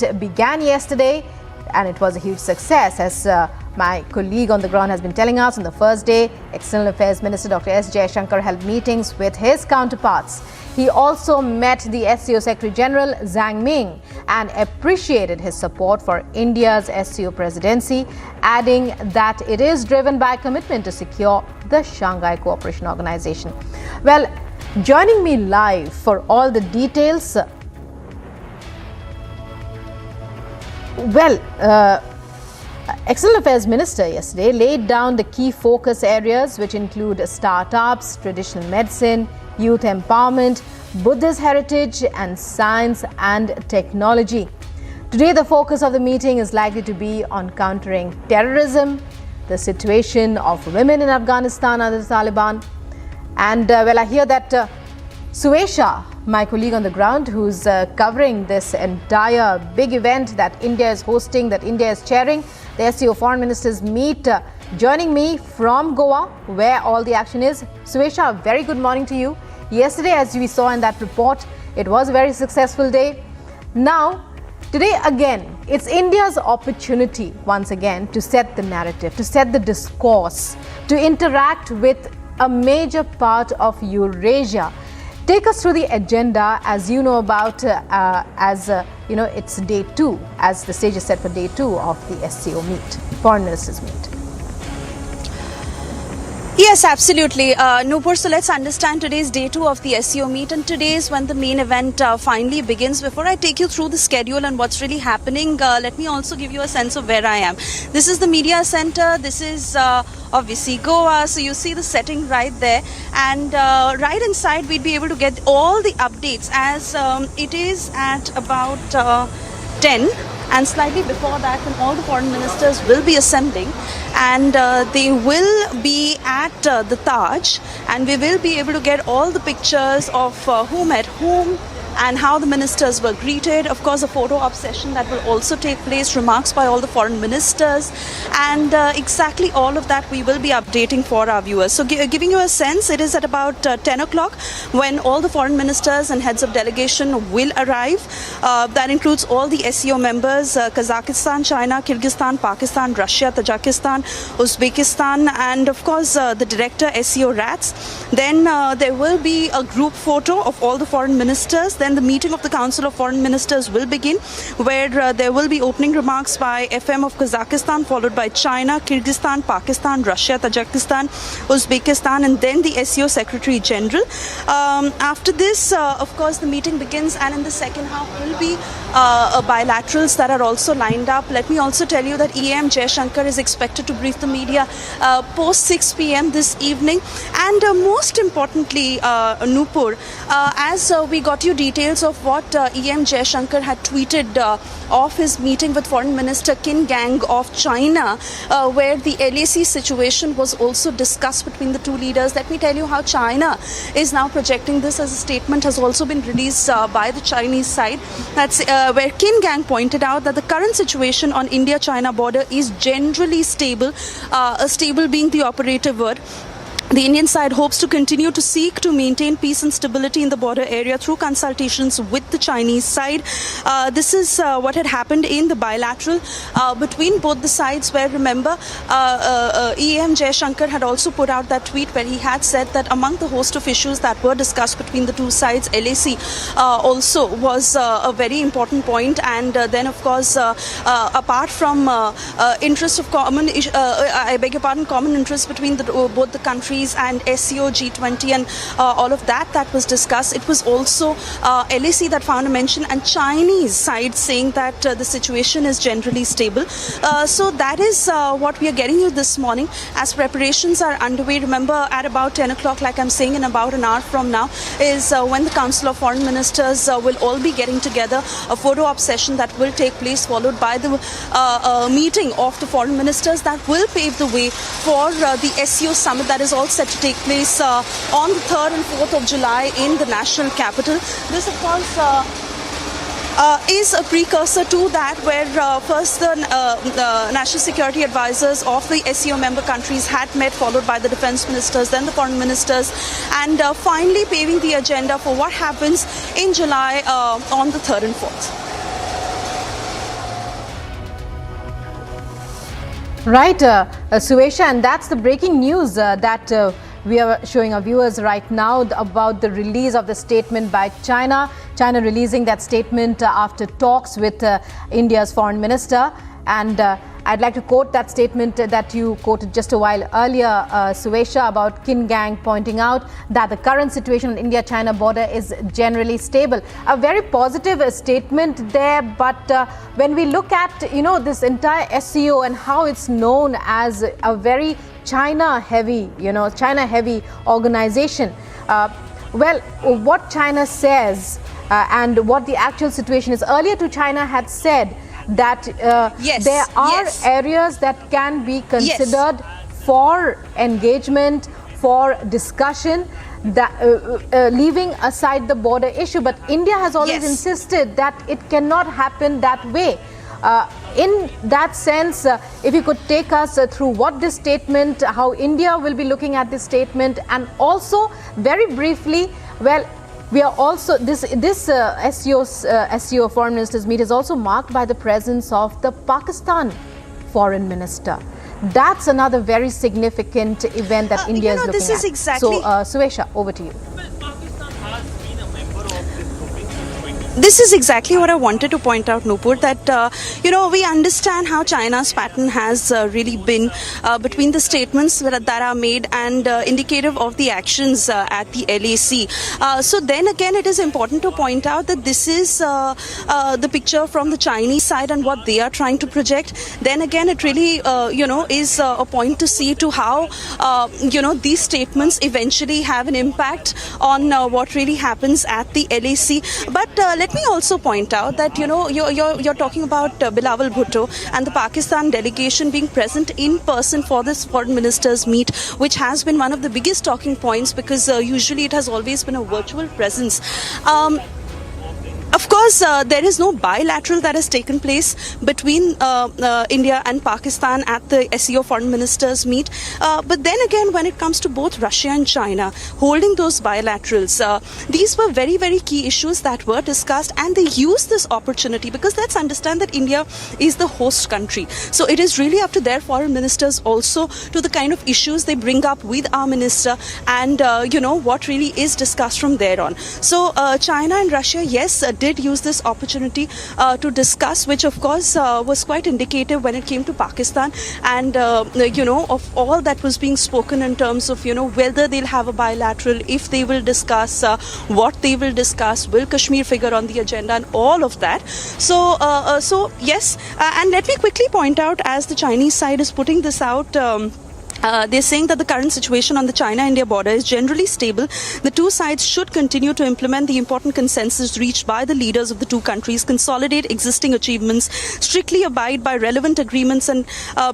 It began yesterday and it was a huge success, as my colleague on the ground has been telling us. On the first day, External Affairs Minister Dr. S. Jaishankar held meetings with his counterparts. He also met the SCO Secretary General Zhang Ming and appreciated his support for India's SCO presidency, adding that it is driven by commitment to secure the Shanghai Co-operation Organization. Well, joining me live for all the details, External Affairs Minister yesterday laid down the key focus areas, which include startups, traditional medicine, youth empowerment, Buddhist heritage and science and technology. Today, the focus of the meeting is likely to be on countering terrorism, the situation of women in Afghanistan under the Taliban. And I hear that Suesha, my colleague on the ground, who's covering this entire big event that India is hosting, that India is chairing, the SCO Foreign Ministers meet, joining me from Goa, where all the action is. Suesha, very good morning to you. Yesterday, as we saw in that report, it was a very successful day. Now, today again, it's India's opportunity once again to set the narrative, to set the discourse, to interact with a major part of Eurasia. Take us through the agenda. As you know about, it's day 2, as the stage is set for day 2 of the SCO meet, Foreign Ministers meet. Yes, absolutely. Nupur, so let's understand today's day 2 of the SCO meet, and today is when the main event finally begins. Before I take you through the schedule and what's really happening, let me also give you a sense of where I am. This is the media center. This is obviously Goa, so you see the setting right there, and right inside we'd be able to get all the updates as it is at about 10, and slightly before that when all the foreign ministers will be assembling, and they will be at the Taj, and we will be able to get all the pictures of who met whom and how the ministers were greeted. Of course, a photo op session that will also take place, remarks by all the foreign ministers, and exactly all of that we will be updating for our viewers. So giving you a sense, it is at about 10 o'clock when all the foreign ministers and heads of delegation will arrive. That includes all the SCO members, Kazakhstan, China, Kyrgyzstan, Pakistan, Russia, Tajikistan, Uzbekistan, and of course the director, SCO RATS. Then there will be a group photo of all the foreign ministers. Then the meeting of the Council of Foreign Ministers will begin, where there will be opening remarks by FM of Kazakhstan, followed by China, Kyrgyzstan, Pakistan, Russia, Tajikistan, Uzbekistan, and then the SCO Secretary General. After this, of course, the meeting begins, and in the second half will be bilaterals that are also lined up. Let me also tell you that EM Jaishankar is expected to brief the media post 6 p.m. this evening. And most importantly, Nupur, as we got you details of what EM Jaishankar had tweeted of his meeting with Foreign Minister Qin Gang of China, where the LAC situation was also discussed between the two leaders. Let me tell you how China is now projecting this, as a statement has also been released by the Chinese side. That's where Qin Gang pointed out that the current situation on India-China border is generally stable, stable being the operative word. The Indian side hopes to continue to seek to maintain peace and stability in the border area through consultations with the Chinese side. This is what had happened in the bilateral between both the sides, where, remember, EM Jaishankar had also put out that tweet where he had said that among the host of issues that were discussed between the two sides, LAC also was a very important point. And then, of course, apart from interest of common, common interest between both the countries and SCO, G20 and all of that was discussed. It was also LAC that found a mention, and Chinese side saying that the situation is generally stable. So that is what we are getting you this morning as preparations are underway. Remember, at about 10 o'clock, like I'm saying, in about an hour from now, is when the Council of Foreign Ministers will all be getting together, a photo op session that will take place, followed by the meeting of the foreign ministers that will pave the way for the SCO summit that is all set to take place on the 3rd and 4th of July in the national capital. This, of course, is a precursor to that, where first the national security advisors of the SCO member countries had met, followed by the defense ministers, then the foreign ministers, and finally paving the agenda for what happens in July on the 3rd and 4th. Right, Suesha, and that's the breaking news that we are showing our viewers right now about the release of the statement by China. China releasing that statement after talks with India's foreign minister. And I'd like to quote that statement that you quoted just a while earlier, Suesha, about Qin Gang pointing out that the current situation on India-China border is generally stable. A very positive statement there, but when we look at, this entire SCO and how it's known as a very China-heavy organization, well, what China says and what the actual situation is, earlier to China had said that there are areas that can be considered for engagement, for discussion, that, leaving aside the border issue. But India has always insisted that it cannot happen that way. In that sense, if you could take us through what this statement, how India will be looking at this statement, and also very briefly, well, we are also, this SCO Foreign Ministers meet is also marked by the presence of the Pakistan Foreign Minister. That's another very significant event that India is looking this is at. Exactly. So, Suesha, over to you. This is exactly what I wanted to point out, Nupur, that, we understand how China's pattern has really been between the statements that are made and indicative of the actions at the LAC. So then again, it is important to point out that this is the picture from the Chinese side and what they are trying to project. Then again, it really, is a point to see to how, these statements eventually have an impact on what really happens at the LAC. But let me also point out that, you're talking about Bilawal Bhutto and the Pakistan delegation being present in person for this foreign ministers meet, which has been one of the biggest talking points because usually it has always been a virtual presence. Of course, there is no bilateral that has taken place between India and Pakistan at the SCO foreign ministers meet. But then again, when it comes to both Russia and China holding those bilaterals, these were very, very key issues that were discussed, and they used this opportunity because let's understand that India is the host country. So it is really up to their foreign ministers also to the kind of issues they bring up with our minister and, what really is discussed from there on. So China and Russia, yes, did use this opportunity to discuss, which of course was quite indicative when it came to Pakistan and, of all that was being spoken in terms of, whether they'll have a bilateral, if they will discuss, what they will discuss, will Kashmir figure on the agenda and all of that. So, yes, and let me quickly point out as the Chinese side is putting this out, they're saying that the current situation on the China-India border is generally stable. The two sides should continue to implement the important consensus reached by the leaders of the two countries, consolidate existing achievements, strictly abide by relevant agreements, and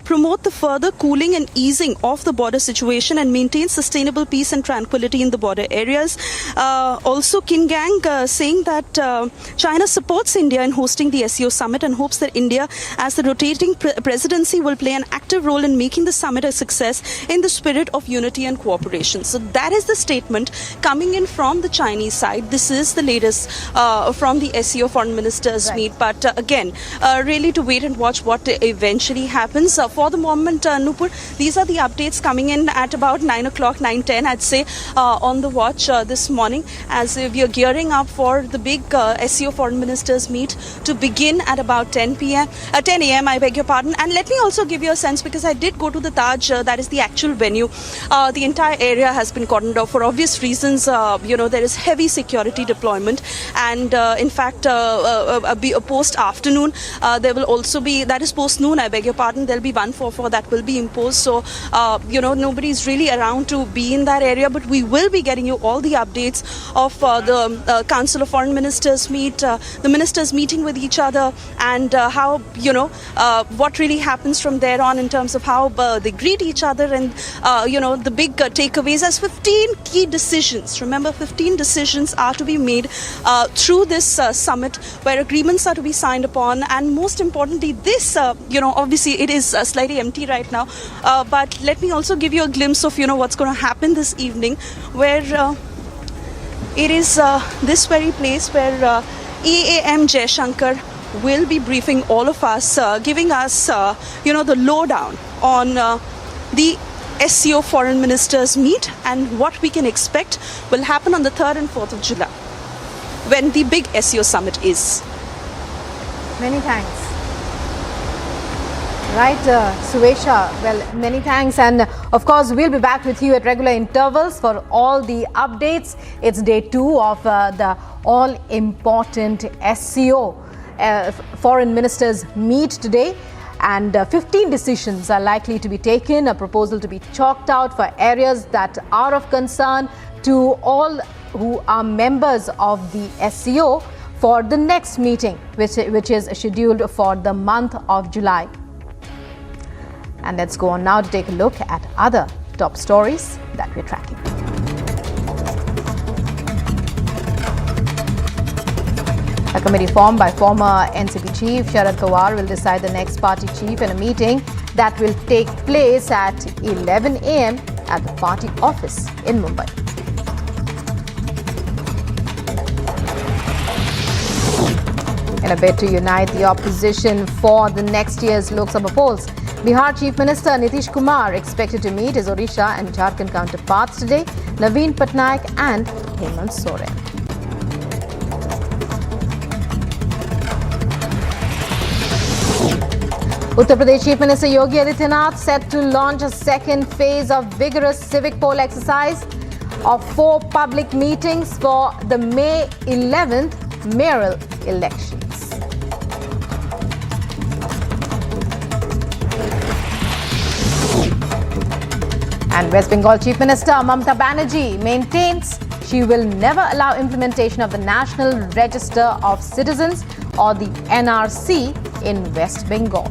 promote the further cooling and easing of the border situation and maintain sustainable peace and tranquility in the border areas. Also, Qin Gang saying that China supports India in hosting the SCO summit and hopes that India, as the rotating presidency, will play an active role in making the summit a success in the spirit of unity and cooperation. So that is the statement coming in from the Chinese side. This is the latest from the SCO foreign ministers meet. But again, really to wait and watch what eventually happens. For the moment, Nupur, these are the updates coming in at about 9 o'clock, 9:10, I'd say, on the watch this morning as we are gearing up for the big SCO foreign ministers meet to begin at about 10 a.m. I beg your pardon. And let me also give you a sense, because I did go to the Taj, that is the actual venue. The entire area has been cordoned off for obvious reasons. There is heavy security deployment, and in fact, post afternoon, there will also be, that is post noon, I beg your pardon, there'll be 144 that will be imposed. So, nobody's really around to be in that area, but we will be getting you all the updates of the Council of Foreign Ministers meet, the ministers meeting with each other, and how, what really happens from there on in terms of how they greet each other and, the big takeaways as 15 key decisions. Remember, 15 decisions are to be made through this summit where agreements are to be signed upon. And most importantly, this, obviously it is slightly empty right now. But let me also give you a glimpse of, what's going to happen this evening, where it is this very place where EAM Jaishankar will be briefing all of us, giving us, the lowdown on the SCO Foreign Ministers meet and what we can expect will happen on the 3rd and 4th of July, when the big SCO summit is. Many thanks. Right, Suesha, well, many thanks, and of course we'll be back with you at regular intervals for all the updates. It's day 2 of the all-important SCO Foreign Ministers meet today, and 15 decisions are likely to be taken, a proposal to be chalked out for areas that are of concern to all who are members of the SCO for the next meeting, which is scheduled for the month of July. And let's go on now to take a look at other top stories that we're tracking. A committee formed by former NCP chief Sharad Pawar will decide the next party chief in a meeting that will take place at 11 a.m. at the party office in Mumbai. In a bid to unite the opposition for the next year's Lok Sabha polls, Bihar Chief Minister Nitish Kumar expected to meet his Odisha and Jharkhand counterparts today, Naveen Patnaik and Hemant Soren. Uttar Pradesh Chief Minister Yogi Adityanath set to launch a second phase of vigorous civic poll exercise of 4 public meetings for the May 11th mayoral elections. And West Bengal Chief Minister Mamata Banerjee maintains she will never allow implementation of the National Register of Citizens or the NRC in West Bengal.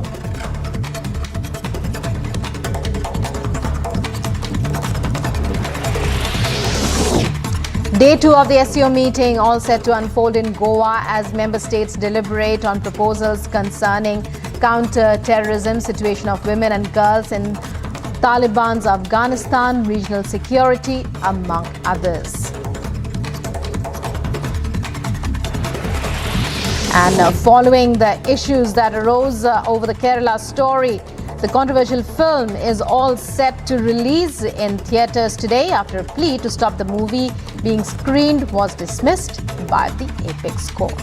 Day 2 of the SCO meeting all set to unfold in Goa as member states deliberate on proposals concerning counter-terrorism, situation of women and girls in Taliban's Afghanistan, regional security, among others. And following the issues that arose over the Kerala story, the controversial film is all set to release in theatres today after a plea to stop the movie being screened was dismissed by the Apex Court.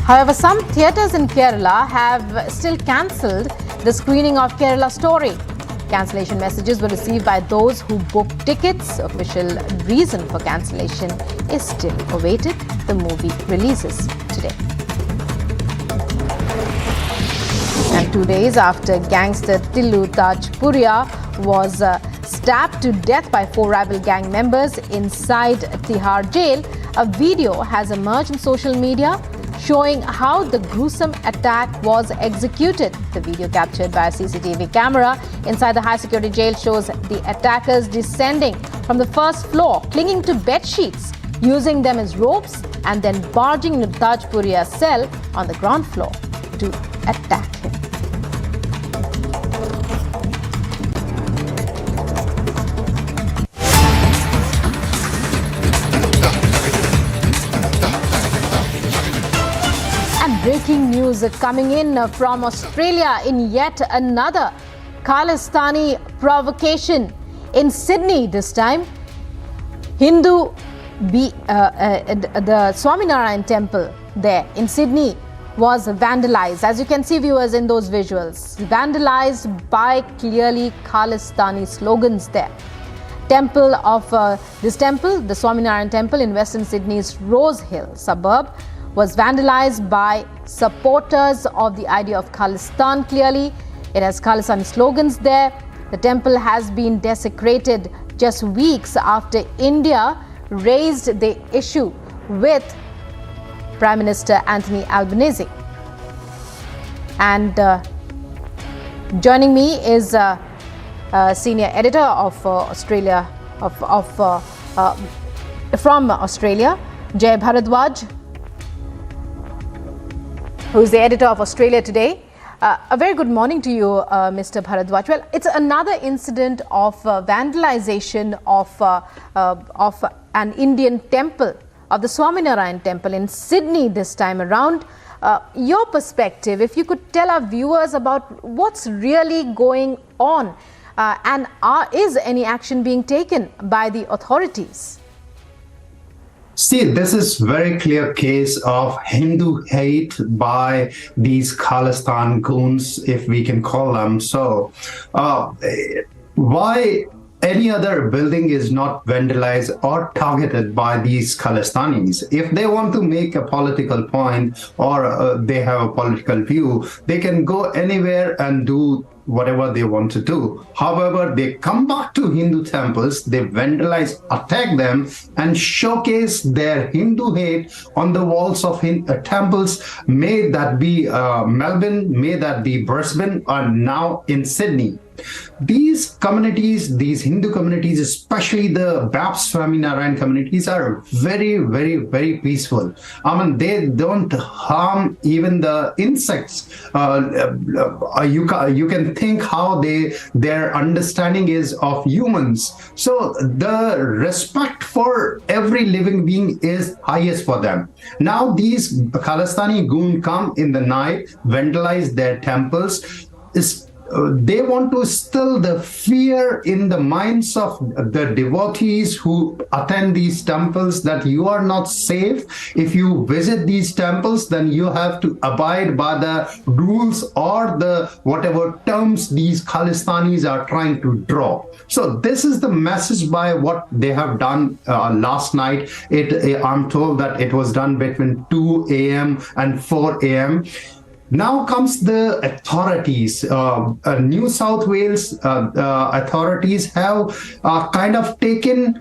However, some theatres in Kerala have still cancelled the screening of Kerala Story. Cancellation messages were received by those who booked tickets. Official reason for cancellation is still awaited. The movie releases today. And 2 days after gangster Tillu Tajpuria was stabbed to death by 4 rival gang members inside Tihar jail, a video has emerged on social media showing how the gruesome attack was executed. The video captured by a CCTV camera inside the high-security jail shows the attackers descending from the first floor, clinging to bed sheets, using them as ropes, and then barging into Tajpuria's cell on the ground floor to attack him. Breaking news coming in from Australia in yet another Khalistani provocation. In Sydney this time, the Swaminarayan temple there in Sydney was vandalized. As you can see, viewers, in those visuals, vandalized by clearly Khalistani slogans there. This temple, the Swaminarayan temple in Western Sydney's Rose Hill suburb, was vandalized by supporters of the idea of Khalistan. Clearly, it has Khalistani slogans there. The temple has been desecrated just weeks after India raised the issue with Prime Minister Anthony Albanese. And joining me is senior editor of from Australia, Jay Bharadwaj, who is the editor of Australia Today. A very good morning to you, Mr. Bharadwaj. Well, it's another incident of vandalization of an Indian temple of the Swaminarayan temple in Sydney this time around. Your perspective, if you could tell our viewers about what's really going on and is any action being taken by the authorities? See, this is very clear case of Hindu hate by these Khalistan goons, if we can call them so. Why any other building is not vandalized or targeted by these Khalistanis? If they want to make a political point or they have a political view, they can go anywhere and do whatever they want to do. However, they come back to Hindu temples, they vandalize, attack them, and showcase their Hindu hate on the walls of temples, may that be Melbourne, may that be Brisbane, or now in Sydney. These communities, these Hindu communities, especially the Baptist Swaminarayan communities, are very, very, very peaceful. I mean, they don't harm even the insects. You can think how their understanding is of humans. So the respect for every living being is highest for them. Now these Khalistani goons come in the night, vandalize their temples. They want to instill the fear in the minds of the devotees who attend these temples that you are not safe. If you visit these temples, then you have to abide by the rules or the whatever terms these Khalistanis are trying to draw. So this is the message by what they have done last night. I'm told that it was done between 2 a.m. and 4 a.m. Now comes the authorities. New South Wales authorities have kind of taken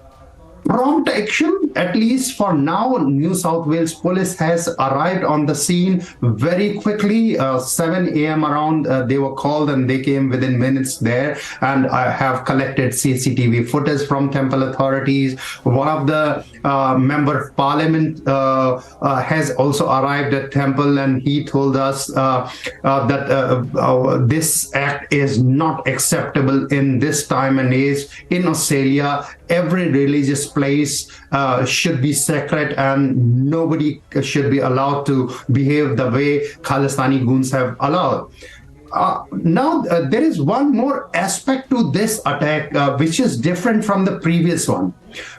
prompt action. At least for now, New South Wales police has arrived on the scene very quickly. 7 a.m. around, they were called and they came within minutes there, and I have collected CCTV footage from temple authorities. One of the member of parliament has also arrived at temple, and he told us that this act is not acceptable in this time and age. In Australia, every religious place should be sacred, and nobody should be allowed to behave the way Khalistani goons have allowed. Now, there is one more aspect to this attack, which is different from the previous one.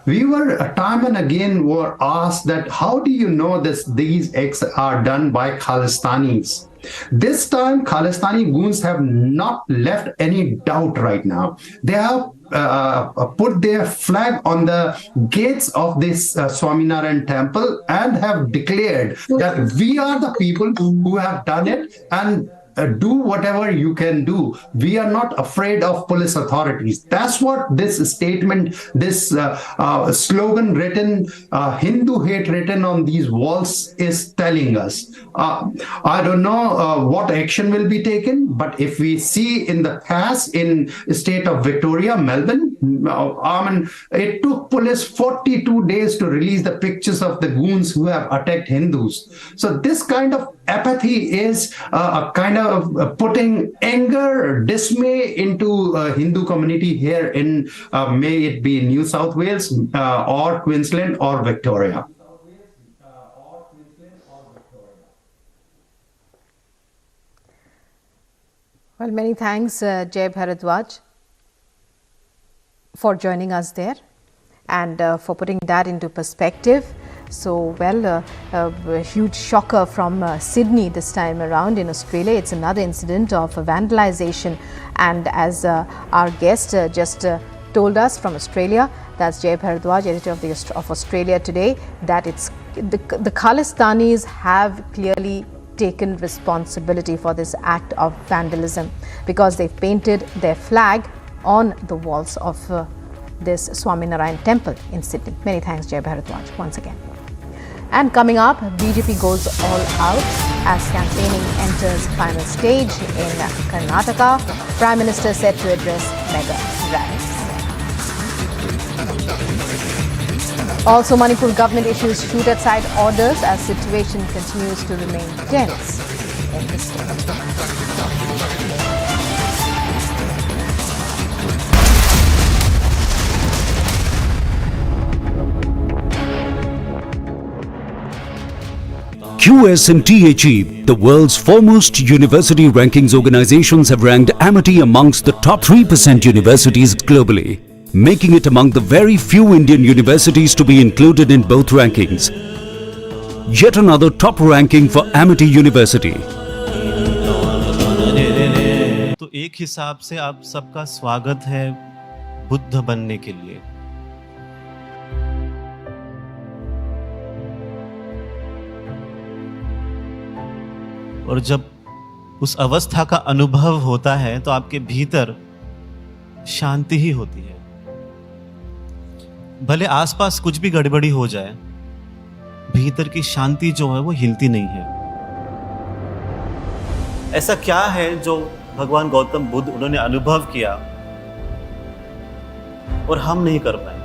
We were time and again were asked that how do you know these acts are done by Khalistanis? This time, Khalistani goons have not left any doubt right now. They have put their flag on the gates of this Swaminarayan temple and have declared that we are the people who have done it, and do whatever you can do. We are not afraid of police authorities. That's what this statement, this slogan written, Hindu hate written on these walls is telling us. I don't know what action will be taken, but if we see in the past in state of Victoria, Melbourne, it took police 42 days to release the pictures of the goons who have attacked Hindus. So this kind of apathy is a kind of putting anger, dismay into Hindu community here in, may it be New South Wales or Queensland or Victoria. Well, many thanks, Jay Bharadwaj, for joining us there and for putting that into perspective. So, well, a huge shocker from Sydney this time around in Australia. It's another incident of vandalization, and as our guest just told us from Australia, that's Jay Bharadwaj, editor of Australia Today, that it's the Khalistanis have clearly taken responsibility for this act of vandalism because they've painted their flag on the walls of this Swaminarayan temple in Sydney. Many thanks, Jay Bharadwaj, once again. And coming up, BJP goes all out as campaigning enters final stage in Karnataka. Prime Minister set to address mega rallies. Also, Manipur government issues shoot-at-sight orders as situation continues to remain tense in the state. QS and THE, the world's foremost university rankings organizations, have ranked Amity amongst the top 3% universities globally, making it among the very few Indian universities to be included in both rankings. Yet another top ranking for Amity University. तो एक हिसाब से आप सबका स्वागत है बुद्ध बनने के लिए। और जब उस अवस्था का अनुभव होता है तो आपके भीतर शांति ही होती है। भले आसपास कुछ भी गड़बड़ी हो जाए, भीतर की शांति जो है वो हिलती नहीं है। ऐसा क्या है जो भगवान गौतम बुद्ध उन्होंने अनुभव किया और हम नहीं कर पाए?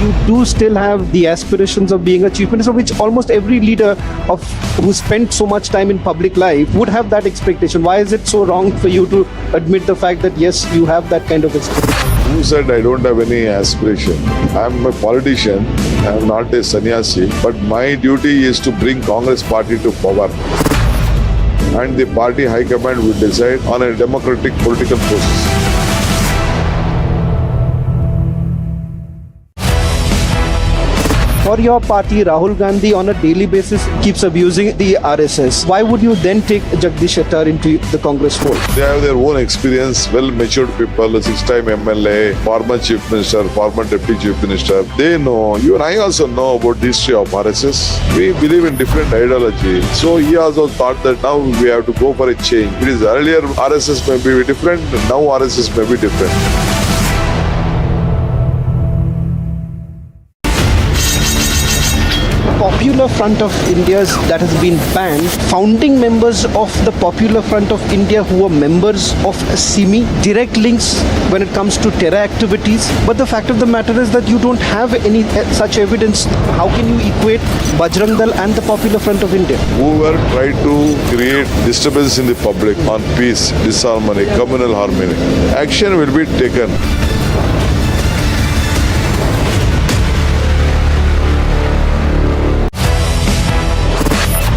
You do still have the aspirations of being a chief minister, which almost every leader who spent so much time in public life would have that expectation. Why is it so wrong for you to admit the fact that yes, you have that kind of expectation? Who said I don't have any aspiration? I'm a politician, I'm not a sannyasi, but my duty is to bring Congress party to power. And the party high command will decide on a democratic political process. For your party, Rahul Gandhi on a daily basis keeps abusing the RSS. Why would you then take Jagdish Shettar into the Congress fold? They have their own experience, well-matured people, 6-time MLA, former chief minister, former deputy chief minister. They know. You and I also know about the history of RSS. We believe in different ideology. So he also thought that now we have to go for a change. It is earlier RSS may be different, now RSS may be different. Popular Front of India's that has been banned, founding members of the Popular Front of India who were members of SIMI, direct links when it comes to terror activities. But the fact of the matter is that you don't have any such evidence. How can you equate Bajrang Dal and the Popular Front of India? Whoever tried to create disturbance in the public on peace, disharmony, communal harmony, action will be taken.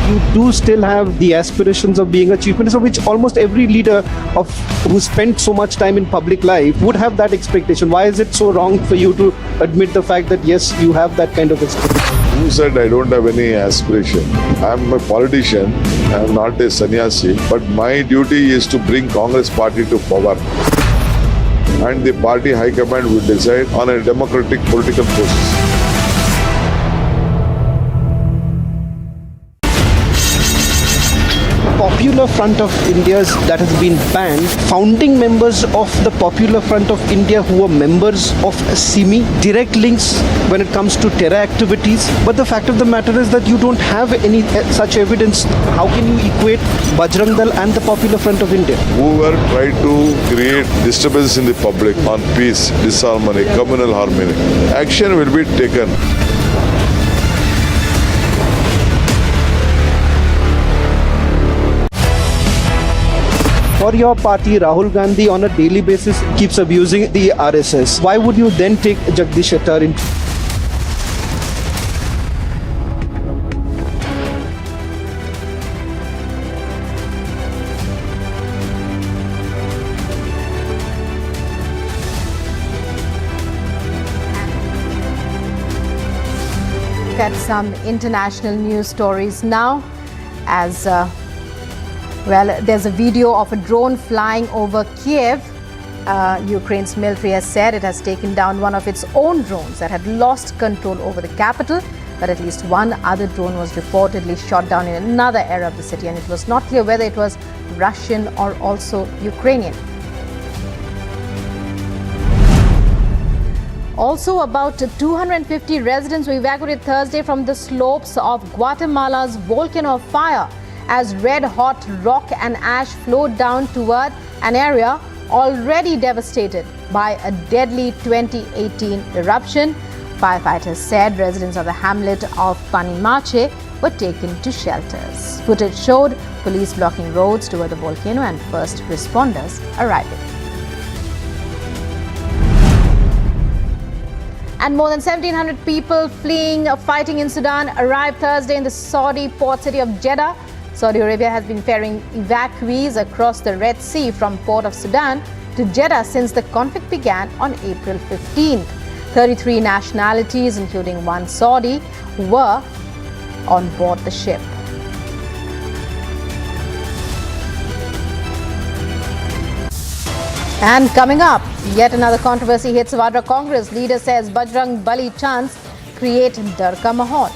You do still have the aspirations of being a chief minister, which almost every leader who spent so much time in public life would have that expectation. Why is it so wrong for you to admit the fact that yes, you have that kind of expectation? Who said I don't have any aspiration? I'm a politician, I'm not a sannyasi, but my duty is to bring Congress party to power. And the party high command will decide on a democratic political process. Popular Front of India's that has been banned, founding members of the Popular Front of India who were members of SIMI, direct links when it comes to terror activities. But the fact of the matter is that you don't have any such evidence. How can you equate Bajrang Dal and the Popular Front of India? Whoever tried to create disturbance in the public on peace, disharmony, communal harmony, action will be taken. For your party, Rahul Gandhi on a daily basis keeps abusing the RSS. Why would you then take Jagdish Shettar into? Look at some international news stories now as well, there's a video of a drone flying over Kiev. Ukraine's military has said it has taken down one of its own drones that had lost control over the capital. But at least one other drone was reportedly shot down in another area of the city, and it was not clear whether it was Russian or also Ukrainian. Also, about 250 residents were evacuated Thursday from the slopes of Guatemala's volcano of fire as red-hot rock and ash flowed down toward an area already devastated by a deadly 2018 eruption. Firefighters said residents of the hamlet of Panimache were taken to shelters. Footage showed police blocking roads toward the volcano and first responders arriving. And more than 1,700 people fleeing a fighting in Sudan arrived Thursday in the Saudi port city of Jeddah. Saudi Arabia has been ferrying evacuees across the Red Sea from Port of Sudan to Jeddah since the conflict began on April 15th. 33 nationalities, including one Saudi, were on board the ship. And coming up, yet another controversy hits Vadra Congress. Leader says Bajrang Bali chants create डर का माहौल.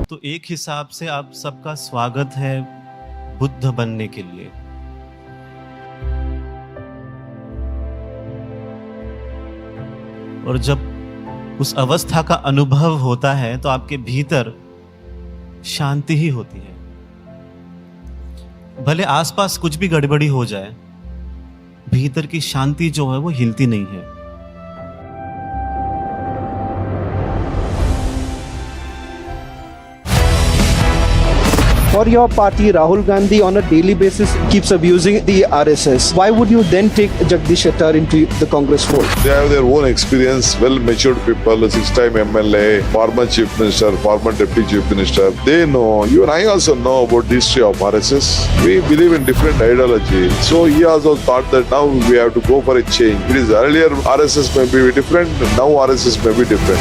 तो एक हिसाब से आप सबका स्वागत है बुद्ध बनने के लिए. और जब उस अवस्था का अनुभव होता है तो आपके भीतर शांति ही होती है. भले आसपास कुछ भी गड़बड़ी हो जाए, भीतर की शांति जो है वो हिलती नहीं है. For your party, Rahul Gandhi on a daily basis keeps abusing the RSS. Why would you then take Jagdish Shettar into the Congress fold? They have their own experience, well-matured people, 6-time MLA, former Chief Minister, former Deputy Chief Minister. They know, you and I also know about the history of RSS. We believe in different ideology. So he also thought that now we have to go for a change. It is earlier RSS may be different, now RSS may be different.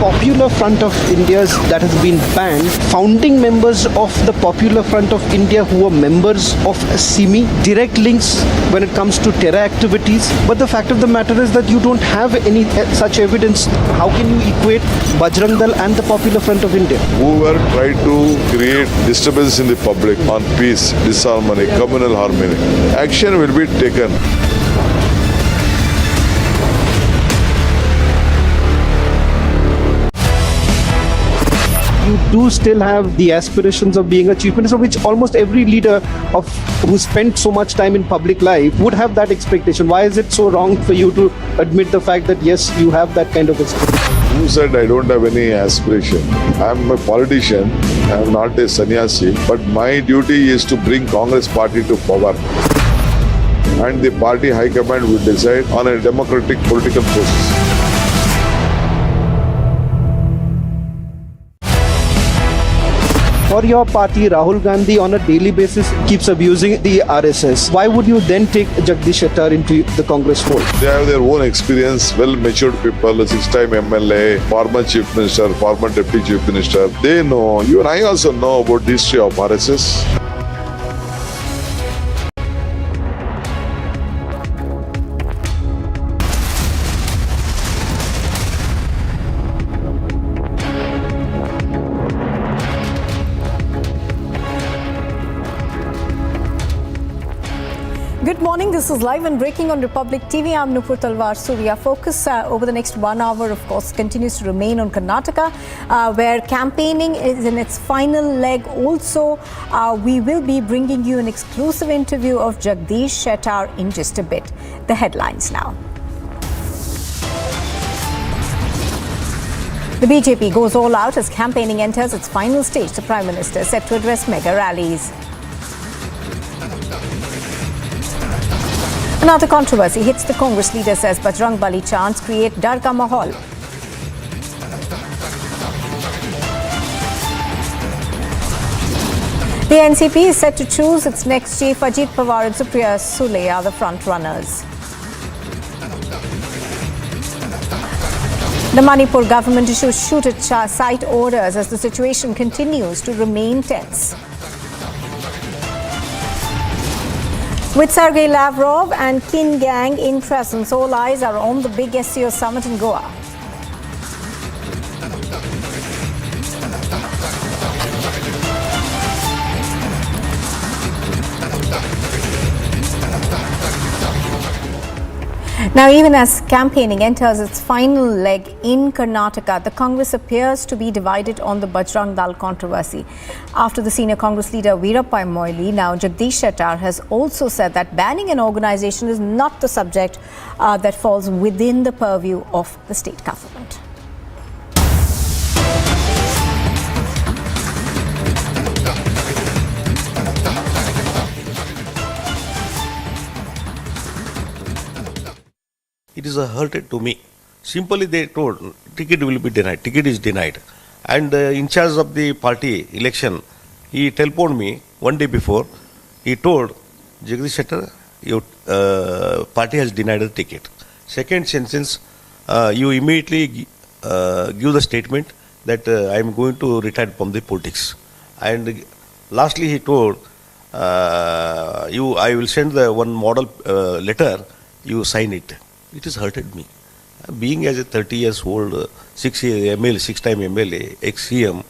Popular Front of India's that has been banned, founding members of the Popular Front of India who were members of SCO, direct links when it comes to terror activities. But the fact of the matter is that you don't have any such evidence. How can you equate Bajrang Dal and the Popular Front of India? Whoever tried to create disturbance in the public on peace, disharmony, communal harmony, action will be taken. You do still have the aspirations of being a chief minister, which almost every leader who spent so much time in public life would have that expectation. Why is it so wrong for you to admit the fact that yes, you have that kind of expectation? Who said I don't have any aspiration? I am a politician, I am not a sannyasi, but my duty is to bring Congress party to power. And the party high command will decide on a democratic political process. For your party, Rahul Gandhi on a daily basis keeps abusing the RSS. Why would you then take Jagdish Shettar into the Congress fold? They have their own experience, well-matured people, 6-time MLA, former Chief Minister, former Deputy Chief Minister. They know, you and I also know about the history of RSS. Good morning. This is live and breaking on Republic TV. I'm Nupur Talwar Surya. Focus over the next 1 hour, of course, continues to remain on Karnataka, where campaigning is in its final leg. Also, we will be bringing you an exclusive interview of Jagdish Shettar in just a bit. The headlines now. The BJP goes all out as campaigning enters its final stage. The Prime Minister is set to address mega rallies. Another controversy hits the Congress. Leader says Bajrang Bali chants create dar ka mahol. The NCP is set to choose its next chief. Ajit Pawar and Supriya Sule are the front runners. The Manipur government issues shoot-at-sight orders as the situation continues to remain tense. With Sergei Lavrov and Qin Gang in presence, all eyes are on the big SCO summit in Goa. Now, even as campaigning enters its final leg in Karnataka, the Congress appears to be divided on the Bajrang Dal controversy. After the senior Congress leader Veerappai Moily, now Jagdish Shettar has also said that banning an organisation is not the subject that falls within the purview of the state government. It is a hurt to me. Simply they told ticket will be denied, ticket is denied. And in charge of the party election, he telephoned me one day before. He told Jagdish Shettar, your party has denied the ticket. Second sentence, you immediately give the statement that I am going to retire from the politics. And lastly he told, I will send the one model letter, you sign it. It has hurted me. Being as a 30 years old, 6-time MLA, ex-CM,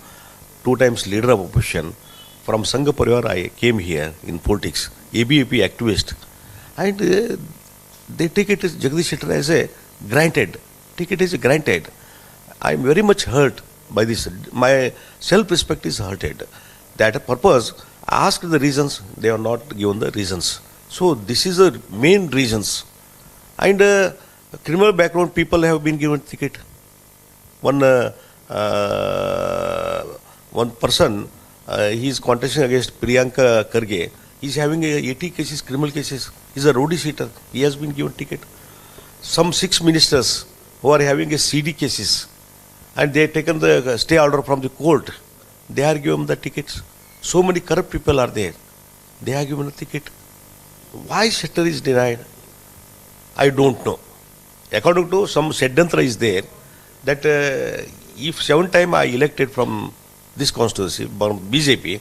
2 times leader of opposition, from Sangha Parivar I came here in politics, ABAP activist, and they take it as Jagdish Shettar as a granted. Ticket is granted. I am very much hurt by this. My self-respect is hurted. That purpose, I asked the reasons, they are not given the reasons. So this is the main reasons. And criminal background people have been given ticket. One person, he is contesting against Priyanka Karge. He is having 80 cases, criminal cases. He is a roadie sheeter. He has been given ticket. Some 6 ministers who are having a CD cases, and they have taken the stay order from the court. They are given the tickets. So many corrupt people are there. They are given a ticket. Why Shettar is denied? I don't know. According to some षड्यंत्र is there that if 7 times I elected from this constituency, from BJP,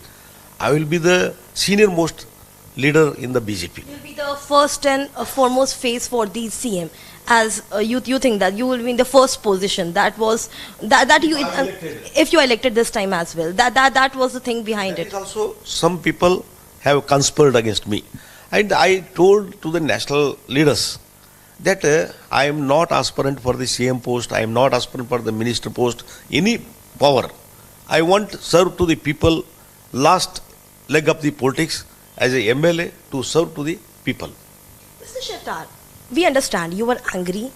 I will be the senior most leader in the BJP. You will be the first and foremost face for the CM. As you think that you will be in the first position. That was that you if you are elected this time as well. That was the thing behind it. Also, some people have conspired against me, and I told to the national leaders that I am not aspirant for the CM post, I am not aspirant for the minister post, any power. I want to serve to the people, last leg of the politics as a MLA to serve to the people. Mr. Shettar, we understand you were angry.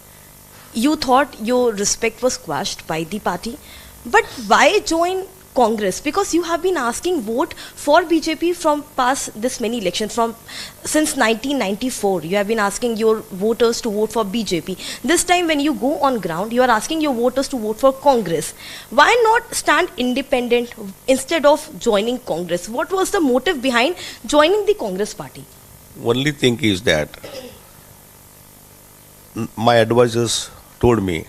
You thought your respect was quashed by the party. But why join Congress? Because you have been asking vote for BJP from past this many elections, since 1994. You have been asking your voters to vote for BJP. This time when you go on ground, you are asking your voters to vote for Congress. Why not stand independent instead of joining Congress? What was the motive behind joining the Congress party? Only thing is that my advisors told me,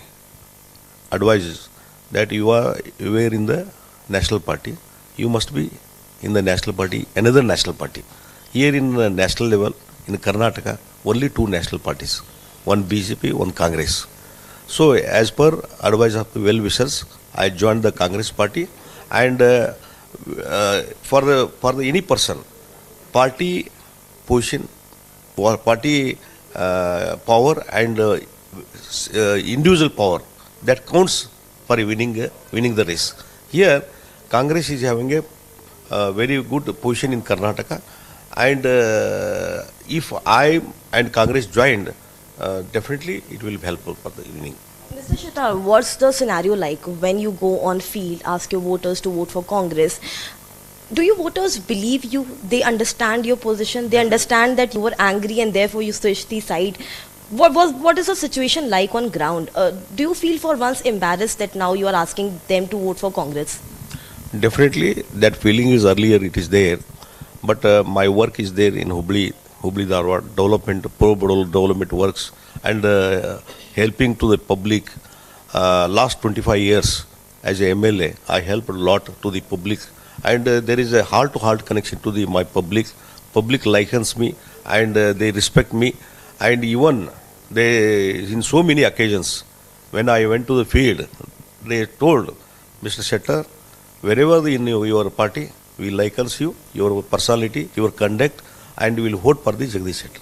that you were in the national party, you must be in the national party, another national party. Here in the national level, in Karnataka, only 2 national parties, one BJP, one Congress. So as per advice of the well-wishers, I joined the Congress party, and for any person, party position, party power and individual power, that counts for winning the race. Here, Congress is having a very good position in Karnataka, and if I and Congress joined, definitely it will be helpful for the winning. Mr. Shettar, what's the scenario like when you go on field, ask your voters to vote for Congress? Do your voters believe you? They understand your position? They understand that you were angry and therefore you switched the side? What is the situation like on ground? Do you feel for once embarrassed that now you are asking them to vote for Congress? Definitely, that feeling is earlier, it is there. But my work is there in Hubli Dharwad, development works, and helping to the public. Last 25 years as a MLA, I helped a lot to the public, and there is a heart-to-heart connection to my public. Public likes me, and they respect me, and even they, in so many occasions, when I went to the field, they told, Mr. Shettar, wherever in your party, we like you, your personality, your conduct, and we will vote for the Jagdish Shettar.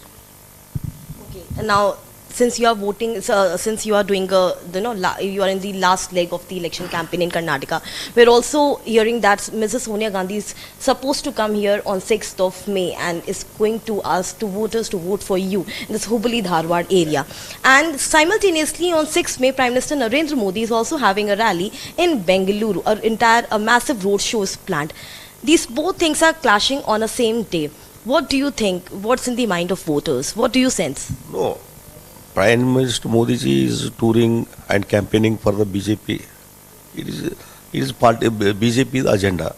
Okay. And now, since you are voting, since you are doing you are in the last leg of the election campaign in Karnataka, we're also hearing that Mrs. Sonia Gandhi is supposed to come here on 6th of May and is going to ask voters to vote for you in this Hubli Dharwad area. And simultaneously on 6th May, Prime Minister Narendra Modi is also having a rally in Bengaluru. A massive road show is planned. These both things are clashing on the same day. What do you think? What's in the mind of voters? What do you sense? No. Prime Minister Modi ji is touring and campaigning for the BJP. It is part of BJP's agenda.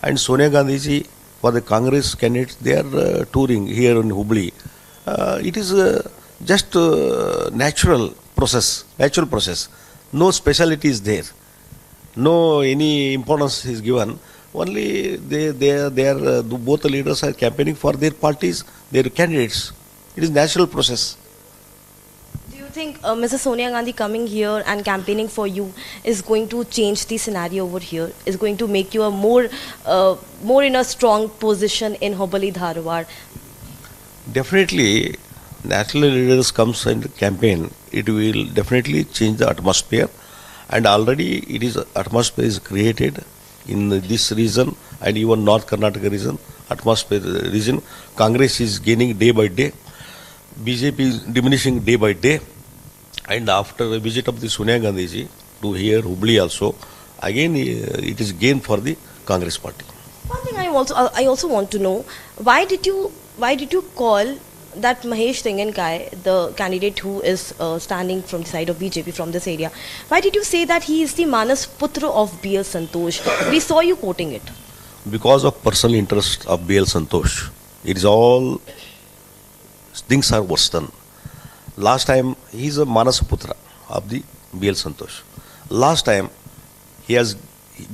And Sonia Gandhi ji, for the Congress candidates, they are touring here in Hubli. It is just natural process. No speciality is there. No any importance is given. Only both the leaders are campaigning for their parties, their candidates. It is natural process. Do you think Mrs. Sonia Gandhi coming here and campaigning for you is going to change the scenario over here? Is going to make you a more in a strong position in Hubli Dharwad? Definitely, national leaders comes and campaign. It will definitely change the atmosphere, and already atmosphere is created in this region and even North Karnataka region. Region, Congress is gaining day by day. BJP is diminishing day by day. And after the visit of the Sonia Gandhi ji to here Hubli also, again it is gain for the Congress party. One thing I also want to know, why did you call that Mahesh Tengankai, the candidate who is standing from the side of BJP from this area, why did you say that he is the Manas Putra of B.L. Santosh? We saw you quoting it. Because of personal interest of B.L. Santosh. It is all things are worse done. Last time he is a Manas Putra of the B.L. Santosh. Last time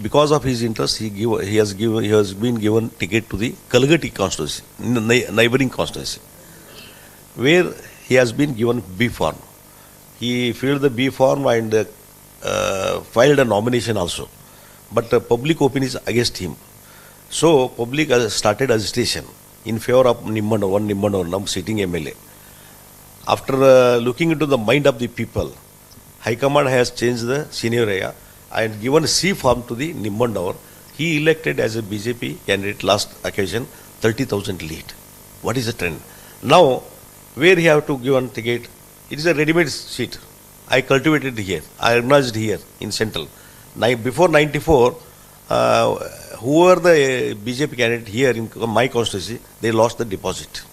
because of his interest he has been given ticket to the Kalgati constituency, neighboring constituency, where he has been given B form. He filled the B form and filed a nomination also. But public opinion is against him. So public has started agitation in favor of Nimmanur, sitting MLA. After looking into the mind of the people, High Command has changed the scenario and given C form to the Nimmanur. He elected as a BJP candidate last occasion, 30,000 lead. What is the trend? Now, where he have to give one ticket, it is a ready-made seat. I cultivated here, I organized here in Central. Before 94, whoever the BJP candidate here in my constituency, they lost the deposit.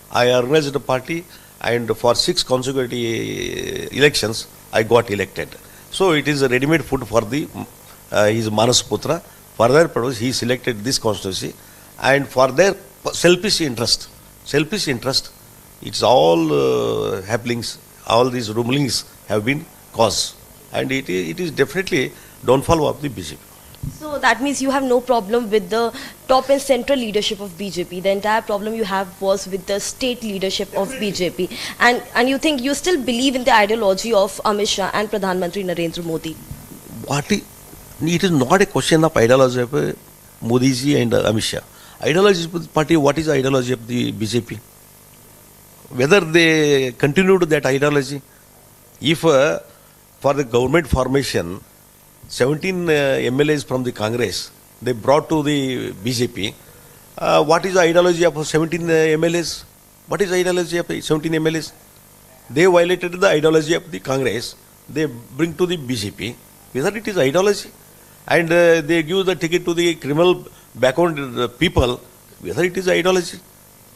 I organized a party, and for 6 consecutive elections, I got elected. So it is a ready-made food for the his Manas Putra. For their purpose, he selected this constituency, and for their selfish interest, it's all happenings, all these rumblings have been caused, and it is definitely downfall of the BJP. So that means you have no problem with the top and central leadership of BJP. The entire problem you have was with the state leadership of BJP. And you think you still believe in the ideology of Amit Shah and Pradhan Mantri Narendra Modi? It is not a question of ideology of Modi ji and Amit Shah. Ideology of the party, what is the ideology of the BJP? Whether they continue to that ideology, if for the government formation, 17 MLAs from the Congress, they brought to the BJP. What is the ideology of 17 MLAs? What is the ideology of 17 MLAs? They violated the ideology of the Congress. They bring to the BJP. Whether it is ideology, and they give the ticket to the criminal background people, whether it is ideology,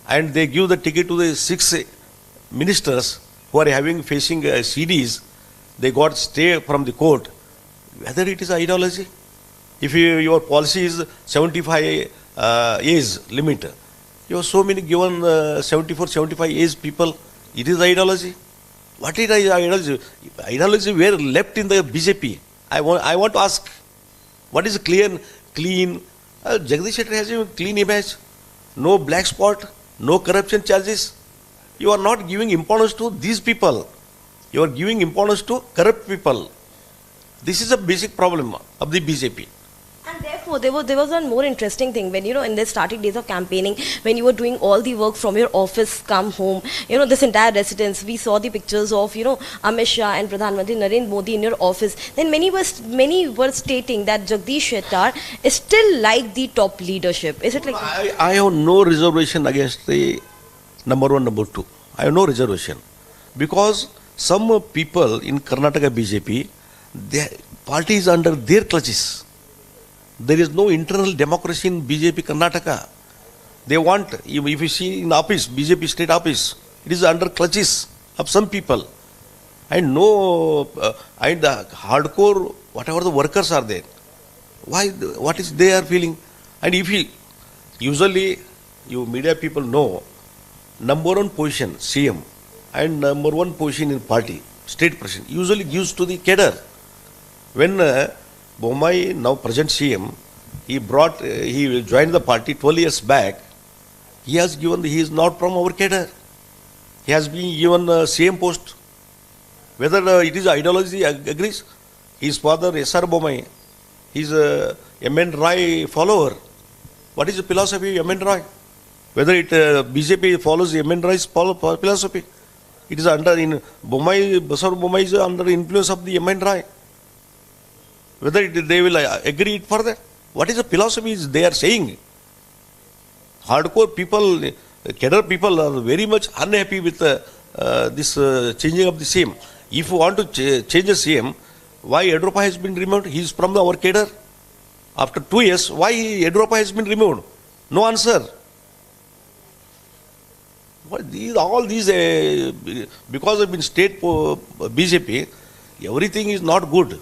and they give the ticket to the 6 ministers who are facing CDs, they got stay from the court. Whether it is ideology, if your policy is 75 age limit, you have so many given 74, 75 age people, it is ideology. What is ideology? Ideology were left in the BJP. I want to ask, what is clean? Jagdish Shetty has a clean image, no black spot, no corruption charges. You are not giving importance to these people. You are giving importance to corrupt people. This is a basic problem of the BJP. And therefore, therefore, there was one more interesting thing when, in the starting days of campaigning, when you were doing all the work from your office, come home, this entire residence, we saw the pictures of, Amit Shah and Pradhan Mantri Narendra Modi in your office. Then many were stating that Jagdish Shettar is still like the top leadership. Is it like I have no reservation against the number one, number two. I have no reservation. Because some people in Karnataka BJP, their party is under their clutches. There is no internal democracy in BJP Karnataka. They want, if you see in office, BJP state office, it is under clutches of some people. And no, and hardcore, whatever the workers are there. What is they are feeling? And if usually, you media people know, number one position, CM, and number one position in party, state president, usually gives to the cadre. When Bommai, now present CM, he joined the party 12 years back, he is not from our cadre. He has been given same post. Whether it is ideology, agrees. His father, S.R. Bommai, he is a M.N. Roy follower. What is the philosophy of M.N. Roy? Whether BJP follows M.N. Roy's philosophy, it is under in Bommai, Basar Bommai is under influence of the M.N. Roy. Whether they will agree it further. What is the philosophy they are saying? Hardcore people, cadre people are very much unhappy with this changing of the CM. If you want to change the CM, why Yediyurappa has been removed? He is from our cadre. After 2 years, why Yediyurappa has been removed? No answer. All these, because of in state BJP, everything is not good.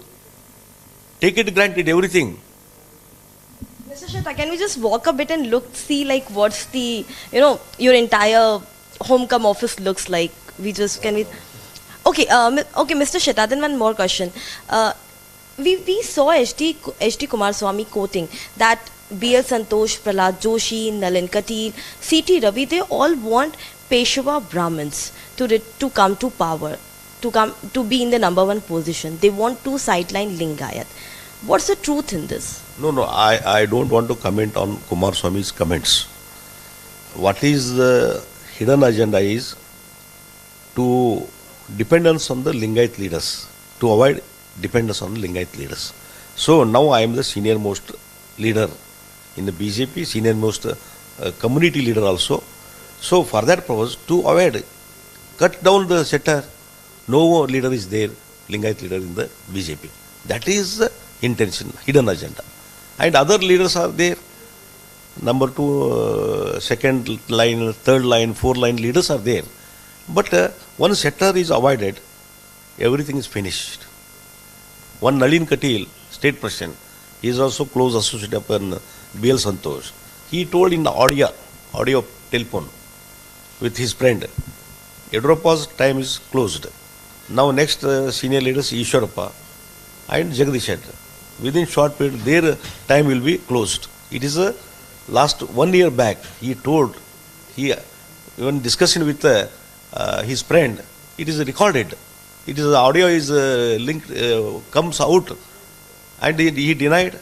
Take it granted, everything. Mr. Shettar, can we just walk a bit and see like what's the, your entire homecome office looks like? Okay, Mr. Shettar, then one more question. We saw HD Kumaraswamy quoting that B.L. Santosh, Prahlad Joshi, Nalin Katil, C.T. Ravi, they all want Peshwa Brahmins to come to power, to be in the number one position. They want to sideline Lingayat. What's the truth in this? No, I don't want to comment on Kumaraswamy's comments. What is the hidden agenda is to dependence on the Lingayat leaders, to avoid dependence on Lingayat leaders. So now I am the senior most leader in the BJP, senior most community leader also. So for that purpose, to avoid, cut down the Shettar, no leader is there, Lingayat leader in the BJP. That is the intention, hidden agenda. And other leaders are there. Number two, second line, third line, fourth line leaders are there. But once Shettar is avoided, everything is finished. One Nalin Katil, state president, he is also close associate of B.L. Santosh. He told in the audio telephone with his friend, Yediyurappa's time is closed. Now next senior leaders Ishwarappa and Jagdish Shettar. Within short period, their time will be closed. It is last 1 year back, he told, even discussing with his friend, it is recorded. It is audio is linked, comes out, and he denied.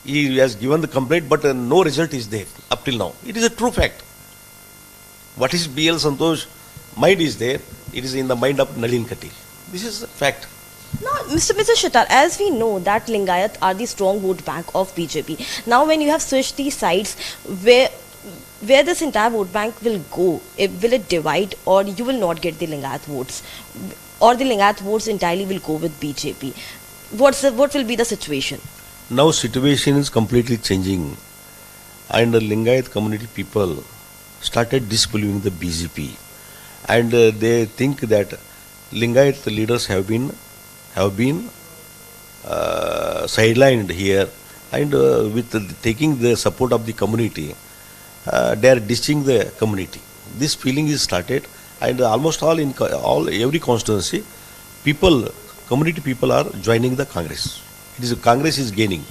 He has given the complaint, but no result is there up till now. It is a true fact. What is B.L. Santosh mind is there, it is in the mind of Nalin Katil. This is a fact. No, Mr. Shettar, as we know that Lingayat are the strong vote bank of BJP. Now when you have switched these sides, where this entire vote bank will go, will it divide, or you will not get the Lingayat votes, or the Lingayat votes entirely will go with BJP? What will be the situation? Now situation is completely changing, and the Lingayat community people started disbelieving the BJP, and they think that Lingayat leaders have been sidelined here, and with taking the support of the community, they are ditching the community. This feeling is started, and almost every constituency, community people are joining the Congress. Congress is gaining.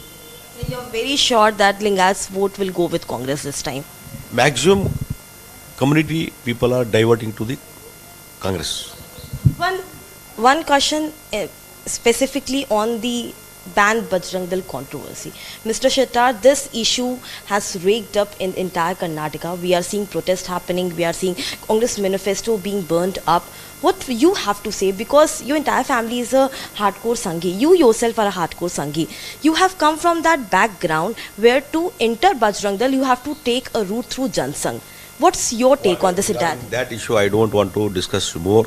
You are very sure that Lingayat's vote will go with Congress this time? Maximum community people are diverting to the Congress. One question specifically on the ban Bajrang Dal controversy. Mr. Shettar, this issue has raked up in entire Karnataka. We are seeing protests happening. We are seeing Congress manifesto being burnt up. What you have to say, because your entire family is a hardcore Sanghi. You yourself are a hardcore Sanghi. You have come from that background where to enter Bajrang Dal, you have to take a route through Jansangh. What's your take on this entire thing? That issue I don't want to discuss more.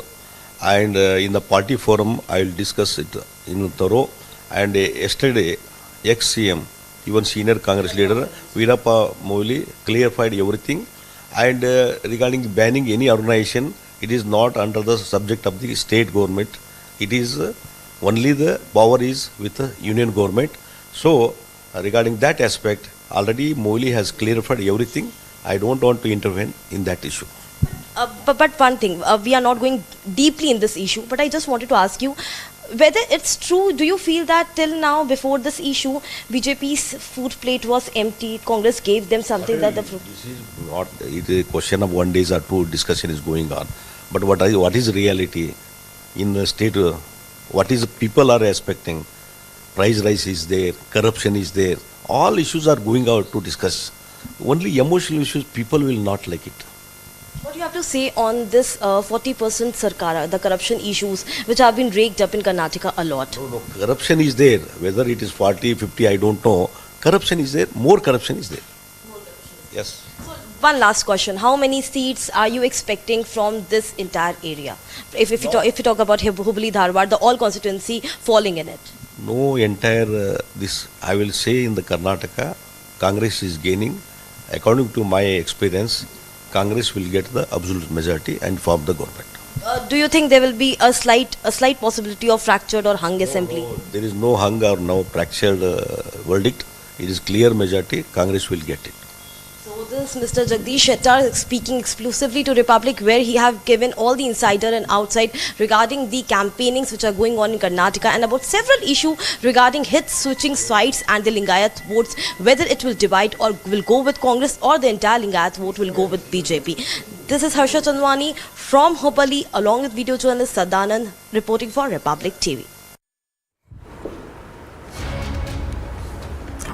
And in the party forum, I will discuss it in thorough. And yesterday, ex-CM, even senior Congress leader, Veerappa Moily clarified everything. And regarding banning any organization, it is not under the subject of the state government. It is only the power is with the union government. So, regarding that aspect, already Moily has clarified everything. I don't want to intervene in that issue. But one thing, we are not going deeply in this issue, but I just wanted to ask you, whether it's true, do you feel that till now, before this issue, BJP's food plate was empty, Congress gave them something that the... This is not a question of 1 day or 2 discussion is going on. But what is reality in the state, what is people are expecting? Price rise is there, corruption is there. All issues are going out to discuss. Only emotional issues, people will not like it. What do you have to say on this 40% Sarkara, the corruption issues which have been raked up in Karnataka a lot? No, corruption is there. Whether it is 40, 50, I don't know. Corruption is there. More corruption is there. Yes. So, one last question. How many seats are you expecting from this entire area? If you talk about Hubli Dharwad, the all constituency falling in it. No entire, this I will say in the Karnataka, Congress is gaining. According to my experience, Congress will get the absolute majority and form the government. Do you think there will be a slight possibility of fractured or hung assembly? No, there is no hung or no fractured verdict. It is clear majority. Congress will get it. So this Mr. Jagdish Shettar speaking exclusively to Republic, where he have given all the insider and outside regarding the campaignings which are going on in Karnataka and about several issues regarding hit switching sides and the Lingayat votes, whether it will divide or will go with Congress or the entire Lingayat vote will go with BJP. This is Harsha Chandwani from Hubballi along with video journalist Sadanand reporting for Republic TV.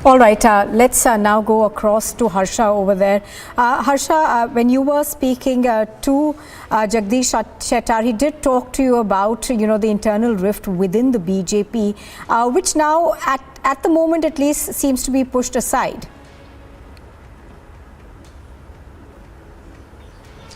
All right, let's now go across to Harsha over there. Harsha, when you were speaking to Jagdish Shettar, he did talk to you about, the internal rift within the BJP, which now, at the moment at least, seems to be pushed aside.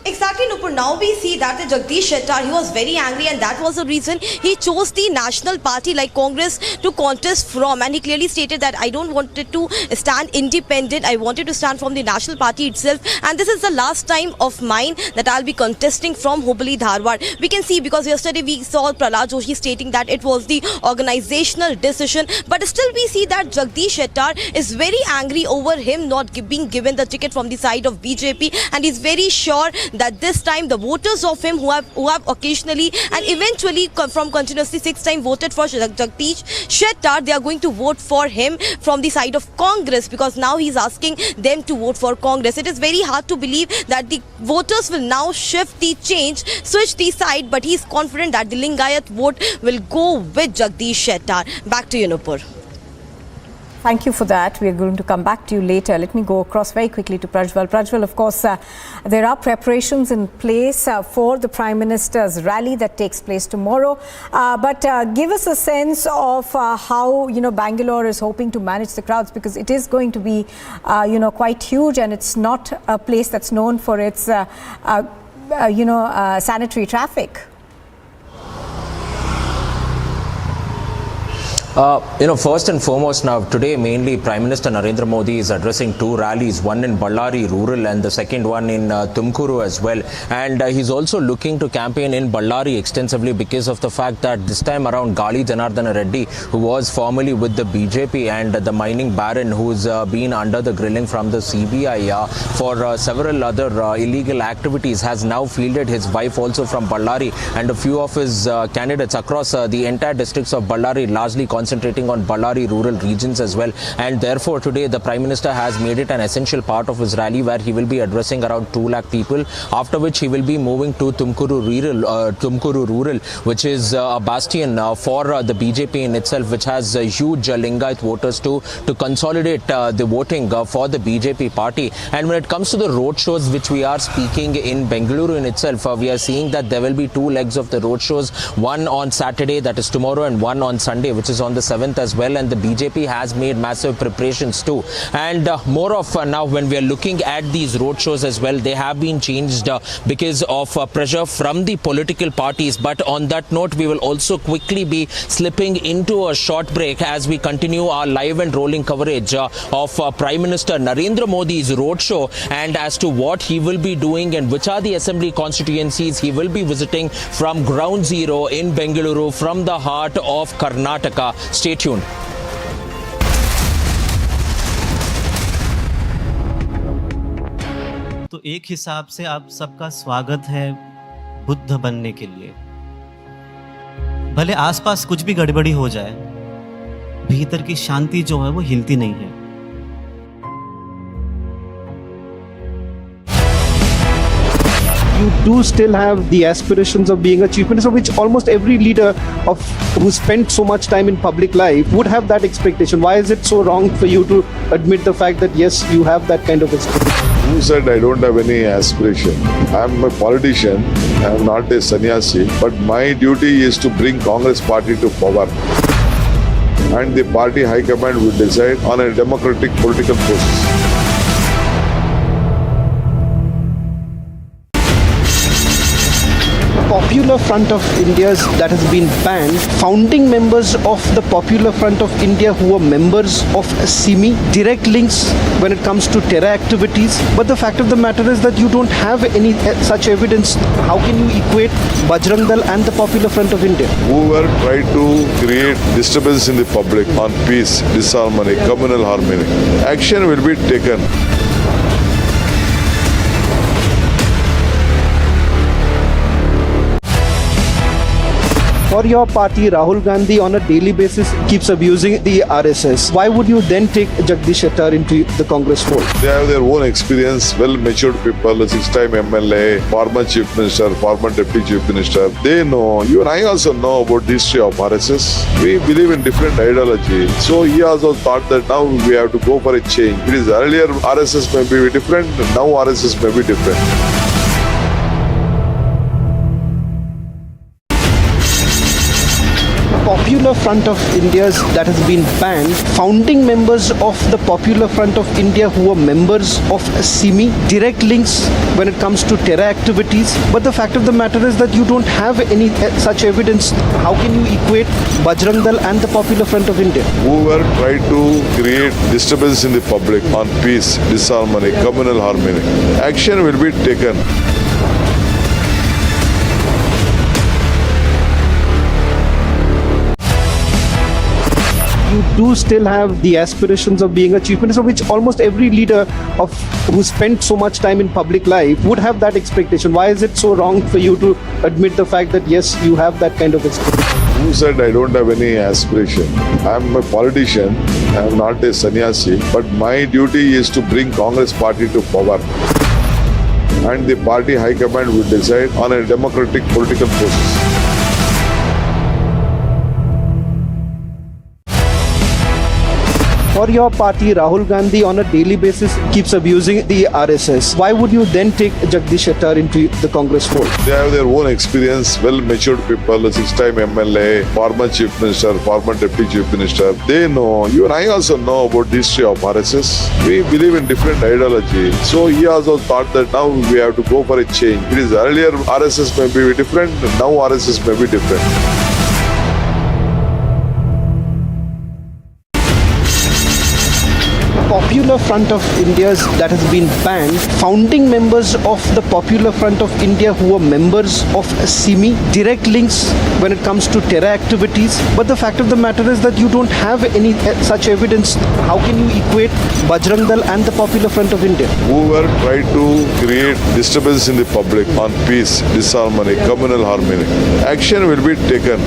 Exactly, Nupur. Now we see that the Jagdish Shettar, he was very angry, and that was the reason he chose the national party like Congress to contest from. And he clearly stated that I don't want it to stand independent. I wanted to stand from the national party itself. And this is the last time of mine that I'll be contesting from Hubli Dharwad. We can see, because yesterday we saw Prahlad Joshi stating that it was the organizational decision. But still we see that Jagdish Shettar is very angry over him not being given the ticket from the side of BJP. And he's very sure that this time the voters of him who have occasionally and eventually from continuously 6 times voted for Jagdish Shettar, they are going to vote for him from the side of Congress, because now he's asking them to vote for Congress. It is very hard to believe that the voters will now shift the change, switch the side, but he's confident that the Lingayat vote will go with Jagdish Shettar. Back to you, Nupur. Thank you for that. We are going to come back to you later. Let me go across very quickly to Prajwal. Prajwal, of course, there are preparations in place for the Prime Minister's rally that takes place tomorrow. But give us a sense of how, Bangalore is hoping to manage the crowds, because it is going to be, quite huge, and it's not a place that's known for its, sanitary traffic. First and foremost, now today mainly Prime Minister Narendra Modi is addressing 2 rallies, one in Ballari rural and the second one in Tumkuru as well. And he's also looking to campaign in Ballari extensively because of the fact that this time around Gali Janardana Reddy, who was formerly with the BJP, and the mining baron who's been under the grilling from the CBI for several other illegal activities, has now fielded his wife also from Ballari and a few of his candidates across the entire districts of Ballari, largely concentrated concentrating on Ballari rural regions as well. And therefore, today the Prime Minister has made it an essential part of his rally, where he will be addressing around 2 lakh people, after which he will be moving to Tumkuru Rural, which is a bastion for the BJP in itself, which has huge Lingayat voters to consolidate the voting for the BJP party. And when it comes to the road shows which we are speaking in Bengaluru in itself, we are seeing that there will be 2 legs of the road shows, one on Saturday, that is tomorrow, and one on Sunday, which is on the 7th as well. And the BJP has made massive preparations too. And more of now, when we are looking at these road shows as well, they have been changed because of pressure from the political parties. But on that note, we will also quickly be slipping into a short break as we continue our live and rolling coverage of Prime Minister Narendra Modi's roadshow, and as to what he will be doing and which are the assembly constituencies he will be visiting from ground zero in Bengaluru, from the heart of Karnataka. Stay tuned. तो एक हिसाब से आप सबका स्वागत है बुद्ध बनने के लिए। भले आसपास कुछ भी गड़बड़ी हो जाए, भीतर की शांति जो है वो हिलती नहीं है। You do still have the aspirations of being a chief minister, which almost every leader who spent so much time in public life would have that expectation. Why is it so wrong for you to admit the fact that yes, you have that kind of expectation? Who said I don't have any aspiration? I am a politician, I am not a sannyasi, but my duty is to bring Congress party to power. And the party high command will decide on a democratic political process. Popular Front of India's that has been banned, founding members of the Popular Front of India who were members of SCO, direct links when it comes to terror activities. But the fact of the matter is that you don't have any such evidence. How can you equate Bajrang Dal and the Popular Front of India? Whoever tried to create disturbance in the public on peace, disharmony, communal harmony, action will be taken. For your party, Rahul Gandhi on a daily basis keeps abusing the RSS. Why would you then take Jagdish Shettar into the Congress fold? They have their own experience, well-matured people, 6-time MLA, former Chief Minister, former Deputy Chief Minister. They know, you and I also know about the history of RSS. We believe in different ideology. So he also thought that now we have to go for a change. It is earlier RSS may be different, now RSS may be different. Popular Front of India's that has been banned, founding members of the Popular Front of India who were members of SCO, direct links when it comes to terror activities. But the fact of the matter is that you don't have any such evidence. How can you equate Bajrang Dal and the Popular Front of India? Whoever tried to create disturbance in the public on peace, disharmony, communal harmony, action will be taken. You do still have the aspirations of being a chief minister, which almost every leader who spent so much time in public life would have that expectation. Why is it so wrong for you to admit the fact that yes, you have that kind of expectation? Who said I don't have any aspiration? I am a politician, I am not a sannyasi, but my duty is to bring Congress party to power. And the party high command will decide on a democratic political process. For your party, Rahul Gandhi on a daily basis keeps abusing the RSS. Why would you then take Jagdish Shettar into the Congress fold? They have their own experience, well-matured people, 6-time MLA, former Chief Minister, former Deputy Chief Minister. They know, you and I also know about the history of RSS. We believe in different ideology. So he also thought that now we have to go for a change. It is earlier RSS may be different, now RSS may be different. Popular Front of India's that has been banned, founding members of the Popular Front of India who were members of SCO, direct links when it comes to terror activities. But the fact of the matter is that you don't have any such evidence. How can you equate Bajrang Dal and the Popular Front of India? Whoever tried to create disturbance in the public on peace, disharmony, communal harmony, action will be taken.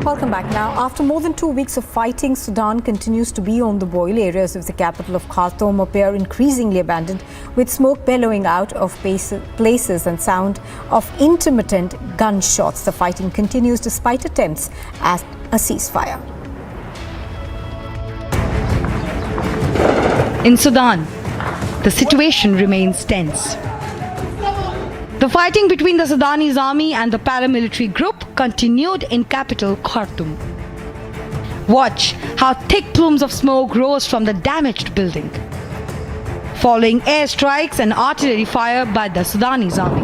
Welcome back. Now, after more than 2 weeks of fighting, Sudan continues to be on the boil. Areas of the capital of Khartoum appear increasingly abandoned, with smoke bellowing out of places and sound of intermittent gunshots. The fighting continues despite attempts at a ceasefire. In Sudan, the situation remains tense. The fighting between the Sudanese army and the paramilitary group continued in capital Khartoum. Watch how thick plumes of smoke rose from the damaged building, following airstrikes and artillery fire by the Sudanese army.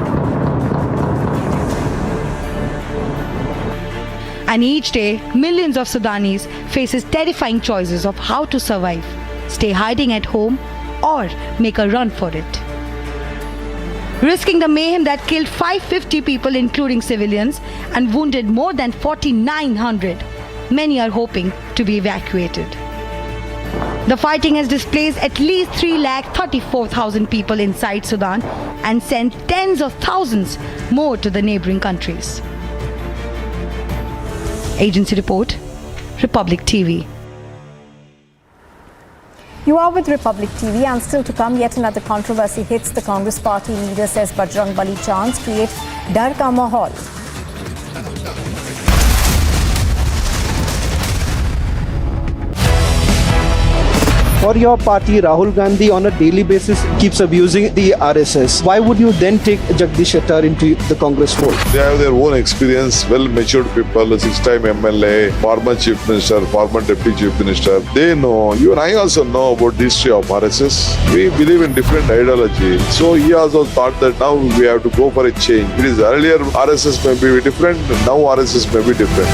And each day, millions of Sudanese faces terrifying choices of how to survive, stay hiding at home, or make a run for it. Risking the mayhem that killed 550 people, including civilians, and wounded more than 4,900, many are hoping to be evacuated. The fighting has displaced at least 334,000 people inside Sudan and sent tens of thousands more to the neighboring countries. Agency Report, Republic TV. You are with Republic TV, and still to come, yet another controversy hits the Congress party leader, says Bajrang Bali chants create dar ka mahal. For your party, Rahul Gandhi on a daily basis keeps abusing the RSS. Why would you then take Jagdish Shettar into the Congress fold? They have their own experience, well-matured people, 6-time MLA, former Chief Minister, former Deputy Chief Minister. They know, you and I also know about the history of RSS. We believe in different ideology. So he also thought that now we have to go for a change. It is earlier RSS may be different, now RSS may be different.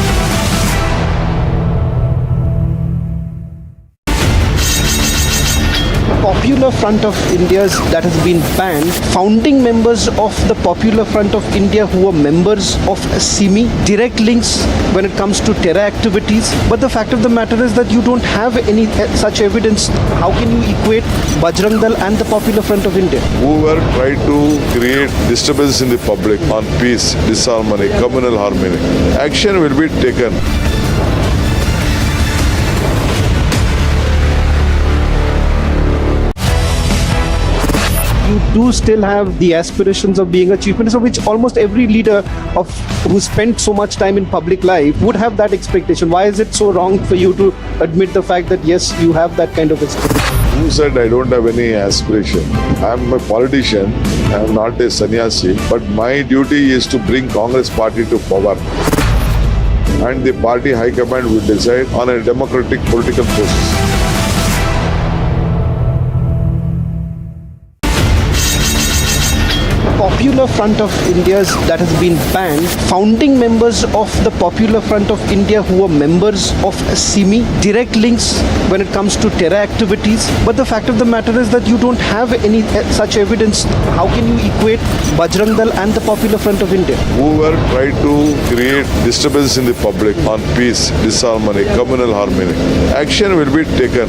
Popular Front of India's that has been banned, founding members of the Popular Front of India who were members of SCO, direct links when it comes to terror activities. But the fact of the matter is that you don't have any such evidence. How can you equate Bajrang Dal and the Popular Front of India? Whoever tried to create disturbance in the public on peace, disharmony, communal harmony, action will be taken. You do still have the aspirations of being a chief minister, which almost every leader who spent so much time in public life would have that expectation. Why is it so wrong for you to admit the fact that yes, you have that kind of expectation? Who said I don't have any aspiration? I am a politician, I am not a sannyasi, but my duty is to bring Congress party to power. And the party high command will decide on a democratic political process. Popular Front of India's that has been banned, founding members of the Popular Front of India who were members of SCO, direct links when it comes to terror activities. But the fact of the matter is that you don't have any such evidence. How can you equate Bajrang Dal and the Popular Front of India? Whoever tried to create disturbance in the public on peace, disharmony, communal harmony, action will be taken.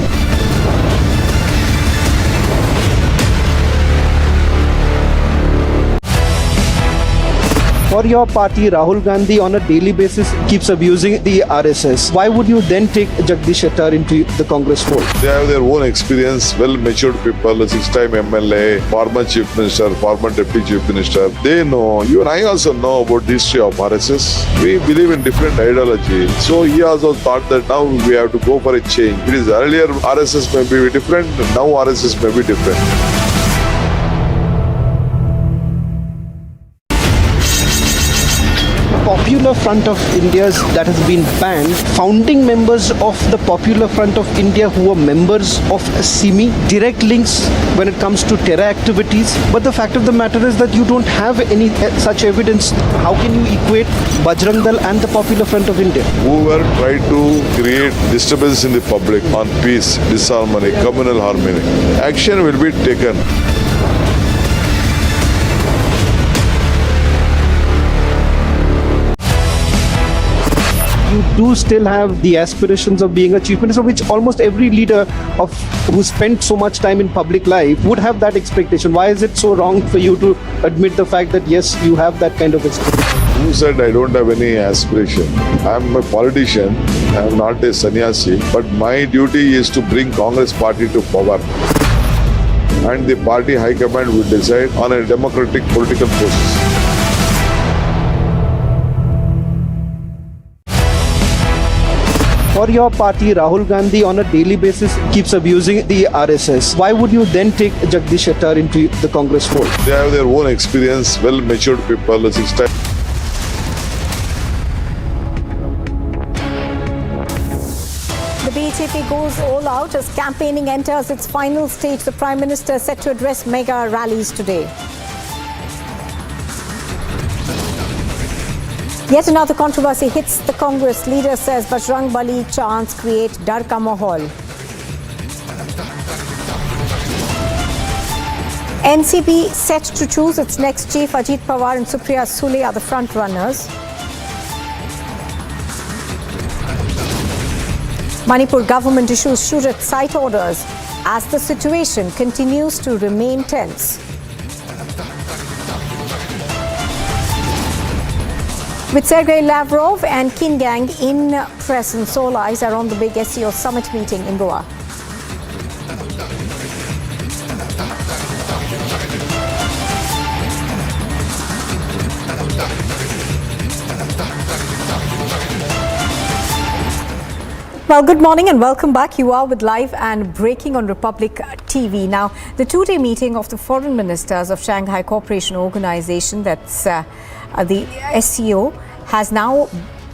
For your party, Rahul Gandhi on a daily basis keeps abusing the RSS. Why would you then take Jagdish Shettar into the Congress fold? They have their own experience, well-matured people, 6-time MLA, former Chief Minister, former Deputy Chief Minister. They know, you and I also know about the history of RSS. We believe in different ideology. So he also thought that now we have to go for a change. It is earlier RSS may be different, now RSS may be different. Popular Front of India's that has been banned, founding members of the Popular Front of India who were members of SCO, direct links when it comes to terror activities. But the fact of the matter is that you don't have any such evidence. How can you equate Bajrang Dal and the Popular Front of India? Whoever tried to create disturbance in the public on peace, disharmony, communal harmony, action will be taken. You do still have the aspirations of being a chief minister, which almost every leader who spent so much time in public life would have that expectation. Why is it so wrong for you to admit the fact that yes, you have that kind of expectation? Who said I don't have any aspiration? I am a politician. I am not a sannyasi. But my duty is to bring Congress party to power. And the party high command will decide on a democratic political process. For your party, Rahul Gandhi on a daily basis keeps abusing the RSS. Why would you then take Jagdish Shettar into the Congress fold? They have their own experience, well-matured people, 6 times. The BJP goes all out as campaigning enters its final stage. The Prime Minister is set to address mega rallies today. Yet another controversy hits the Congress. Leader says Bajrang Bali chants create dar ka mahol. NCP set to choose its next chief. Ajit Pawar and Supriya Sule are the front runners. Manipur government issues Surat site orders as the situation continues to remain tense. With Sergei Lavrov and Qin Gang in presence, all eyes are on the big SCO summit meeting in Goa. Well, good morning and welcome back. You are with Live and Breaking on Republic TV. Now, the two-day meeting of the foreign ministers of Shanghai Co-operation Organisation, that's the SCO, has now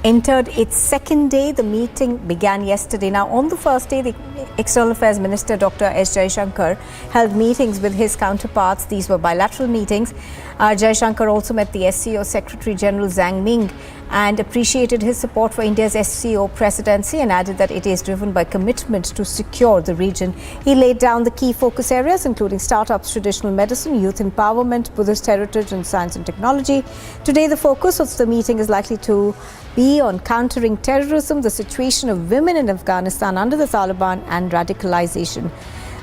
entered its second day. The meeting began yesterday. Now, on the first day, the External Affairs Minister Dr. S. Jaishankar held meetings with his counterparts. These were bilateral meetings. Jaishankar also met the SCO Secretary General Zhang Ming and appreciated his support for India's SCO presidency and added that it is driven by commitment to secure the region. He laid down the key focus areas including startups, traditional medicine, youth empowerment, Buddhist heritage and science and technology. Today the focus of the meeting is likely to be on countering terrorism, the situation of women in Afghanistan under the Taliban and radicalization,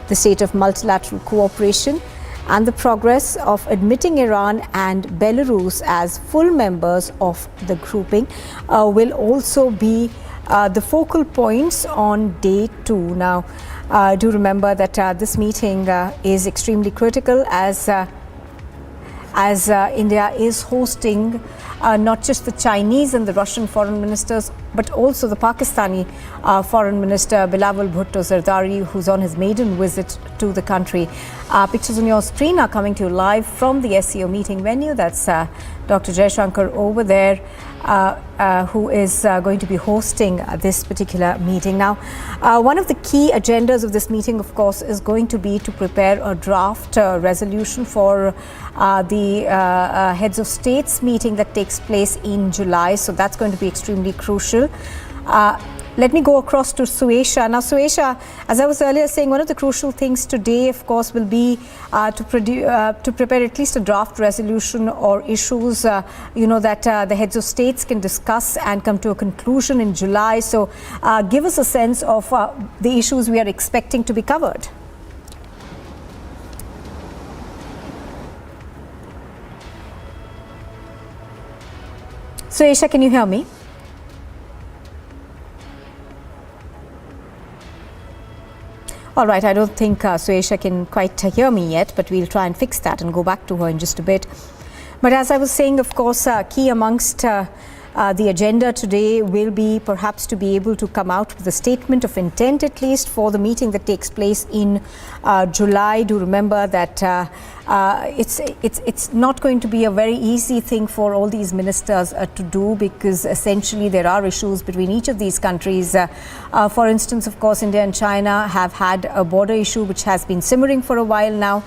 the state of multilateral cooperation, and the progress of admitting Iran and Belarus as full members of the grouping will also be the focal points on day 2. Now, do remember that this meeting is extremely critical as India is hosting not just the Chinese and the Russian foreign ministers, but also the Pakistani Foreign Minister Bilawal Bhutto Zardari, who's on his maiden visit to the country. Pictures on your screen are coming to you live from the SCO meeting venue. That's Dr. Jaishankar over there, who is going to be hosting this particular meeting. Now, one of the key agendas of this meeting, of course, is going to be to prepare a draft resolution for the heads of states meeting that takes place in July. So that's going to be extremely crucial. Let me go across to Suesha. Now, Suesha, as I was earlier saying, one of the crucial things today, of course, will be to prepare at least a draft resolution or issues, that the heads of states can discuss and come to a conclusion in July. So, give us a sense of the issues we are expecting to be covered. Suesha, can you hear me? All right, I don't think Suesha can quite hear me yet, but we'll try and fix that and go back to her in just a bit. But as I was saying, of course, key amongst the agenda today will be perhaps to be able to come out with a statement of intent, at least for the meeting that takes place in July. Do remember that it's not going to be a very easy thing for all these ministers to do, because essentially there are issues between each of these countries. For instance, of course, India and China have had a border issue which has been simmering for a while now,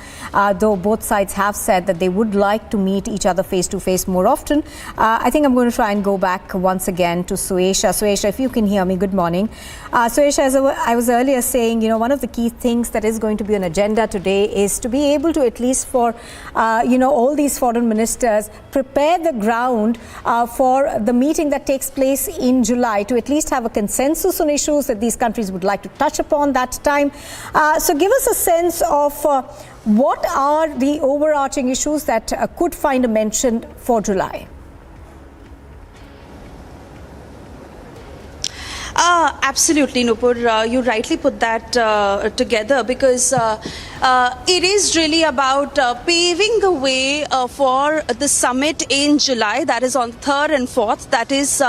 though both sides have said that they would like to meet each other face to face more often. I think I'm going to try and go back once again to Suesha. Suesha, if you can hear me, good morning. Suesha, as I was earlier saying, one of the key things that is going to be on agenda today is to be able to, at least for all these foreign ministers, prepare the ground for the meeting that takes place in July, to at least have a consensus on issues that these countries would like to touch upon that time. So give us a sense of what are the overarching issues that could find a mention for July? Absolutely, Nupur. You rightly put that together, because it is really about paving the way for the summit in July, that is on 3rd and 4th, that is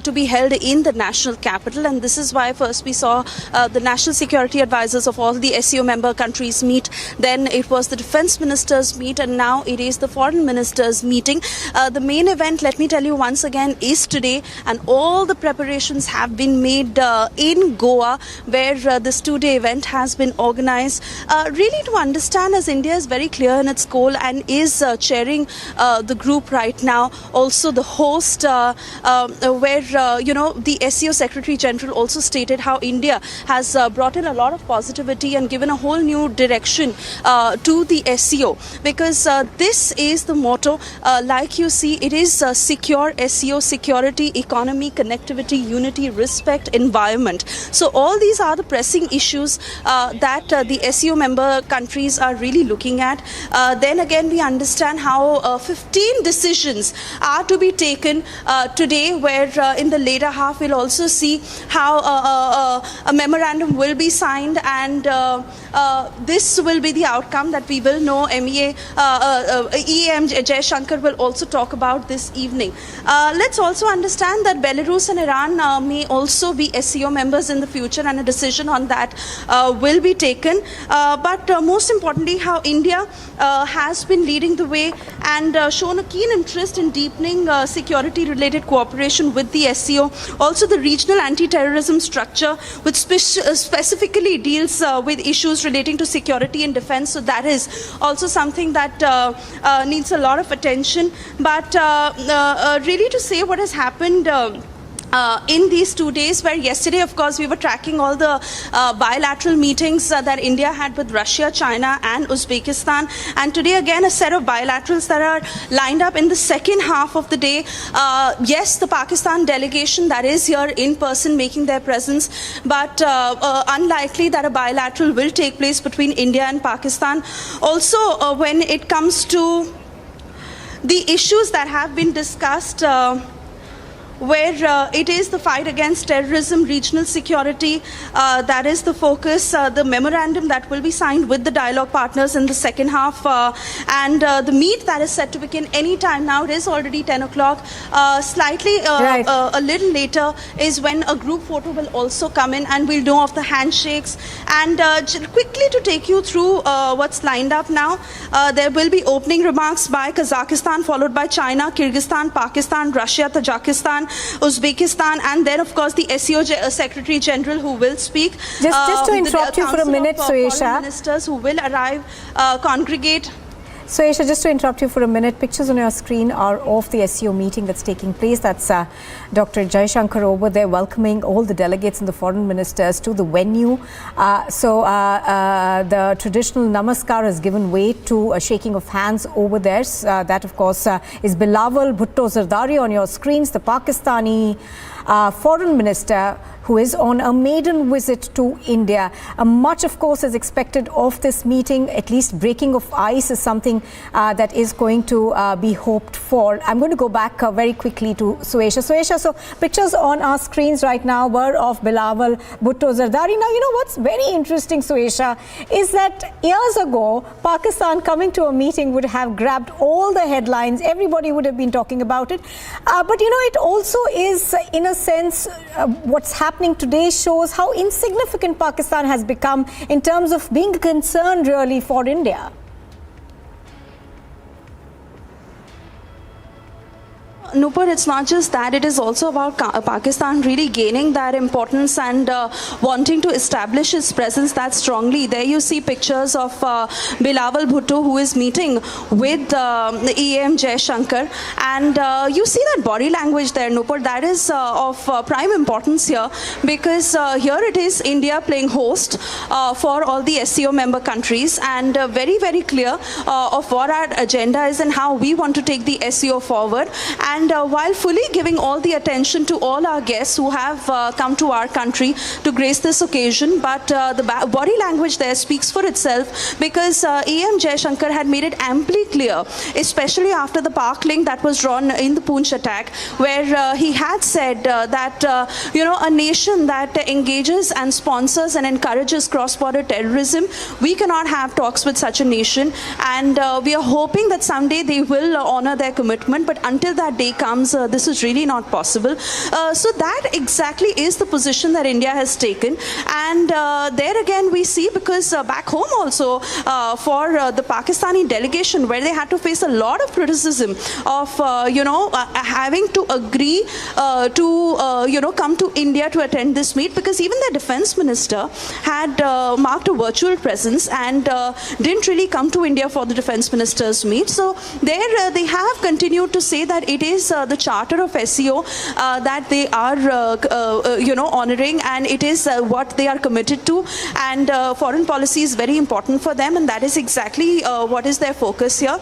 to be held in the national capital. And this is why first we saw the national security advisors of all the SCO member countries meet, then it was the defense ministers meet, and now it is the foreign ministers meeting. The main event, let me tell you once again, is today, and all the preparations have been made in Goa, where this 2-day event has been organized. Really to understand, as India is very clear in its goal and is chairing the group right now, also the host, where the SCO Secretary General also stated how India has brought in a lot of positivity and given a whole new direction to the SCO, because this is the motto. Like you see, it is secure SCO, security, economy, connectivity, unity, respect, environment. So all these are the pressing issues that the SCO member countries are really looking at. Then again, we understand how 15 decisions are to be taken today, where in the later half we'll also see how a memorandum will be signed, and this will be the outcome that we will know. EM Jaishankar will also talk about this evening. Let's also understand that Belarus and Iran may also be SCO members in the future, and a decision on that will be taken. But most importantly, how India has been leading the way and shown a keen interest in deepening security-related cooperation with the SCO. Also, the regional anti-terrorism structure, which specifically deals with issues relating to security and defense. So that is also something that needs a lot of attention. But really to say what has happened in these 2 days, where yesterday, of course, we were tracking all the bilateral meetings that India had with Russia, China and Uzbekistan. And today, again, a set of bilaterals that are lined up in the second half of the day. Yes, the Pakistan delegation that is here in person making their presence, but unlikely that a bilateral will take place between India and Pakistan. Also, when it comes to the issues that have been discussed, where it is the fight against terrorism, regional security, that is the focus. The memorandum that will be signed with the dialogue partners in the second half, and the meet that is set to begin any time now. It is already 10 o'clock. Slightly a little later is when a group photo will also come in, and we'll know of the handshakes. And quickly to take you through what's lined up now, there will be opening remarks by Kazakhstan, followed by China, Kyrgyzstan, Pakistan, Russia, Tajikistan, Uzbekistan, and then of course the SCO Secretary General who will speak. Just to interrupt you for a minute, Suesha. Ministers who will arrive, congregate. Suesha, just to interrupt you for a minute, pictures on your screen are of the SCO meeting that's taking place. That's Dr. Jaishankar over there welcoming all the delegates and the foreign ministers to the venue. The traditional namaskar has given way to a shaking of hands over there. That, of course, is Bilawal Bhutto Zardari on your screens, the Pakistani Foreign Minister, who is on a maiden visit to India. Much, of course, is expected of this meeting. At least breaking of ice is something that is going to be hoped for. I'm going to go back very quickly to Suesha. Suesha, so pictures on our screens right now were of Bilawal Bhutto Zardari. Now, you know what's very interesting, Suesha, is that years ago, Pakistan coming to a meeting would have grabbed all the headlines. Everybody would have been talking about it. But, you know, it also is, in a sense, what's happening today shows how insignificant Pakistan has become in terms of being concerned really for India. Nupur, it's not just that, it is also about Pakistan really gaining that importance and wanting to establish its presence that strongly. There you see pictures of Bilawal Bhutto, who is meeting with EM Jaishankar, and you see that body language there, Nupur, that is of prime importance here, because here it is India playing host for all the SCO member countries, and very, very clear of what our agenda is and how we want to take the SCO forward. And while fully giving all the attention to all our guests who have come to our country to grace this occasion, but the body language there speaks for itself, because AM Jaishankar had made it amply clear, especially after the park link that was drawn in the Poonch attack, where he had said that a nation that engages and sponsors and encourages cross-border terrorism, we cannot have talks with such a nation, and we are hoping that someday they will honor their commitment, but until that day comes, this is really not possible. So that exactly is the position that India has taken, and there again we see, because back home also for the Pakistani delegation, where they had to face a lot of criticism of having to agree to come to India to attend this meet, because even the defense minister had marked a virtual presence and didn't really come to India for the defense minister's meet. So there they have continued to say that it is the charter of SCO that they are honoring, and it is what they are committed to, and foreign policy is very important for them, and that is exactly what is their focus here,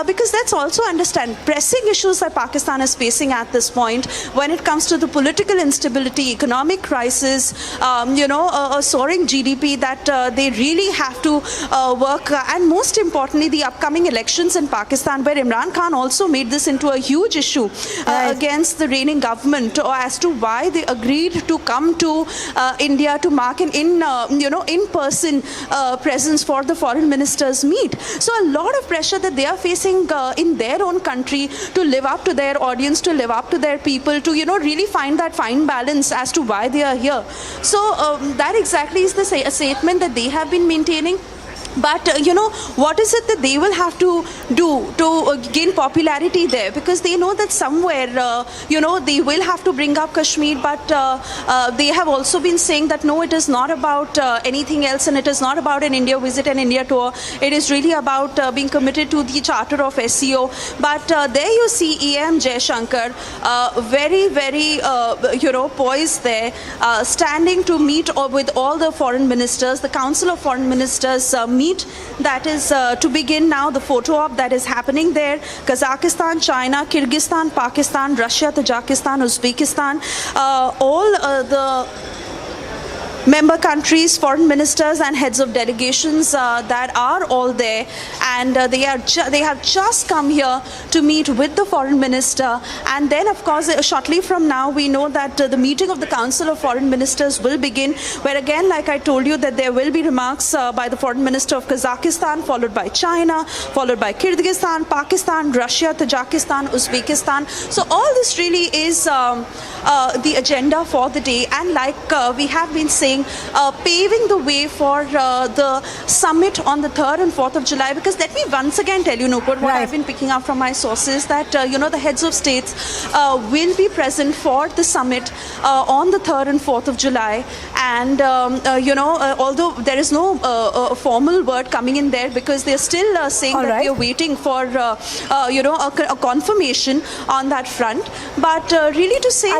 because let's also understand pressing issues that Pakistan is facing at this point when it comes to the political instability, economic crisis, a soaring GDP that they really have to work, and most importantly the upcoming elections in Pakistan, where Imran Khan also made this into a huge issue against the reigning government as to why they agreed to come to India to mark an in-person presence for the foreign ministers meet. So a lot of pressure that they are facing in their own country to live up to their audience, to live up to their people, to really find that fine balance as to why they are here. So that exactly is the statement that they have been maintaining. But what is it that they will have to do to gain popularity there? Because they know that somewhere they will have to bring up Kashmir, but they have also been saying that no, it is not about anything else, and it is not about an India visit, an India tour. It is really about being committed to the charter of SCO. But there you see AM Jaishankar very, very poised there, standing to meet with all the foreign ministers, the Council of Foreign Ministers meet that is to begin now, the photo op that is happening there. Kazakhstan, China, Kyrgyzstan, Pakistan, Russia, Tajikistan, Uzbekistan, all the member countries, foreign ministers and heads of delegations that are all there, and they have just come here to meet with the foreign minister. And then of course shortly from now we know that the meeting of the Council of Foreign Ministers will begin, where again, like I told you, that there will be remarks by the foreign minister of Kazakhstan, followed by China, followed by Kyrgyzstan, Pakistan, Russia, Tajikistan, Uzbekistan. So all this really is the agenda for the day, and like we have been saying, paving the way for the summit on the 3rd and 4th of July. Because let me once again tell you, Nupur, what I've been picking up from my sources, that the heads of states will be present for the summit on the 3rd and 4th of July. And although there is no formal word coming in there, because they're still saying that they are waiting for a confirmation on that front. But really to say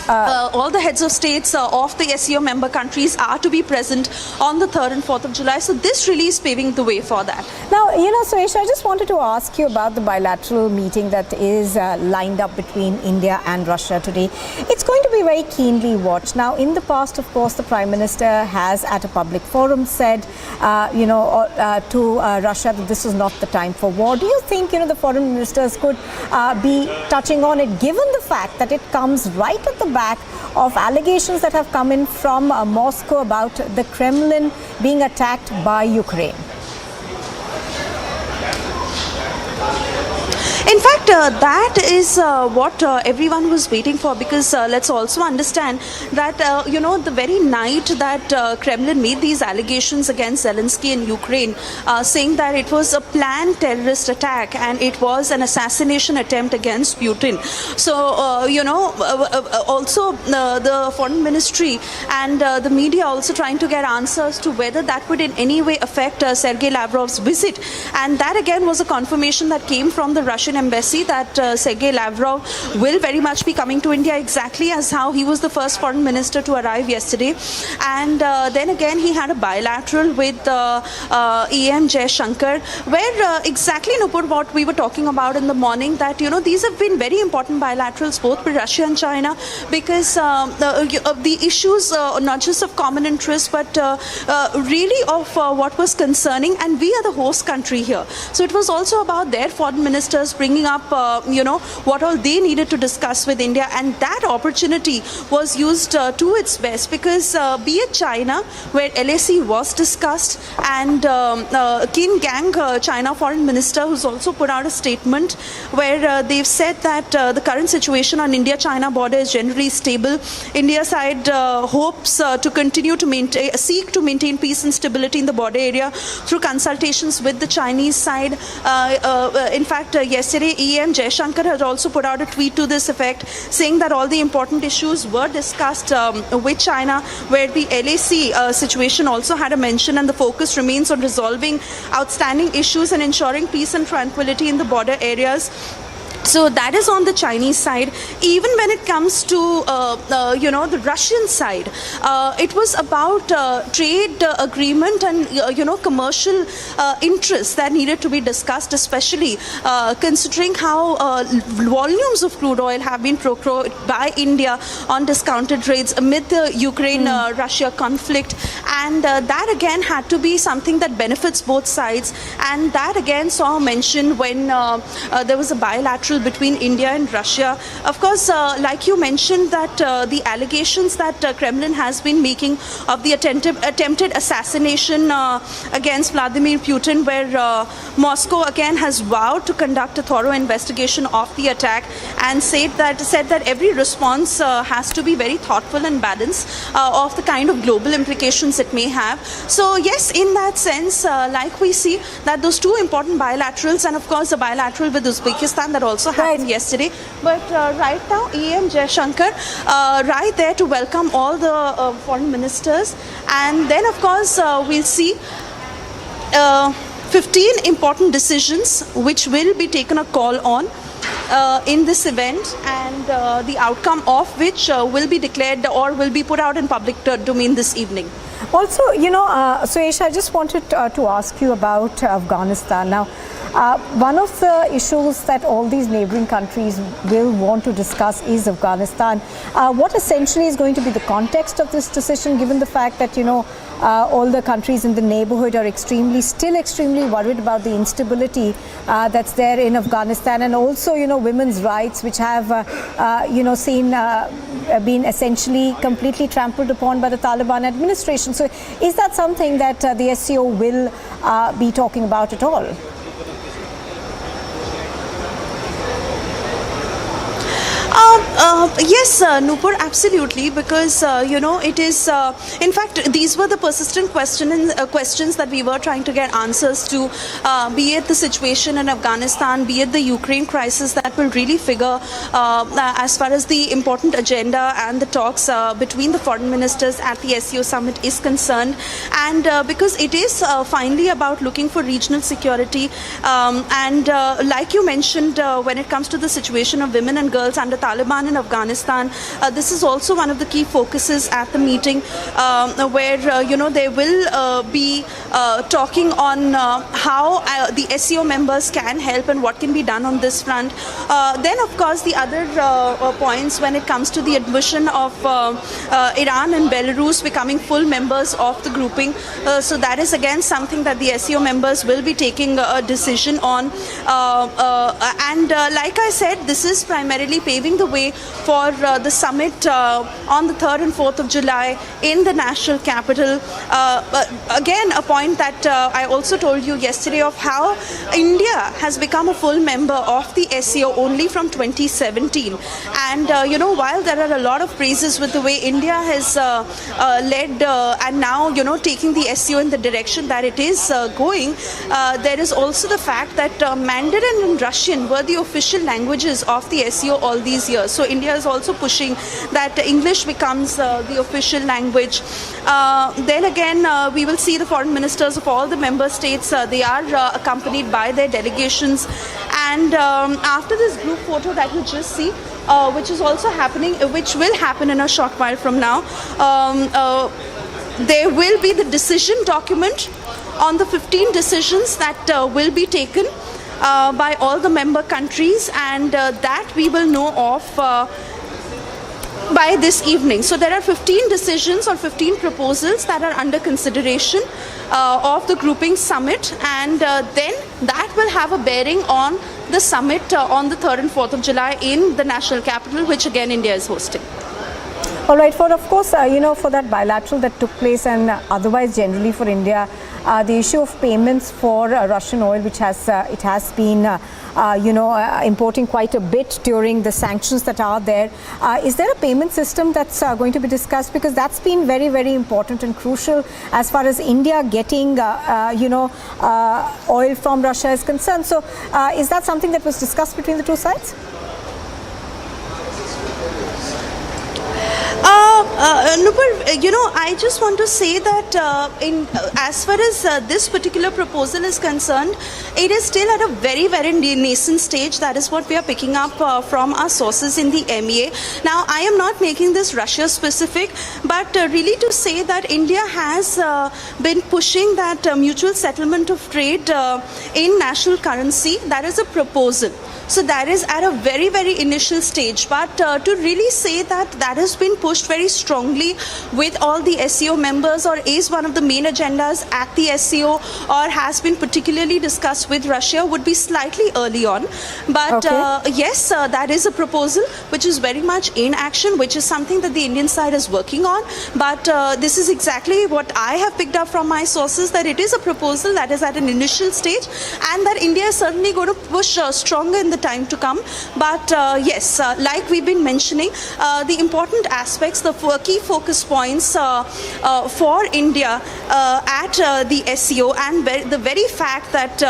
all the heads of states of the SCO member countries are to be present on the 3rd and 4th of July. So this really is paving the way for that. Now, Suresh, I just wanted to ask you about the bilateral meeting that is lined up between India and Russia today. It's going to be very keenly watched. Now, in the past, of course, the Prime Minister has at a public forum said, to Russia that this is not the time for war. Do you think, the foreign ministers could be touching on it, given the fact that it comes right at the back of allegations that have come in from Moscow about the Kremlin being attacked by Ukraine? In fact, that is what everyone was waiting for, because let's also understand that, the very night that Kremlin made these allegations against Zelensky in Ukraine, saying that it was a planned terrorist attack and it was an assassination attempt against Putin. So, also the foreign ministry and the media also trying to get answers to whether that would in any way affect Sergei Lavrov's visit. And that again was a confirmation that came from the Russian embassy diplomacy that Sergei Lavrov will very much be coming to India, exactly as how he was the first foreign minister to arrive yesterday. And then again, he had a bilateral with EM Jaishankar, where exactly, Nupur, what we were talking about in the morning, that, you know, these have been very important bilaterals, both with Russia and China, because the issues, not just of common interest, but really of what was concerning, and we are the host country here. So it was also about their foreign ministers bringing up, what all they needed to discuss with India, and that opportunity was used to its best, because be it China, where LAC was discussed, and Qin Gang, China Foreign Minister, who's also put out a statement where they've said that the current situation on India-China border is generally stable. India side hopes to continue to seek to maintain peace and stability in the border area through consultations with the Chinese side. In fact, yesterday EM Jaishankar has also put out a tweet to this effect, saying that all the important issues were discussed with China, where the LAC situation also had a mention, and the focus remains on resolving outstanding issues and ensuring peace and tranquility in the border areas. So that is on the Chinese side. Even when it comes to, the Russian side, it was about trade agreement and, commercial interests that needed to be discussed, especially considering how volumes of crude oil have been procured by India on discounted rates amid the Ukraine-Russia conflict. And that again had to be something that benefits both sides. And that again saw mention when there was a bilateral between India and Russia. Of course, like you mentioned, that the allegations that Kremlin has been making of the attempted assassination against Vladimir Putin, where Moscow again has vowed to conduct a thorough investigation of the attack, and said that every response has to be very thoughtful and balanced of the kind of global implications it may have. So yes, in that sense, like we see that those two important bilaterals, and of course the bilateral with Uzbekistan that also happened yesterday. But right now, EM Jaishankar right there to welcome all the foreign ministers. And then, of course, we'll see 15 important decisions which will be taken a call on in this event, and the outcome of which will be declared or will be put out in public domain this evening. Also, Suyesh, I just wanted to ask you about Afghanistan. Now, one of the issues that all these neighboring countries will want to discuss is Afghanistan. What essentially is going to be the context of this decision, given the fact that, all the countries in the neighborhood are still extremely worried about the instability that's there in Afghanistan, and also, women's rights, which have, been essentially completely trampled upon by the Taliban administration. So is that something that the SCO will be talking about at all? Yes, Nupur, absolutely, because, it is, in fact, these were the persistent questions that we were trying to get answers to, be it the situation in Afghanistan, be it the Ukraine crisis, that will really figure as far as the important agenda and the talks between the foreign ministers at the SCO summit is concerned. And because it is finally about looking for regional security, and like you mentioned, when it comes to the situation of women and girls under Taliban in Afghanistan, this is also one of the key focuses at the meeting, where they will be talking on how the SCO members can help and what can be done on this front. Then, of course, the other points when it comes to the admission of Iran and Belarus becoming full members of the grouping. So that is again something that the SCO members will be taking a decision on. And like I said, this is primarily paving the way for the summit on the 3rd and 4th of July in the national capital. Again, a point that I also told you yesterday of how India has become a full member of the SCO only from 2017. And, while there are a lot of praises with the way India has led and now, taking the SCO in the direction that it is going, there is also the fact that Mandarin and Russian were the official languages of the SCO all these years. So India is also pushing that English becomes the official language. Then again, we will see the foreign ministers of all the member states. They are accompanied by their delegations. And after this group photo that you just see, which is also happening, which will happen in a short while from now, there will be the decision document on the 15 decisions that will be taken by all the member countries, and that we will know of by this evening. So there are 15 decisions or 15 proposals that are under consideration of the grouping summit, and then that will have a bearing on the summit on the 3rd and 4th of July in the national capital, which again India is hosting. All right, for of course, for that bilateral that took place, and otherwise generally for India, the issue of payments for Russian oil, which has been importing quite a bit during the sanctions that are there. Is there a payment system that's going to be discussed? Because that's been very, very important and crucial as far as India getting oil from Russia is concerned. So, is that something that was discussed between the two sides? Nupur, I just want to say that as far as this particular proposal is concerned, it is still at a very, very nascent stage. That is what we are picking up from our sources in the MEA. Now, I am not making this Russia specific, but really to say that India has been pushing that mutual settlement of trade in national currency. That is a proposal. So that is at a very, very initial stage. But to really say that that has been pushed very strongly with all the SCO members, or is one of the main agendas at the SCO, or has been particularly discussed with Russia, would be slightly early on. But yes, that is a proposal which is very much in action, which is something that the Indian side is working on. But this is exactly what I have picked up from my sources, that it is a proposal that is at an initial stage, and that India is certainly going to push stronger in the time to come. But yes, like we've been mentioning, the important aspects, the key focus points for India at the SCO, and the very fact that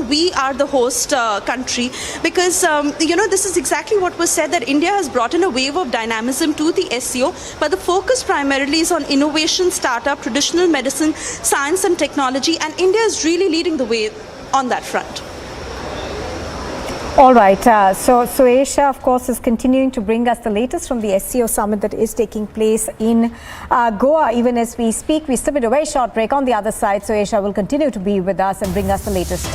we are the host country, because this is exactly what was said, that India has brought in a wave of dynamism to the SCO, but the focus primarily is on innovation, startup, traditional medicine, science and technology, and India is really leading the way on that front. All right, so Asia, of course, is continuing to bring us the latest from the SCO summit that is taking place in Goa. Even as we speak, we step into a very short break. On the other side, so Asia will continue to be with us and bring us the latest.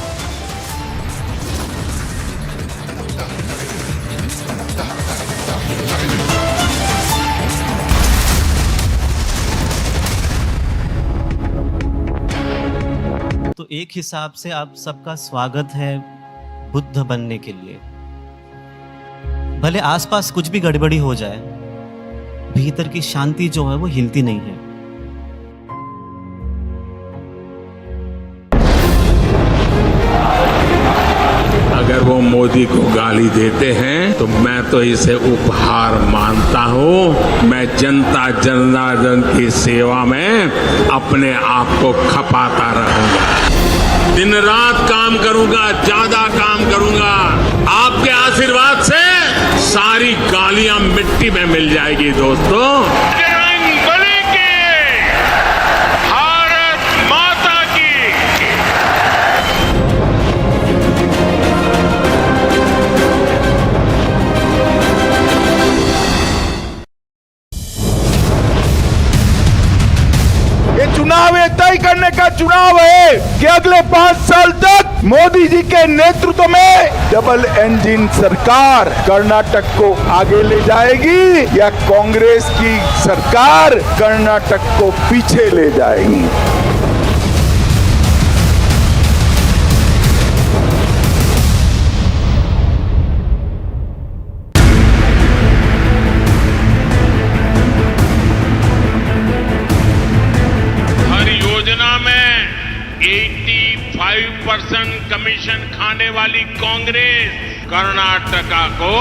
तो एक हिसाब से आप सबका स्वागत है बुद्ध बनने के लिए। भले आसपास कुछ भी गड़बड़ी हो जाए, भीतर की शांति जो है वो हिलती नहीं है। अगर वो मोदी को गाली देते हैं तो मैं तो इसे उपहार मानता हूं। मैं जनता जनार्दन की सेवा में अपने आप को खपाता रहूंगा, दिन रात काम करूंगा, ज्यादा काम करूंगा। आपके आशीर्वाद से सारी गालियां मिट्टी में मिल जाएगी दोस्तों। चुनाव ये तय करने का चुनाव है कि अगले 5 साल तक मोदी जी के नेतृत्व में डबल इंजन सरकार कर्नाटक को आगे ले जाएगी, या कांग्रेस की सरकार कर्नाटक को पीछे ले जाएगी। में 85% कमीशन खाने वाली कांग्रेस कर्नाटका को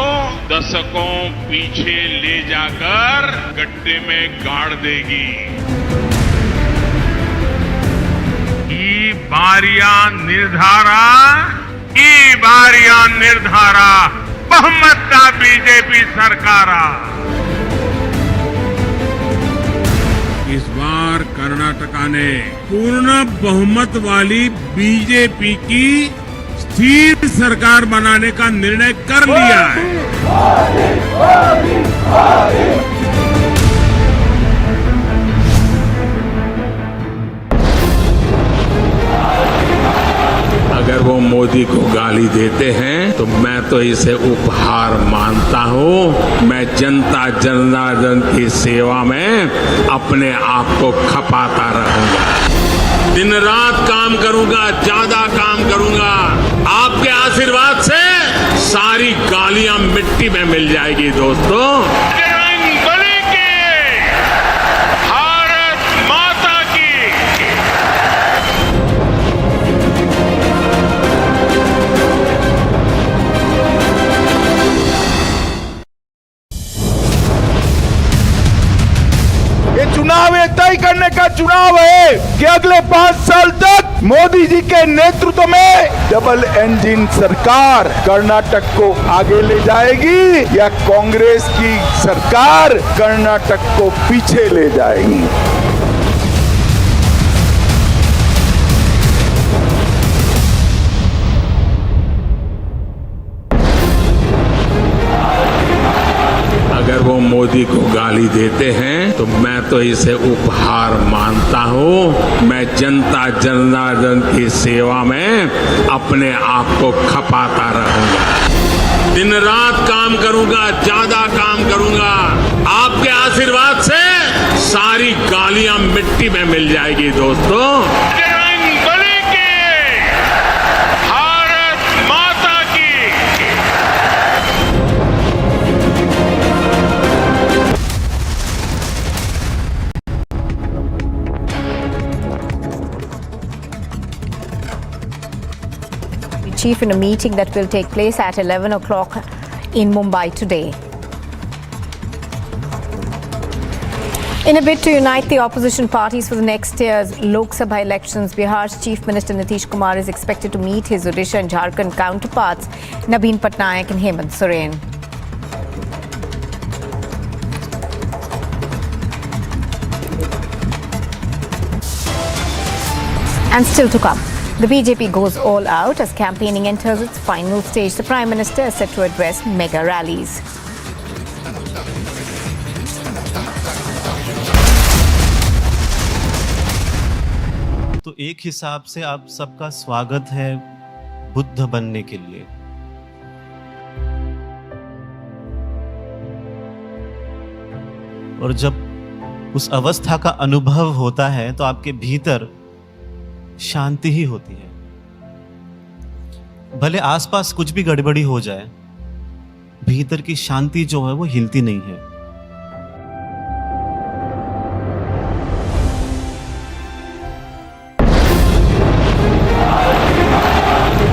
दशकों पीछे ले जाकर गड्ढे में गाड़ देगी। ई बारिया निर्धारा बहुमत का बीजेपी सरकारा। इस बार कर्नाटका ने पूर्ण बहुमत वाली बीजेपी की स्थिर सरकार बनाने का निर्णय कर लिया है। अगर वो मोदी को गाली देते हैं तो मैं तो इसे उपहार मानता हूँ। मैं जनता जनार्दन की सेवा में अपने आप को खपाता रहूंगा। दिन रात काम करूंगा, ज्यादा काम करूंगा। आपके आशीर्वाद से सारी गालियां मिट्टी में मिल जाएगी दोस्तों। चुनाव ये तय करने का चुनाव है कि अगले 5 साल तक मोदी जी के नेतृत्व में डबल इंजन सरकार कर्नाटक को आगे ले जाएगी या कांग्रेस की सरकार कर्नाटक को पीछे ले जाएगी। अगर वो मोदी को गाली देते हैं तो मैं तो इसे उपहार मानता हूँ। मैं जनता जनार्दन की सेवा में अपने आप को खपाता रहूंगा। दिन रात काम करूंगा, ज्यादा काम करूंगा। आपके आशीर्वाद से सारी गालियां मिट्टी में मिल जाएगी दोस्तों। Chief in a meeting that will take place at 11 o'clock in Mumbai today. In a bid to unite the opposition parties for the next year's Lok Sabha elections, Bihar's Chief Minister Nitish Kumar is expected to meet his Odisha and Jharkhand counterparts Nabin Patnaik and Hemant Soren. And still to come, the BJP goes all out as campaigning enters its final stage. The Prime Minister is set to address mega rallies. तो एक हिसाब से आप सबका स्वागत है बुद्ध बनने के लिए। और जब उस अवस्था का अनुभव होता है तो आपके भीतर शांति ही होती है। भले आसपास कुछ भी गड़बड़ी हो जाए, भीतर की शांति जो है वो हिलती नहीं है।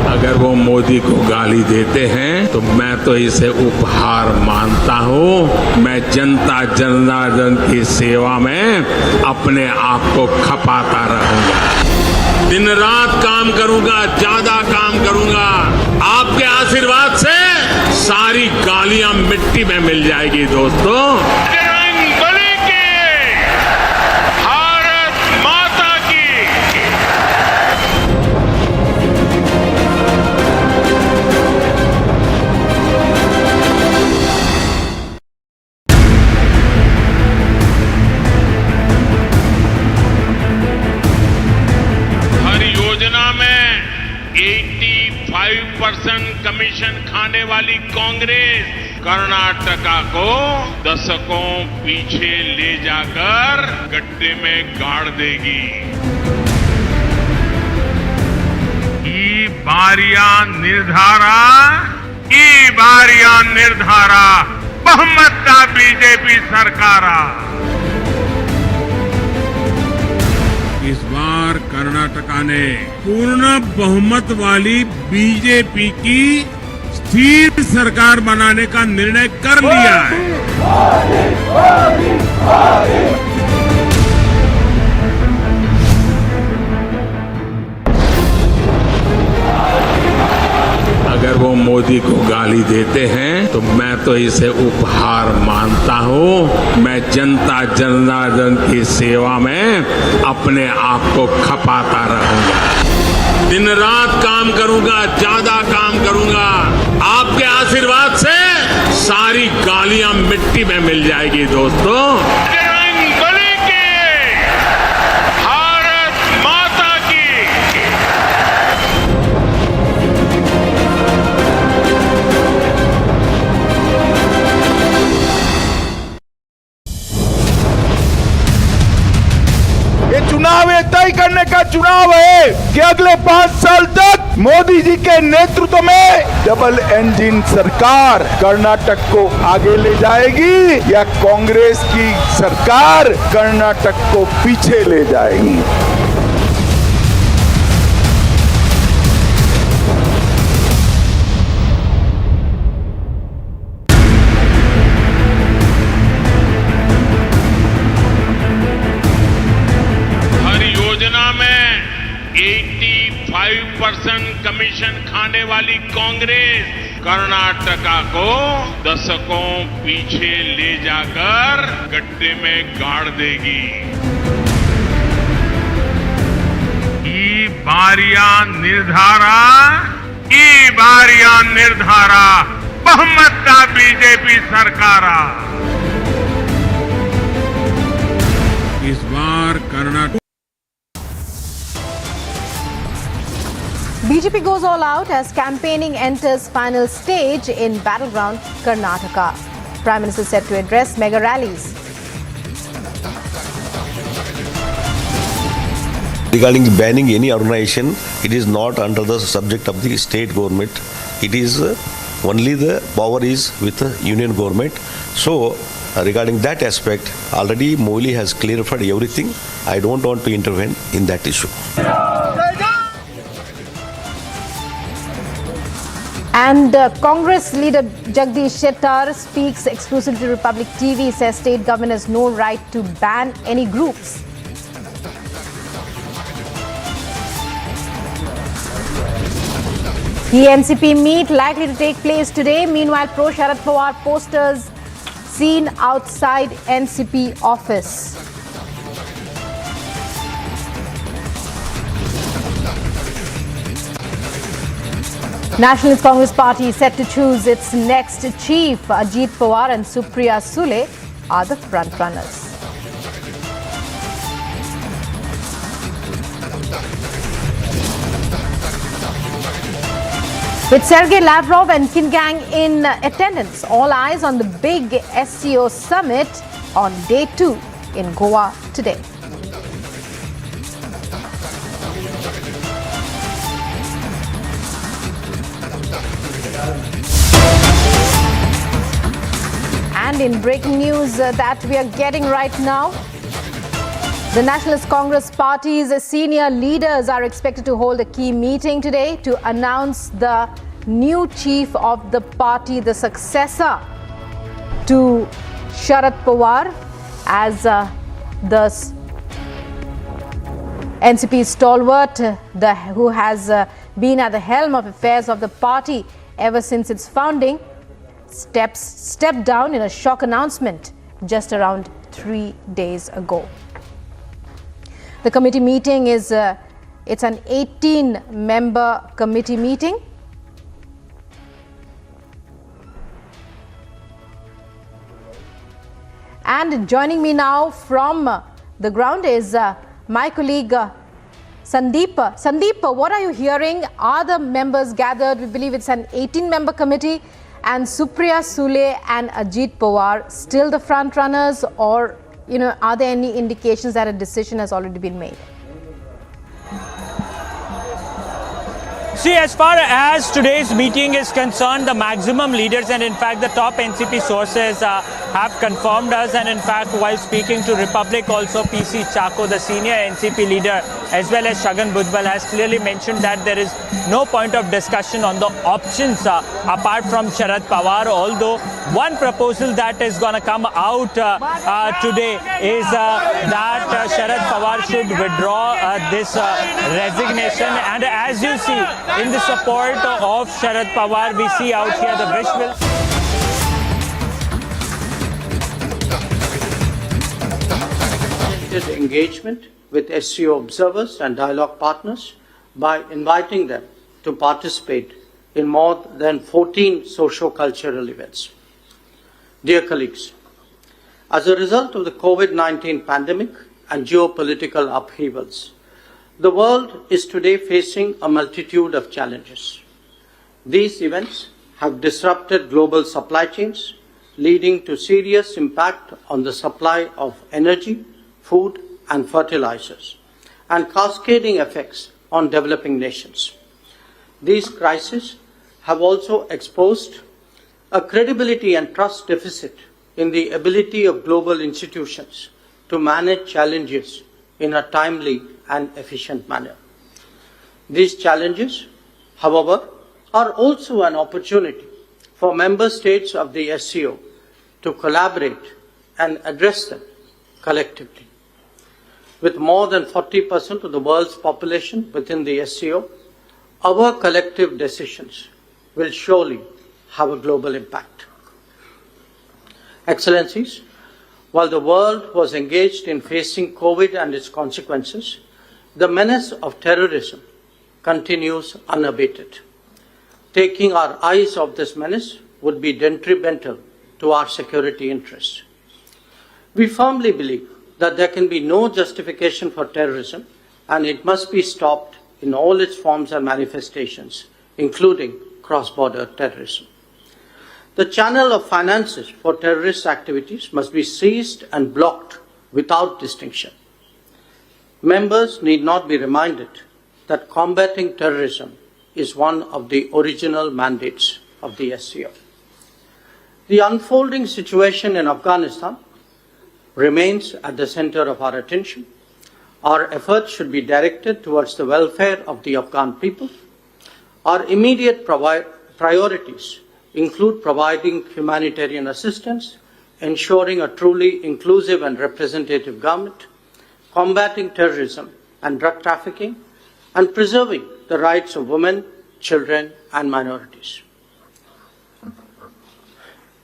अगर वो मोदी को गाली देते हैं तो मैं तो इसे उपहार मानता हूँ। मैं जनता जनार्दन की सेवा में अपने आप को खपाता रहूंगा। दिन रात काम करूंगा, ज्यादा काम करूंगा। आपके आशीर्वाद से सारी गालियां मिट्टी में मिल जाएगी दोस्तों। कमीशन खाने वाली कांग्रेस कर्नाटका को दशकों पीछे ले जाकर गड्ढे में गाड़ देगी। ई बारियां निर्धारा बहुमत का बीजेपी सरकारा। इस बार कर्नाटका ने पूर्ण बहुमत वाली बीजेपी की स्थिर सरकार बनाने का निर्णय कर लिया है। अगर वो मोदी को गाली देते हैं तो मैं तो इसे उपहार मानता हूँ। मैं जनता जनार्दन की सेवा में अपने आप को खपाता रहूंगा। दिन रात काम करूंगा, ज्यादा काम करूंगा। आपके आशीर्वाद से सारी गालियां मिट्टी में मिल जाएगी दोस्तों। ये चुनाव ये तय करने का चुनाव है कि अगले 5 साल तक मोदी जी के नेतृत्व में डबल इंजन सरकार कर्नाटक को आगे ले जाएगी या कांग्रेस की सरकार कर्नाटक को पीछे ले जाएगी। में 85% कमीशन खाने वाली कांग्रेस कर्नाटका को दशकों पीछे ले जाकर गड्ढे में गाड़ देगी। ई बारिया निर्धारा बहुमत का बीजेपी सरकारा। इस बार Karnataka BJP goes all out as campaigning enters final stage in battleground Karnataka. Prime Minister set to address mega rallies. Regarding banning any organization, it is not under the subject of the state government. It is only the power is with the union government. So, regarding that aspect, already Mohli has clarified everything. I don't want to intervene in that issue. And Congress leader Jagdish Shettar speaks exclusively to Republic TV, says state government has no right to ban any groups. The NCP meet likely to take place today. Meanwhile, pro-Sharad Pawar posters seen outside NCP office. Nationalist Congress Party is set to choose its next chief. Ajit Pawar and Supriya Sule are the front-runners. With Sergei Lavrov and Qin Gang in attendance, all eyes on the big SCO summit on day 2 in Goa today. And in breaking news that we are getting right now, the Nationalist Congress Party's senior leaders are expected to hold a key meeting today to announce the new chief of the party, the successor to Sharad Pawar as the NCP stalwart who has been at the helm of affairs of the party ever since its founding, stepped down in a shock announcement just around 3 days ago. The committee meeting is it's an 18-member committee meeting. And joining me now from the ground is my colleague Sandeep. Sandeep, what are you hearing? Are the members gathered? We believe it's an 18-member committee. And Supriya Sule and Ajit Pawar still the front runners, or are there any indications that a decision has already been made? See, as far as today's meeting is concerned, the maximum leaders and in fact the top NCP sources have confirmed us, and in fact while speaking to Republic also, PC Chako, the senior NCP leader, as well as Shagan Bhutbal, has clearly mentioned that there is no point of discussion on the options apart from Sharad Pawar, although one proposal that is going to come out today is that Sharad Pawar should withdraw this resignation. And as you see, in the support of Sharad Pawar, we see out here the visual. Engagement with SCO observers and dialogue partners by inviting them to participate in more than 14 socio-cultural events. Dear colleagues, as a result of the COVID-19 pandemic and geopolitical upheavals, the world is today facing a multitude of challenges. These events have disrupted global supply chains, leading to serious impact on the supply of energy, food, and fertilizers, and cascading effects on developing nations. These crises have also exposed a credibility and trust deficit in the ability of global institutions to manage challenges in a timely and efficient manner. These challenges, however, are also an opportunity for member states of the SCO to collaborate and address them collectively. With more than 40% of the world's population within the SCO, our collective decisions will surely have a global impact. Excellencies, while the world was engaged in facing COVID and its consequences, the menace of terrorism continues unabated. Taking our eyes off this menace would be detrimental to our security interests. We firmly believe that there can be no justification for terrorism, and it must be stopped in all its forms and manifestations, including cross-border terrorism. The channel of finances for terrorist activities must be seized and blocked without distinction. Members need not be reminded that combating terrorism is one of the original mandates of the SCO. The unfolding situation in Afghanistan remains at the center of our attention. Our efforts should be directed towards the welfare of the Afghan people. Our immediate priorities include providing humanitarian assistance, ensuring a truly inclusive and representative government, combating terrorism and drug trafficking, and preserving the rights of women, children, and minorities.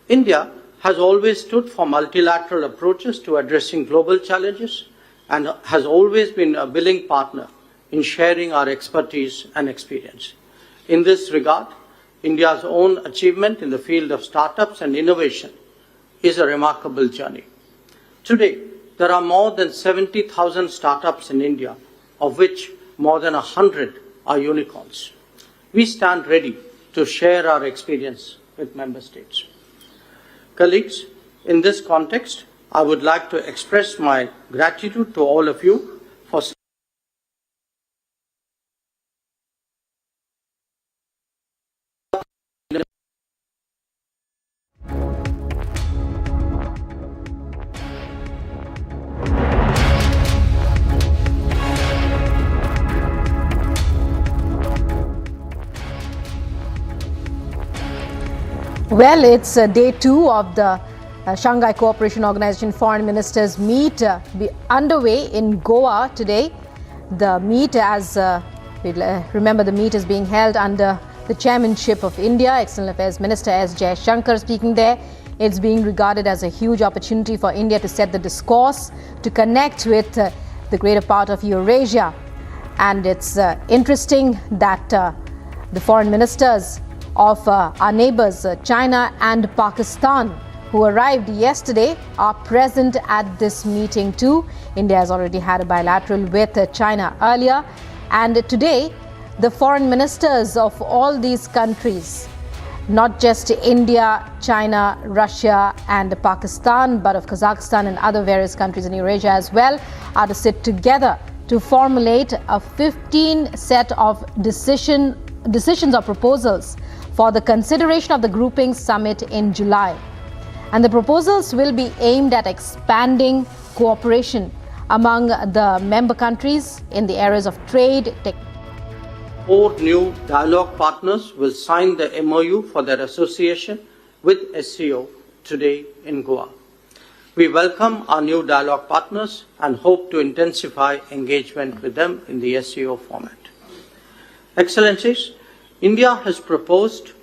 India has always stood for multilateral approaches to addressing global challenges and has always been a willing partner in sharing our expertise and experience. In this regard, India's own achievement in the field of startups and innovation is a remarkable journey. Today, there are more than 70,000 startups in India, of which more than 100 are unicorns. We stand ready to share our experience with member states. Colleagues, in this context, I would like to express my gratitude to all of you for Well, it's day 2 of the Shanghai Co-operation Organisation Foreign Ministers meet be underway in Goa today. The meet, as we remember, the meet is being held under the chairmanship of India. External Affairs Minister S. Jaishankar speaking there. It's being regarded as a huge opportunity for India to set the discourse, to connect with the greater part of Eurasia. And it's interesting that the foreign ministers of our neighbors, China and Pakistan, who arrived yesterday, are present at this meeting too. India has already had a bilateral with China earlier. And today, the foreign ministers of all these countries, not just India, China, Russia and Pakistan, but of Kazakhstan and other various countries in Eurasia as well, are to sit together to formulate a 15 set of decisions or proposals for the consideration of the grouping summit in July. And the proposals will be aimed at expanding cooperation among the member countries in the areas of trade, 4 new dialogue partners will sign the MOU for their association with SCO today in Goa. We welcome our new dialogue partners and hope to intensify engagement with them in the SCO format. Excellencies, India has proposed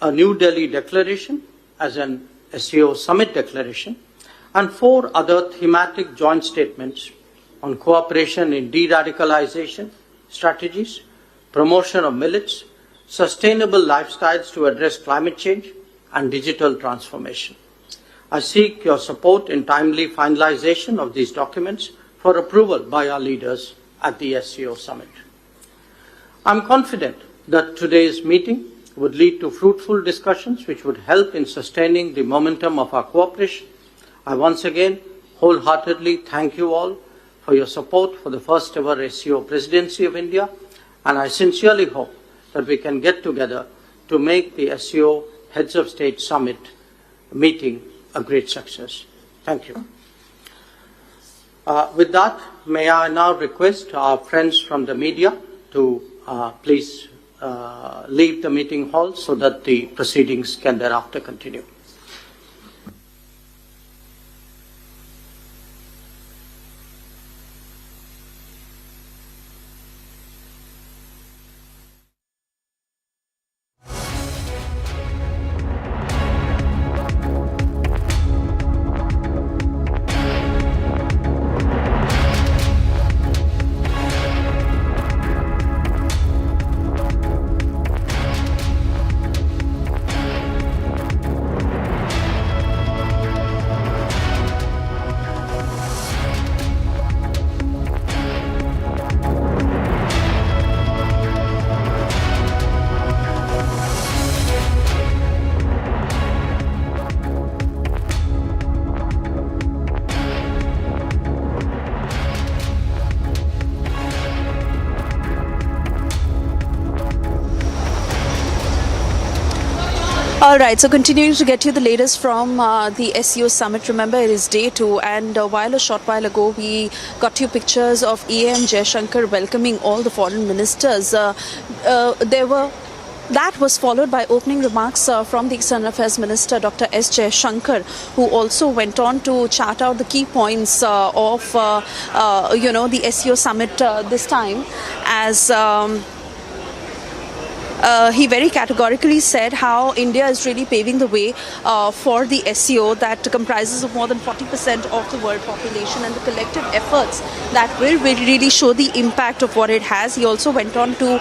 a New Delhi declaration as an SCO summit declaration and 4 other thematic joint statements on cooperation in de-radicalization strategies, promotion of millets, sustainable lifestyles to address climate change, and digital transformation. I seek your support in timely finalization of these documents for approval by our leaders at the SCO summit. I'm confident that today's meeting would lead to fruitful discussions which would help in sustaining the momentum of our cooperation. I once again wholeheartedly thank you all for your support for the first ever SCO presidency of India, and I sincerely hope that we can get together to make the SCO Heads of State Summit meeting a great success. Thank you. With that, may I now request our friends from the media to please leave the meeting hall so that the proceedings can thereafter continue. All right, so continuing to get you the latest from the SCO summit. Remember, it is day 2, and a short while ago, we got you pictures of EM Jaishankar welcoming all the foreign ministers. That was followed by opening remarks from the External Affairs Minister, Dr. S. Jaishankar, who also went on to chart out the key points of, the SCO summit this time, as he very categorically said how India is really paving the way for the SCO that comprises of more than 40% of the world population, and the collective efforts that will really show the impact of what it has. He also went on to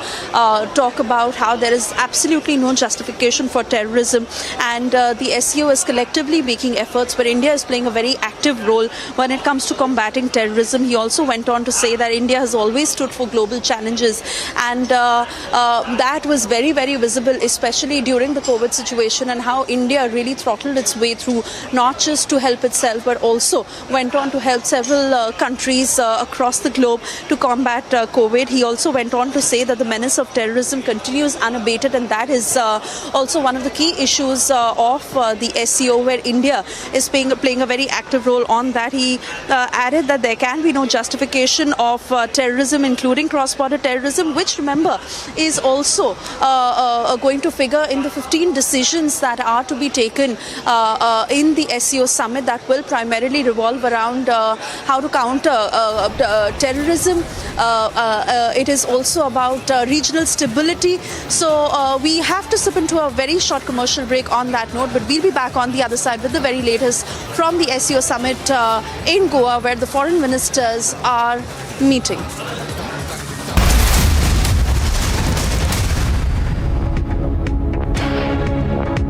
talk about how there is absolutely no justification for terrorism, and the SCO is collectively making efforts where India is playing a very active role when it comes to combating terrorism. He also went on to say that India has always stood for global challenges, and that was very, very visible, especially during the COVID situation, and how India really throttled its way through, not just to help itself, but also went on to help several countries across the globe to combat COVID. He also went on to say that the menace of terrorism continues unabated, and that is also one of the key issues of the SCO, where India is playing a very active role on that. He added that there can be no justification of terrorism, including cross-border terrorism, which, remember, is also going to figure in the 15 decisions that are to be taken in the SCO summit, that will primarily revolve around how to counter terrorism. It is also about regional stability. So we have to slip into a very short commercial break on that note, but we'll be back on the other side with the very latest from the SCO summit in Goa, where the foreign ministers are meeting.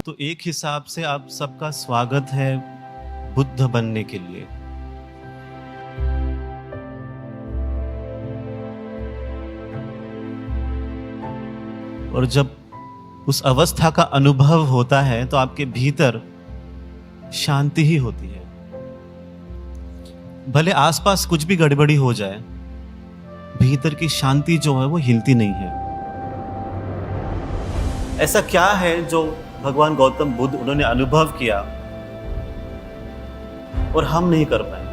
तो एक हिसाब से आप सबका स्वागत है बुद्ध बनने के लिए। और जब उस अवस्था का अनुभव होता है तो आपके भीतर शांति ही होती है। भले आसपास कुछ भी गड़बड़ी हो जाए, भीतर की शांति जो है वो हिलती नहीं है। ऐसा क्या है जो भगवान गौतम बुद्ध उन्होंने अनुभव किया और हम नहीं कर पाए?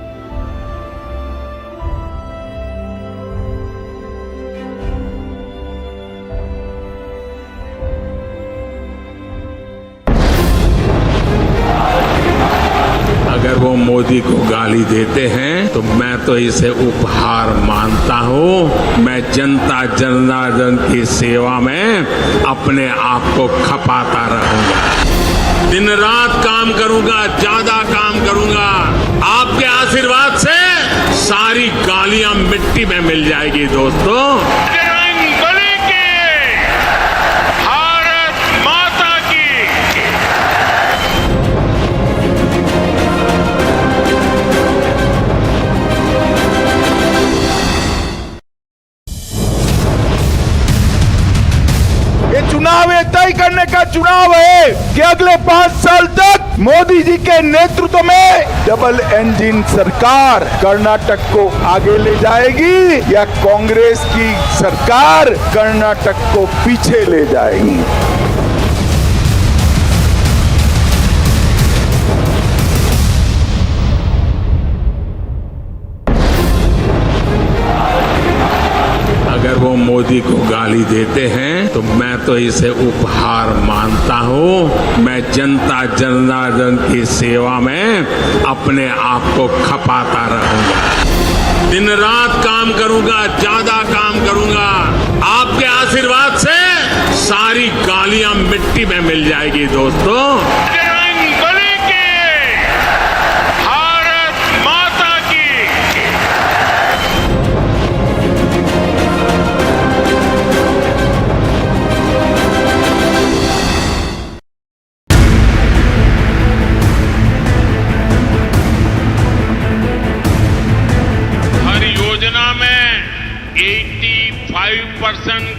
अगर वो मोदी को गाली देते हैं तो मैं तो इसे उपहार मानता हूं। मैं जनता जनार्दन की सेवा में अपने आप को खपाता रहूंगा, दिन रात काम करूंगा, ज्यादा काम करूंगा। आपके आशीर्वाद से सारी गालियां मिट्टी में मिल जाएगी दोस्तों। करने का चुनाव है कि अगले 5 साल तक मोदी जी के नेतृत्व में डबल इंजन सरकार कर्नाटक को आगे ले जाएगी या कांग्रेस की सरकार कर्नाटक को पीछे ले जाएगी। अगर वो मोदी को गाली देते हैं तो मैं तो इसे उपहार मानता हूँ। मैं जनता जनार्दन की सेवा में अपने आप को खपाता रहूंगा। दिन रात काम करूंगा, ज्यादा काम करूंगा। आपके आशीर्वाद से सारी गालियां मिट्टी में मिल जाएगी दोस्तों।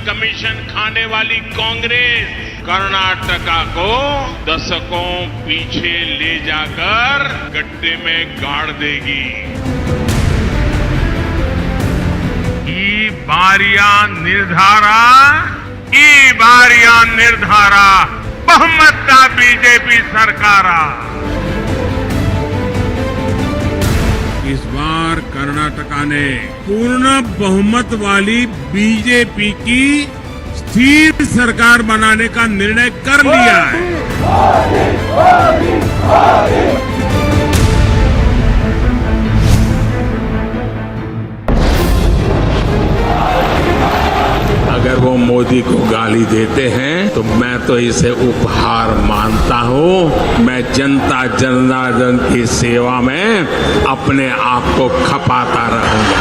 कमीशन खाने वाली कांग्रेस कर्नाटका को दशकों पीछे ले जाकर गड्ढे में गाड़ देगी। ई बारियां निर्धारा बहुमत का बीजेपी सरकारा। इस बार कर्नाटका ने पूर्ण बहुमत वाली बीजेपी की स्थिर सरकार बनाने का निर्णय कर लिया है। अगर वो मोदी को गाली देते हैं तो मैं तो इसे उपहार मानता हूँ। मैं जनता जनार्दन की सेवा में अपने आप को खपाता रहूंगा।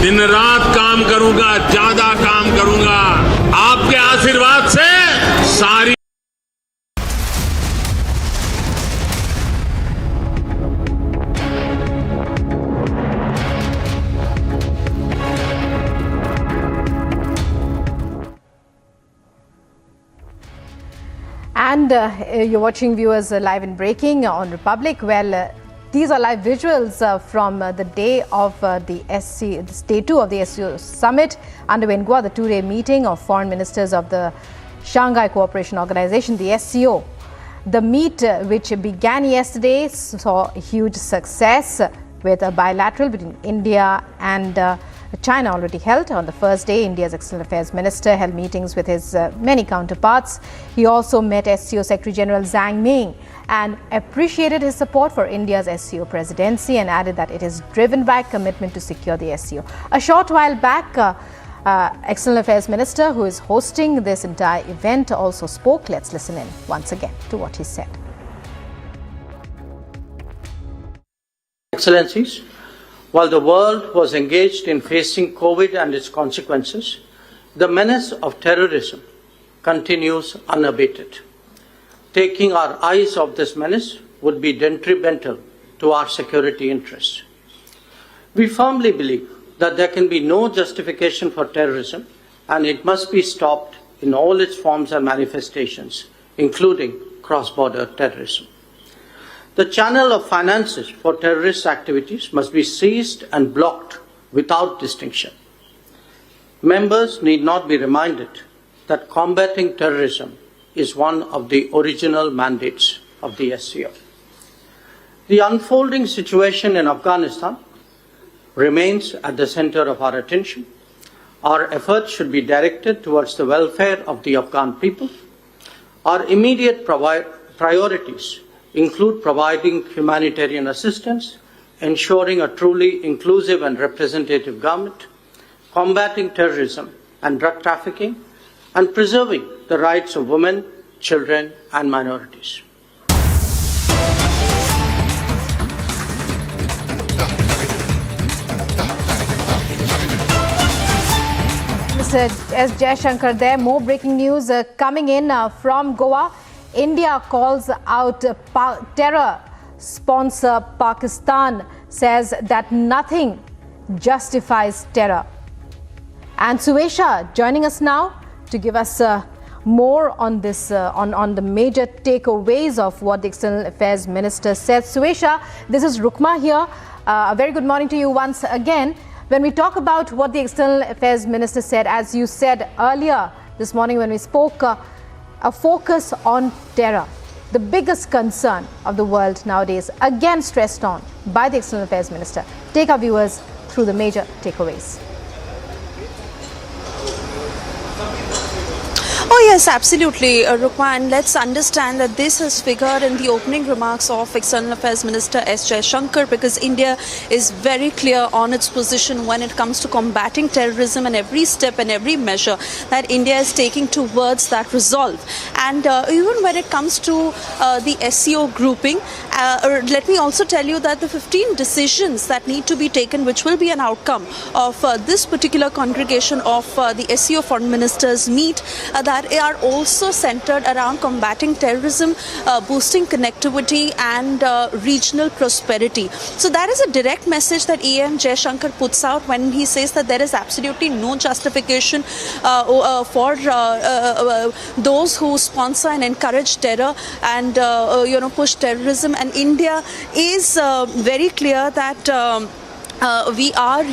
दिन रात काम करूंगा, ज्यादा काम करूंगा। आपके आशीर्वाद से सारी And you're watching, viewers, live and breaking on Republic. Well, these are live visuals from the day of this day 2 of the SCO summit underway in Goa, the 2-day meeting of foreign ministers of the Shanghai Co-operation Organisation, the SCO. The meet, which began yesterday, saw huge success with a bilateral between India and China already held. On the first day, India's External Affairs Minister held meetings with his many counterparts. He also met SCO Secretary General Zhang Ming and appreciated his support for India's SCO presidency and added that it is driven by commitment to secure the SCO. A short while back, External Affairs Minister, who is hosting this entire event, also spoke. Let's listen in once again to what he said. Excellencies, while the world was engaged in facing COVID and its consequences, the menace of terrorism continues unabated. Taking our eyes off this menace would be detrimental to our security interests. We firmly believe that there can be no justification for terrorism and it must be stopped in all its forms and manifestations, including cross-border terrorism. The channel of finances for terrorist activities must be seized and blocked without distinction. Members need not be reminded that combating terrorism is one of the original mandates of the SCO. The unfolding situation in Afghanistan remains at the center of our attention. Our efforts should be directed towards the welfare of the Afghan people. Our immediate priorities include providing humanitarian assistance, ensuring a truly inclusive and representative government, combating terrorism and drug trafficking, and preserving the rights of women, children, and minorities. Mr. S. Jaishankar there. More breaking news coming in from Goa. India calls out terror sponsor Pakistan, says that nothing justifies terror. And Suesha joining us now to give us more on this, on the major takeaways of what the External Affairs Minister said. Suesha, this is Rukma here. A very good morning to you once again. When we talk about what the External Affairs Minister said, as you said earlier this morning when we spoke, a focus on terror, the biggest concern of the world nowadays, again stressed on by the External Affairs Minister. Take our viewers through the major takeaways. Oh yes, absolutely, Rukma, and let's understand that this has figured in the opening remarks of External Affairs Minister S. Jaishankar, because India is very clear on its position when it comes to combating terrorism, and every step and every measure that India is taking towards that resolve. And even when it comes to the SCO grouping, let me also tell you that the 15 decisions that need to be taken, which will be an outcome of this particular congregation of the SCO Foreign Ministers meet, that are also centered around combating terrorism, boosting connectivity and regional prosperity. So that is a direct message that EM Jaishankar puts out when he says that there is absolutely no justification for those who sponsor and encourage terror and push terrorism. And India is very clear that we are,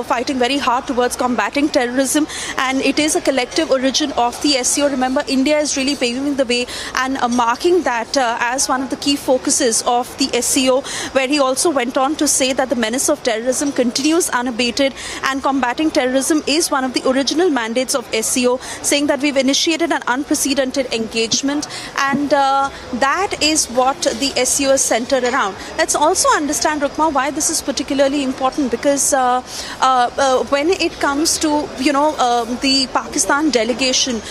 fighting very hard towards combating terrorism, and it is a collective origin of the SCO. Remember, India is really paving the way and marking that as one of the key focuses of the SCO, where he also went on to say that the menace of terrorism continues unabated and combating terrorism is one of the original mandates of SCO, saying that we've initiated an unprecedented engagement, and that is what the SCO is centered around. Let's also understand, Rukma, why this is particularly important, because when it comes to the Pakistan delegation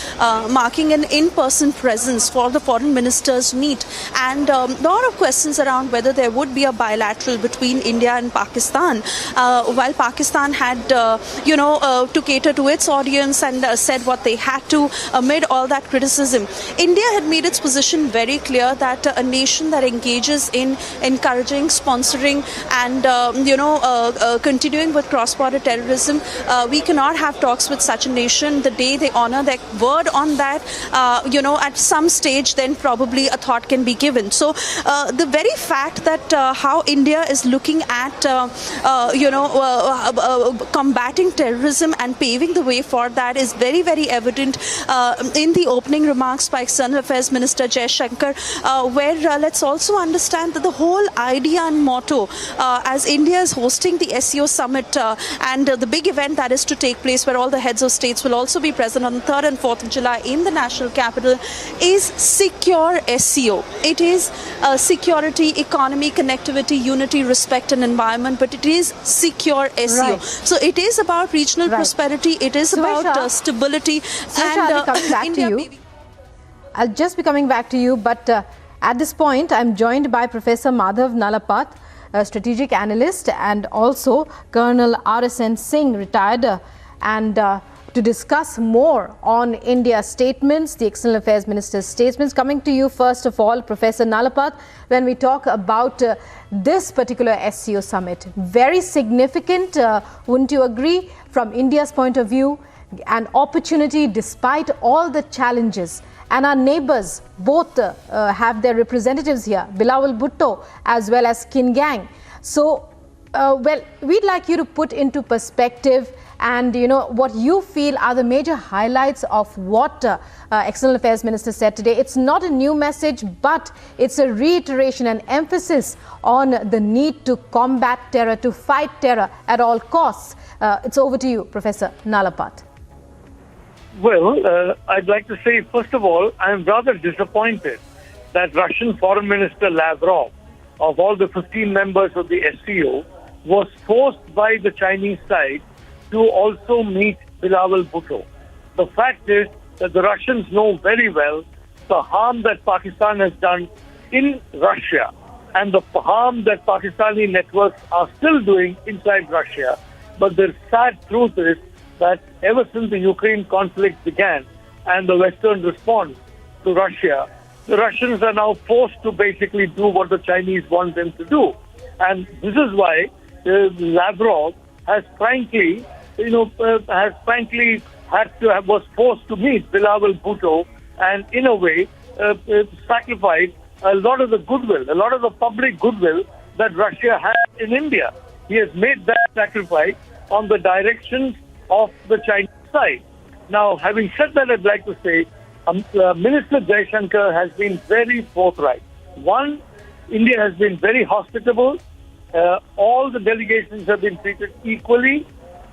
marking an in-person presence for the foreign ministers meet, and a lot of questions around whether there would be a bilateral between India and Pakistan, while Pakistan had to cater to its audience and said what they had to amid all that criticism. India had made its position very clear that a nation that engages in encouraging, sponsoring and continuing with cross-border terrorism, we cannot have talks with such a nation. The day they honor their word on that, at some stage, then probably a thought can be given. So the very fact that how India is looking at combating terrorism and paving the way for that is very, very evident in the opening remarks by External Affairs Minister Jaishankar, where let's also understand that the whole idea and motto, as India is hosting the SCO summit and the big event that is to take place, where all the heads of states will also be present on the 3rd and 4th of July in the national capital, is secure SCO. It is security, economy, connectivity, unity, respect and environment, but it is secure SCO. Right. So it is about regional prosperity, it is about stability. I'll be coming back to you. I'll just be coming back to you, but at this point I'm joined by Professor Madhav Nalapat, a strategic analyst, and also Colonel RSN Singh, retired, and to discuss more on India's statements, the External Affairs Minister's statements. Coming to you first of all, Professor Nalapat, when we talk about this particular SCO summit, very significant, wouldn't you agree, from India's point of view, an opportunity despite all the challenges. And our neighbors both have their representatives here, Bilawal Bhutto as well as Qin Gang. So, well, we'd like you to put into perspective and, what you feel are the major highlights of what External Affairs Minister said today. It's not a new message, but it's a reiteration and emphasis on the need to combat terror, to fight terror at all costs. It's over to you, Professor Nalapat. Well, I'd like to say, first of all, I'm rather disappointed that Russian Foreign Minister Lavrov, of all the 15 members of the SCO, was forced by the Chinese side to also meet Bilawal Bhutto. The fact is that the Russians know very well the harm that Pakistan has done in Russia and the harm that Pakistani networks are still doing inside Russia. But the sad truth is that ever since the Ukraine conflict began and the Western response to Russia, the Russians are now forced to basically do what the Chinese want them to do. And this is why Lavrov has frankly was forced to meet Bilawal Bhutto and in a way sacrificed a lot of the goodwill, a lot of the public goodwill that Russia has in India. He has made that sacrifice on the directions of the Chinese side. Now, having said that, I'd like to say Minister Jaishankar has been very forthright. One, India has been very hospitable. All the delegations have been treated equally,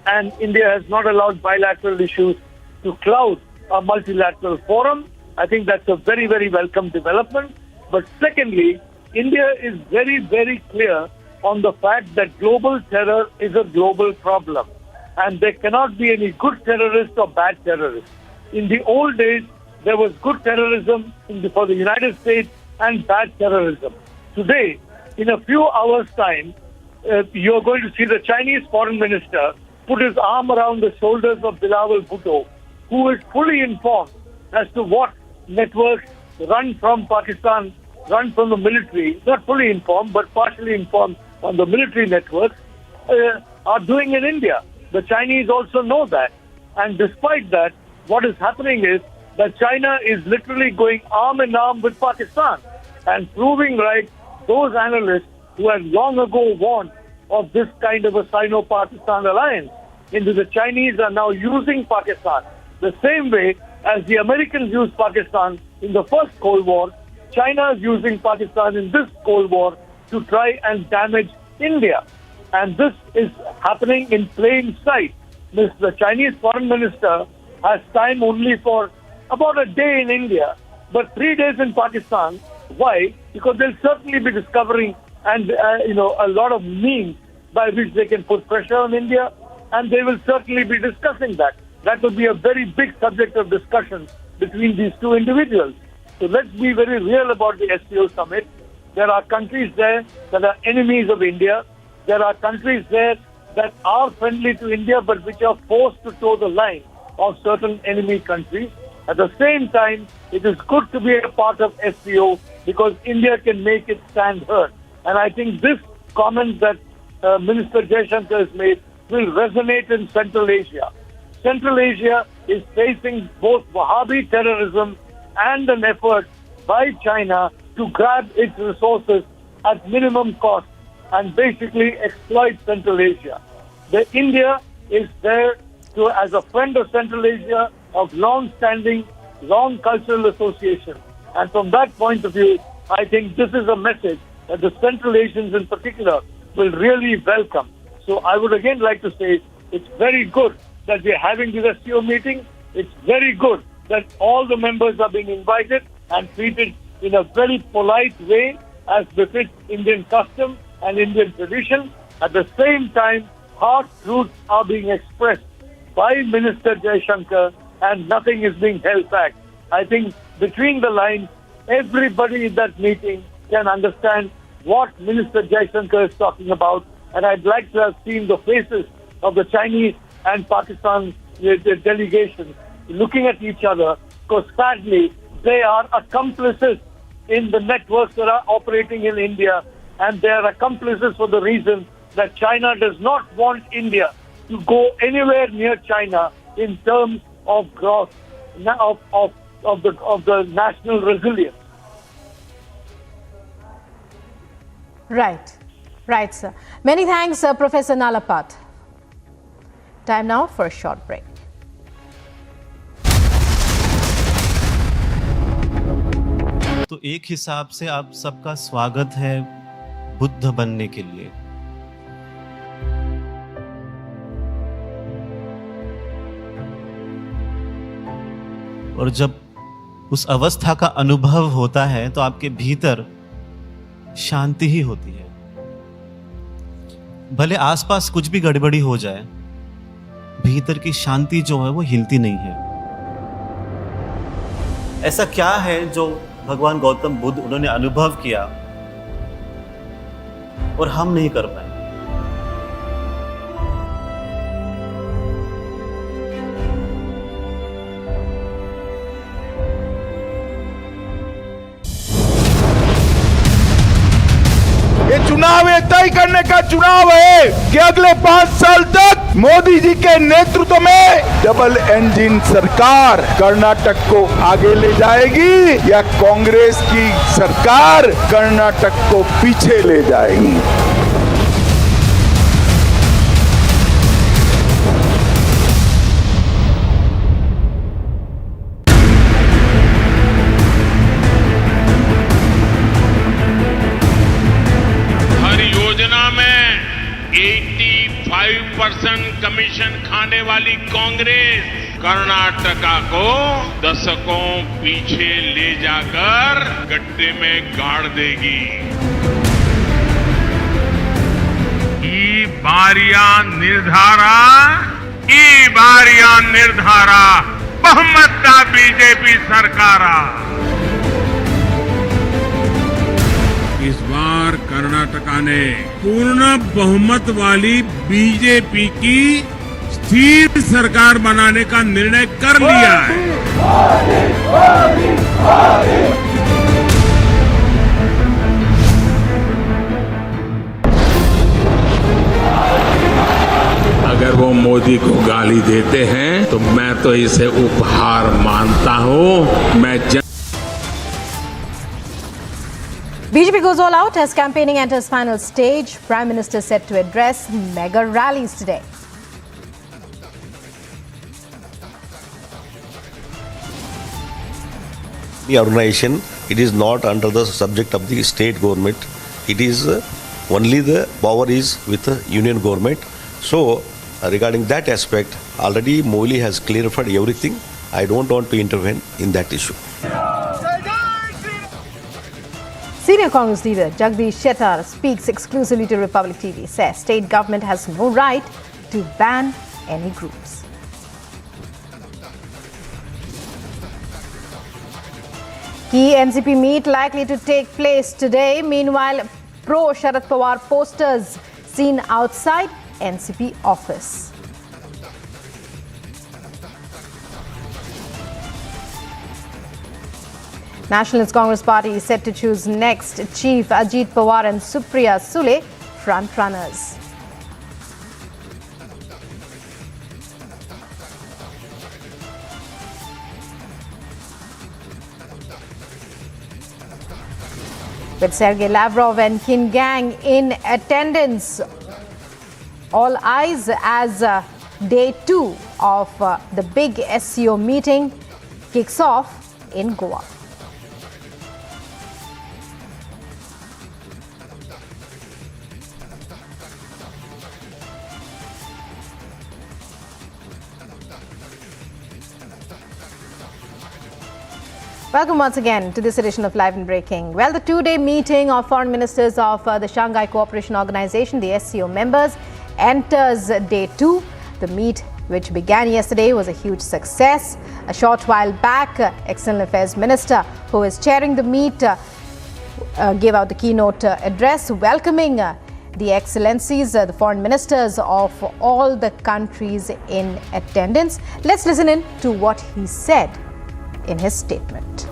and India has not allowed bilateral issues to cloud a multilateral forum. I think that's a very, very welcome development. But secondly, India is very, very clear on the fact that global terror is a global problem, and there cannot be any good terrorist or bad terrorist. In the old days, there was good terrorism for the United States and bad terrorism. Today, in a few hours' time, you're going to see the Chinese Foreign Minister put his arm around the shoulders of Bilawal Bhutto, who is fully informed as to what networks run from Pakistan, run from the military, not fully informed, but partially informed on the military networks, are doing in India. The Chinese also know that. And despite that, what is happening is that China is literally going arm in arm with Pakistan and proving right those analysts who had long ago warned of this kind of a Sino-Pakistan alliance. Into the Chinese are now using Pakistan the same way as the Americans used Pakistan in the first Cold War. China is using Pakistan in this Cold War to try and damage India. And this is happening in plain sight. The Chinese Foreign Minister has time only for about a day in India, but 3 days in Pakistan. Why? Because they'll certainly be discovering a lot of means by which they can put pressure on India, and they will certainly be discussing that. That will be a very big subject of discussion between these two individuals. So let's be very real about the SCO summit. There are countries there that are enemies of India. There are countries there that are friendly to India but which are forced to toe the line of certain enemy countries. At the same time, it is good to be a part of SCO because India can make its stand heard. And I think this comment that Minister Jaishankar has made will resonate in Central Asia. Central Asia is facing both Wahhabi terrorism and an effort by China to grab its resources at minimum cost and basically exploit Central Asia. India is there as a friend of Central Asia, of long-standing, long cultural association. And from that point of view, I think this is a message that the Central Asians in particular will really welcome. So I would again like to say it's very good that we are having this SCO meeting. It's very good that all the members are being invited and treated in a very polite way as befits Indian custom and Indian tradition. At the same time, hard truths are being expressed by Minister Jaishankar and nothing is being held back. I think between the lines, everybody in that meeting can understand what Minister Jaishankar is talking about, and I'd like to have seen the faces of the Chinese and Pakistan delegations looking at each other, because sadly they are accomplices in the networks that are operating in India, and they are accomplices for the reason that China does not want India to go anywhere near China in terms of growth of the national resilience. Right, sir. Many thanks, Professor Nalapat. Time now for a short break. तो एक हिसाब से आप सबका स्वागत है बुद्ध बनने के लिए। और जब उस अवस्था का अनुभव होता है तो आपके भीतर शांति ही होती है। भले आसपास कुछ भी गड़बड़ी हो जाए, भीतर की शांति जो है वो हिलती नहीं है। ऐसा क्या है जो भगवान गौतम बुद्ध उन्होंने अनुभव किया और हम नहीं कर पाए? ये चुनाव चुनाव ये तय करने का चुनाव है कि अगले 5 साल तक मोदी जी के नेतृत्व में डबल इंजन सरकार कर्नाटक को आगे ले जाएगी या कांग्रेस की सरकार कर्नाटक को पीछे ले जाएगी। में 85% कमीशन खाने वाली कांग्रेस कर्नाटका को दशकों पीछे ले जाकर गड्ढे में गाड़ देगी। ई बारियां निर्धारा बहुमत बीजेपी सरकारा। इस बार कर्नाटका ने पूर्ण बहुमत वाली बीजेपी की स्थिर सरकार बनाने का निर्णय कर लिया है। अगर वो मोदी को गाली देते हैं तो मैं तो इसे उपहार मानता हूं। BJP goes all out as campaigning enters final stage. Prime Minister set to address mega rallies today. The organization, it is not under the subject of the state government. It is only the power is with the union government. So, regarding that aspect, already Modi has clarified everything. I don't want to intervene in that issue. Senior Congress leader Jagdish Shettar speaks exclusively to Republic TV, says state government has no right to ban any groups. Key NCP meet likely to take place today. Meanwhile, pro-Sharad Pawar posters seen outside NCP office. Nationalist Congress Party is set to choose next chief. Ajit Pawar and Supriya Sule front runners. With Sergei Lavrov and Qin Gang in attendance, all eyes as day 2 of the big SCO meeting kicks off in Goa. Welcome once again to this edition of Live and Breaking. Well, the two-day meeting of foreign ministers of the Shanghai Co-operation Organisation, the SCO members, enters day 2. The meet, which began yesterday, was a huge success. A short while back, External Affairs Minister, who is chairing the meet, gave out the keynote address welcoming the excellencies, the foreign ministers of all the countries in attendance. Let's listen in to what he said in his statement.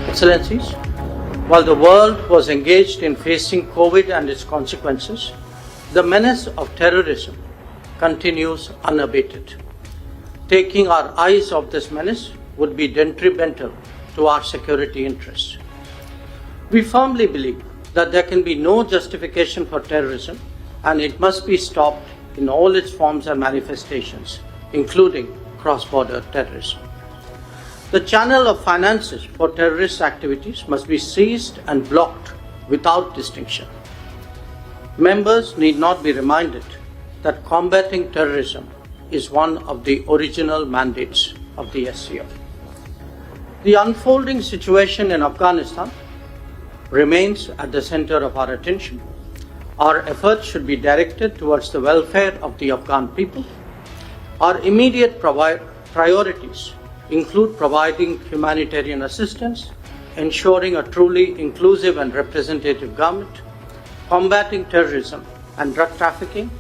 Excellencies, while the world was engaged in facing COVID and its consequences, the menace of terrorism continues unabated. Taking our eyes off this menace would be detrimental to our security interests. We firmly believe that there can be no justification for terrorism and it must be stopped in all its forms and manifestations, including cross-border terrorism. The channel of finances for terrorist activities must be seized and blocked without distinction. Members need not be reminded that combating terrorism is one of the original mandates of the SCO. The unfolding situation in Afghanistan remains at the center of our attention. Our efforts should be directed towards the welfare of the Afghan people. Our immediate priorities include providing humanitarian assistance, ensuring a truly inclusive and representative government, combating terrorism and drug trafficking,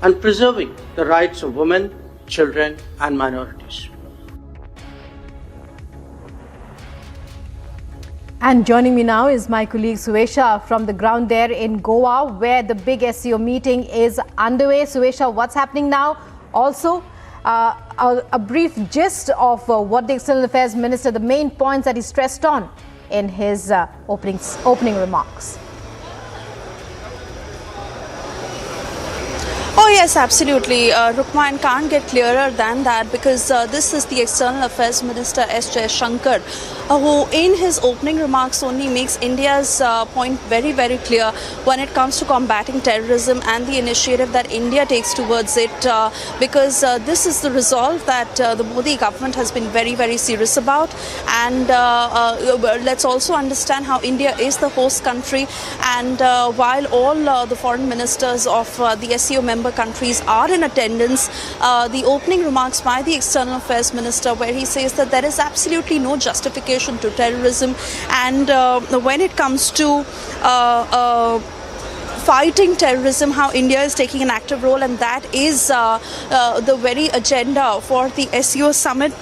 and preserving the rights of women, children, and minorities. And joining me now is my colleague Suesha from the ground there in Goa, where the big SCO meeting is underway. Suesha, what's happening now? Also, a brief gist of what the External Affairs Minister, the main points that he stressed on in his opening remarks. Oh yes, absolutely. Rukma, and can't get clearer than that, because this is the External Affairs Minister S. Jaishankar, who in his opening remarks only makes India's point very, very clear when it comes to combating terrorism and the initiative that India takes towards it, because this is the resolve that the Modi government has been very, very serious about. And let's also understand how India is the host country, and while all the foreign ministers of the SCO member countries are in attendance, the opening remarks by the External Affairs Minister, where he says that there is absolutely no justification to terrorism, and when it comes to fighting terrorism, how India is taking an active role, and that is the very agenda for the SCO summit,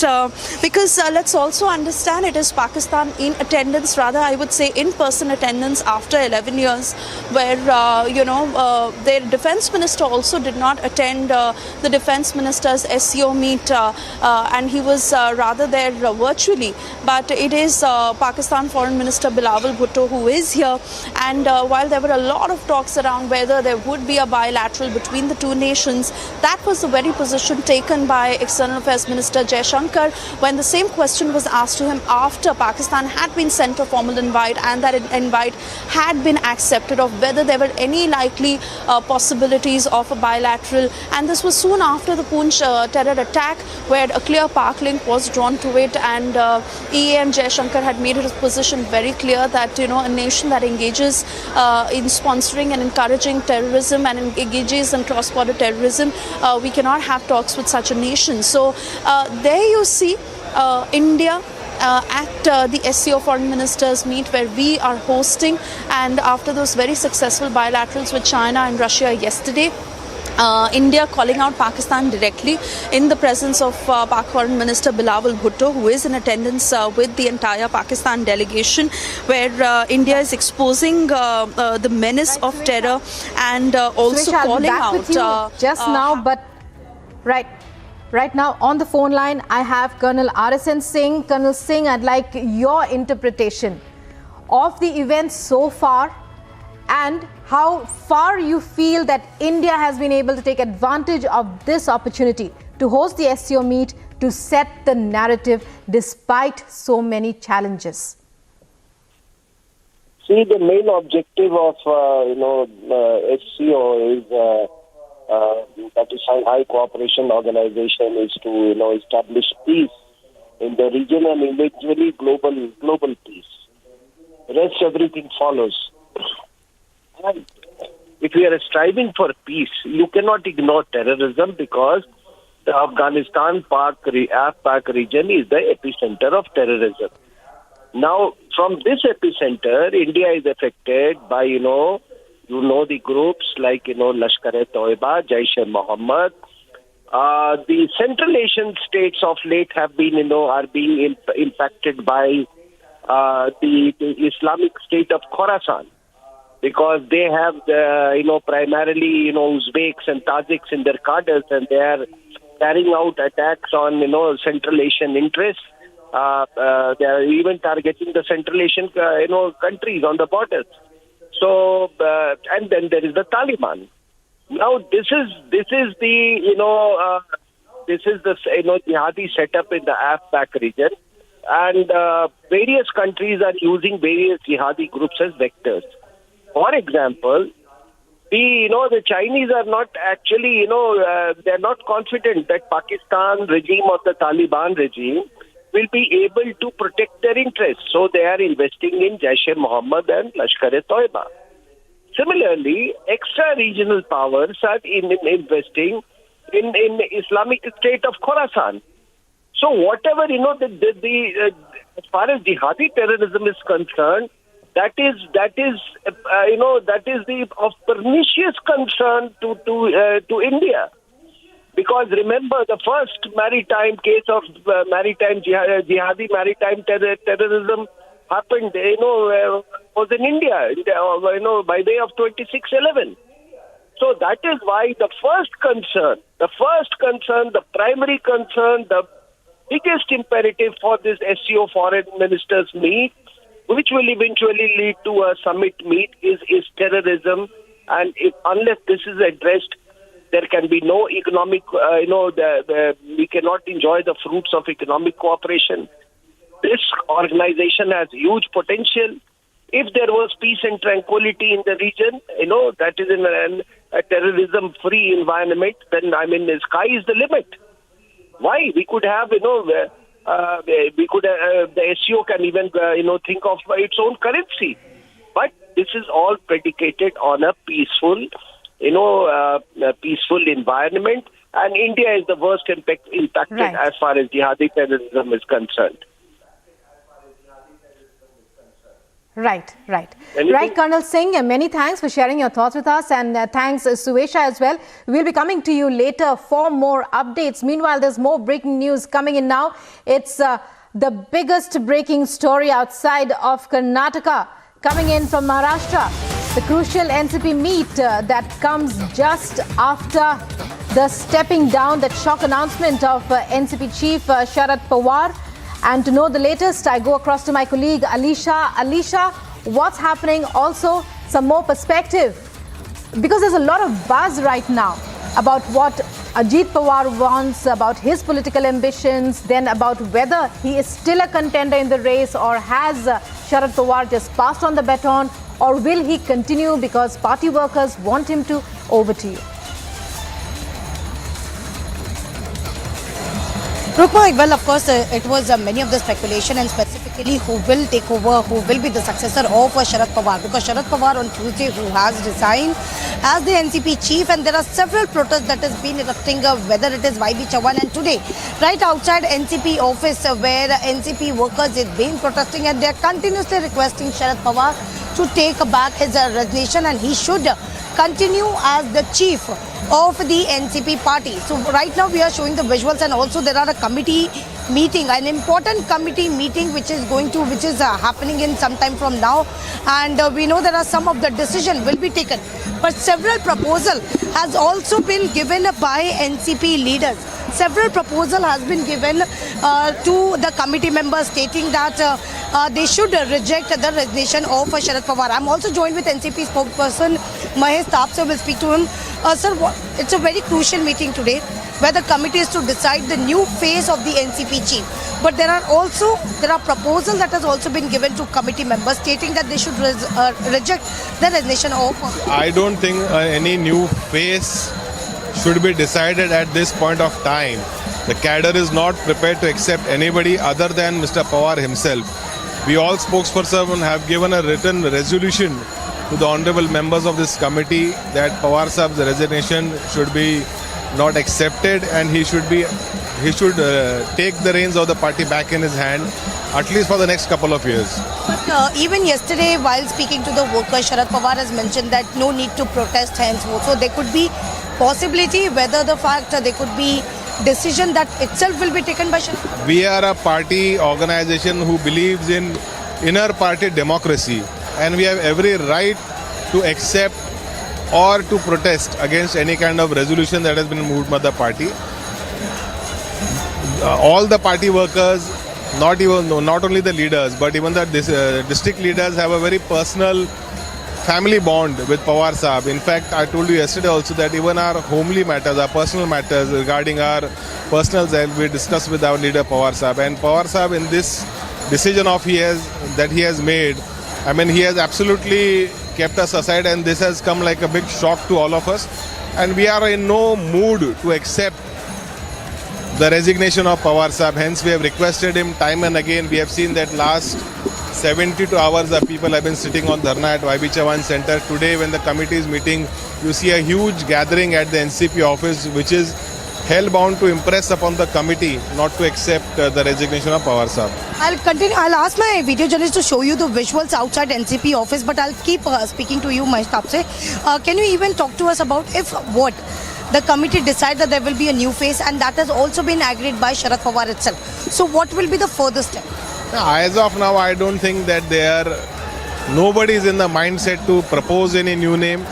because let's also understand it is Pakistan in attendance, rather I would say in-person attendance, after 11 years, where their defense minister also did not attend the defense minister's SCO meet, and he was rather there virtually, but it is Pakistan Foreign Minister Bilawal Bhutto who is here. And while there were a lot of talks around whether there would be a bilateral between the two nations, that was the very position taken by External Affairs Minister Jaishankar when the same question was asked to him after Pakistan had been sent a formal invite, and that invite had been accepted, of whether there were any likely possibilities of a bilateral. And this was soon after the Poonch terror attack, where a clear park link was drawn to it, and EAM Jaishankar had made his position very clear that a nation that engages in sponsoring and encouraging terrorism and engages in cross-border terrorism, we cannot have talks with such a nation. So there you see India at the SCO Foreign Ministers meet, where we are hosting, and after those very successful bilaterals with China and Russia yesterday, India calling out Pakistan directly in the presence of Pak Foreign Minister Bilawal Bhutto, who is in attendance with the entire Pakistan delegation, where India is exposing the menace of terror, and also Suesha, calling I'll be back with out you just now, but right now on the phone line I have Colonel RSN Singh. Colonel Singh, I'd like your interpretation of the events so far, and how far you feel that India has been able to take advantage of this opportunity to host the SCO meet to set the narrative despite so many challenges. See, the main objective of SCO is that is Shanghai Co-operation Organization, is to establish peace in the region and eventually global peace. Rest everything follows. And if we are striving for peace, you cannot ignore terrorism, because the Afghanistan-Pak region is the epicenter of terrorism. Now, from this epicenter, India is affected by, the groups like, Lashkar-e-Toiba, Jaish-e-Mohammed. The Central Asian states of late have been, are being impacted by the Islamic State of Khorasan, because they have, primarily, Uzbeks and Tajiks in their cadres, and they are carrying out attacks on, Central Asian interests. They are even targeting the Central Asian, countries on the borders. So, and then there is the Taliban. Now, this is the jihadi setup in the AFPAC region, and various countries are using various jihadi groups as vectors. For example, the Chinese are not actually, they're not confident that Pakistan regime or the Taliban regime will be able to protect their interests. So they are investing in Jaish-e-Mohammed and Lashkar-e-Toiba. Similarly, extra-regional powers are investing in Islamic State of Khorasan. So whatever, as far as jihadi terrorism is concerned, that is the of pernicious concern to India. Because remember, the first maritime case of maritime jihadi maritime terrorism happened, was in India, by way of 26/11. So that is why the primary concern, the biggest imperative for this SCO foreign ministers meet, which will eventually lead to a summit meet, is terrorism. And unless this is addressed, there can be no economic, we cannot enjoy the fruits of economic cooperation. This organization has huge potential. If there was peace and tranquility in the region, that is in a terrorism-free environment, then, the sky is the limit. Why? We could have, the SCO can even, think of its own currency. But this is all predicated on a peaceful environment, and India is the worst impacted as far as jihadi terrorism is concerned. Right. Colonel Singh, many thanks for sharing your thoughts with us, and thanks Suesha as well. We'll be coming to you later for more updates. Meanwhile, there's more breaking news coming in now. It's the biggest breaking story outside of Karnataka, coming in from Maharashtra. The crucial NCP meet that comes just after the stepping down, that shock announcement of NCP chief Sharad Pawar. And to know the latest, I go across to my colleague Alisha. Alisha, what's happening? Also, some more perspective, because there's a lot of buzz right now about what Ajit Pawar wants, about his political ambitions, then about whether he is still a contender in the race, or has Sharad Pawar just passed on the baton, or will he continue because party workers want him to? Over to you. Rukma, well, of course, it was many of the speculation, and specifically who will take over, who will be the successor of Sharad Pawar, because Sharad Pawar on Tuesday, who has resigned as the NCP chief, and there are several protests that has been erupting, whether it is YB Chavan, and today, right outside NCP office, where NCP workers have been protesting, and they are continuously requesting Sharad Pawar to take back his resignation, and he should continue as the chief of the NCP party. So right now we are showing the visuals, and also there are a committee meeting, an important committee meeting which is happening in some time from now, and we know there are some of the decision will be taken, but several proposal has also been given by NCP leaders. Several proposal has been given to the committee members, stating that they should reject the resignation of Sharad Pawar. I'm also joined with NCP spokesperson Mahesh Tapse. Will speak to him. Sir, it's a very crucial meeting today, where the committee is to decide the new phase of the NCP chief. But there are proposals that has also been given to committee members, stating that they should reject the resignation of. I don't think any new phase should be decided at this point of time. The cadre is not prepared to accept anybody other than Mr. Pawar himself. We all spokespersons have given a written resolution to the honorable members of this committee that Pawar Saab's resignation should be not accepted, and he should take the reins of the party back in his hand, at least for the next couple of years. But even yesterday, while speaking to the workers, Sharad Pawar has mentioned that no need to protest henceforth. So there could be possibility, whether the fact there could be decision that itself will be taken by Sharad. We are a party organization who believes in inner party democracy, and we have every right to accept or to protest against any kind of resolution that has been moved by the party. All the party workers, not only the leaders, but even the district leaders have a very personal family bond with Pawar Saab. In fact, I told you yesterday also that even our homely matters, our personal matters regarding our personal self, we discussed with our leader Pawar Saab. And Pawar Saab, in this decision that he has made, he has absolutely kept us aside, and this has come like a big shock to all of us. And we are in no mood to accept the resignation of Pawar Saab. Hence, we have requested him time and again. We have seen that last 72 hours the people have been sitting on dharna at YB Chavan Center. Today, when the committee is meeting, you see a huge gathering at the NCP office, which is hell bound to impress upon the committee not to accept the resignation of Pawar Sahab. I'll continue. I'll ask my video journalist to show you the visuals outside NCP office, but I'll keep speaking to you, Mahesh Tapse. Can you even talk to us about if what the committee decides that there will be a new face, and that has also been agreed by Sharad Pawar itself. So what will be the further step? As of now, I don't think that nobody is in the mindset to propose any new name.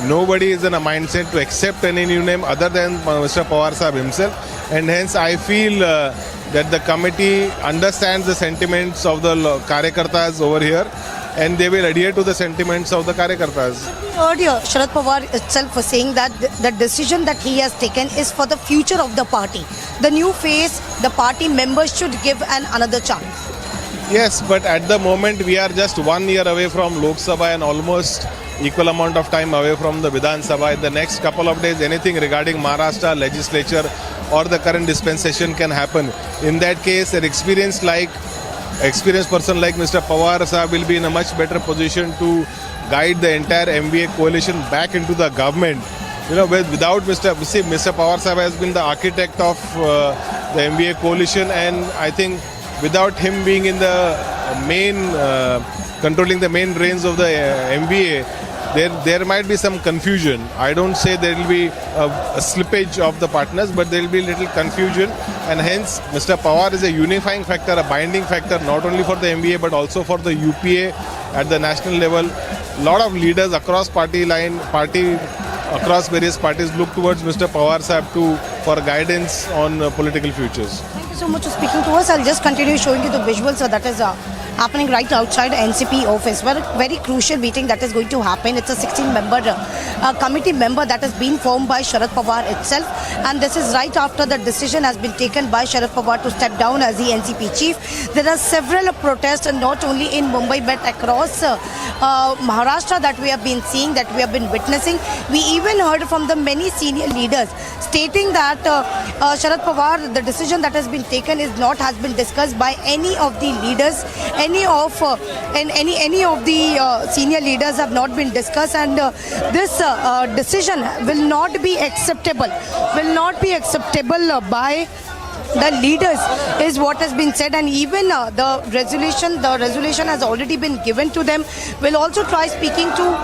Nobody is in a mindset to accept any new name other than Mr. Pawar Sahab himself. And hence, I feel that the committee understands the sentiments of the Karyakartas over here, and they will adhere to the sentiments of the Karyakartas. Earlier, Sharad Pawar itself was saying that the decision that he has taken is for the future of the party. The new face, the party members should give another chance. Yes, but at the moment we are just 1 year away from Lok Sabha and almost equal amount of time away from the Vidhan Sabha. In the next couple of days, anything regarding Maharashtra legislature or the current dispensation can happen. In that case, an experienced person like Mr. Pawar Sahab will be in a much better position to guide the entire MVA coalition back into the government. You know, without Mr. Pawar Sahab has been the architect of the MVA coalition, and I think without him being in the controlling the main reins of the MVA, there might be some confusion. I don't say there will be a slippage of the partners, but there will be little confusion, and hence Mr. Pawar is a unifying factor, a binding factor, not only for the MVA but also for the UPA at the national level. A lot of leaders across across various parties look towards Mr. Pawar Sahab for guidance on political futures. Thank you so much for speaking to us. I'll just continue showing you the visuals that is happening right outside NCP office. Very crucial meeting that is going to happen. It's a 16-member committee member that has been formed by Sharad Pawar itself, and this is right after the decision has been taken by Sharad Pawar to step down as the NCP chief. There are several protests, not only in Mumbai but across Maharashtra that we have been seeing, that we have been witnessing. We even heard from the many senior leaders stating that Sharad Pawar, the decision that has been taken has been discussed by any of the leaders. Any of the senior leaders have not been discussed, and this decision will not be acceptable. By the leaders is what has been said, and even the resolution has already been given to them. We'll also try speaking to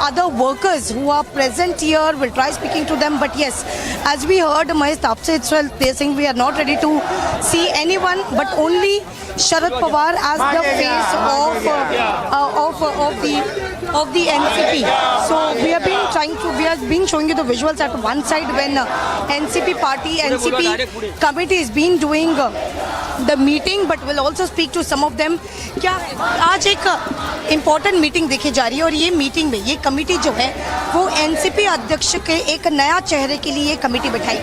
other workers who are present here. We'll try speaking to them, but yes, as we heard Mahesh Tapse itself, they're saying we are not ready to see anyone but only Sharad Pawar as the face of the NCP. So we have been showing you the visuals at one side when NCP committee is been doing the meeting, but we'll also speak to some of them. क्या आज एक important meeting देखी जा रही है, और ये meeting में ये कमेटी जो है वो एनसीपी अध्यक्ष के एक नया चेहरे के लिए कमेटी बैठाई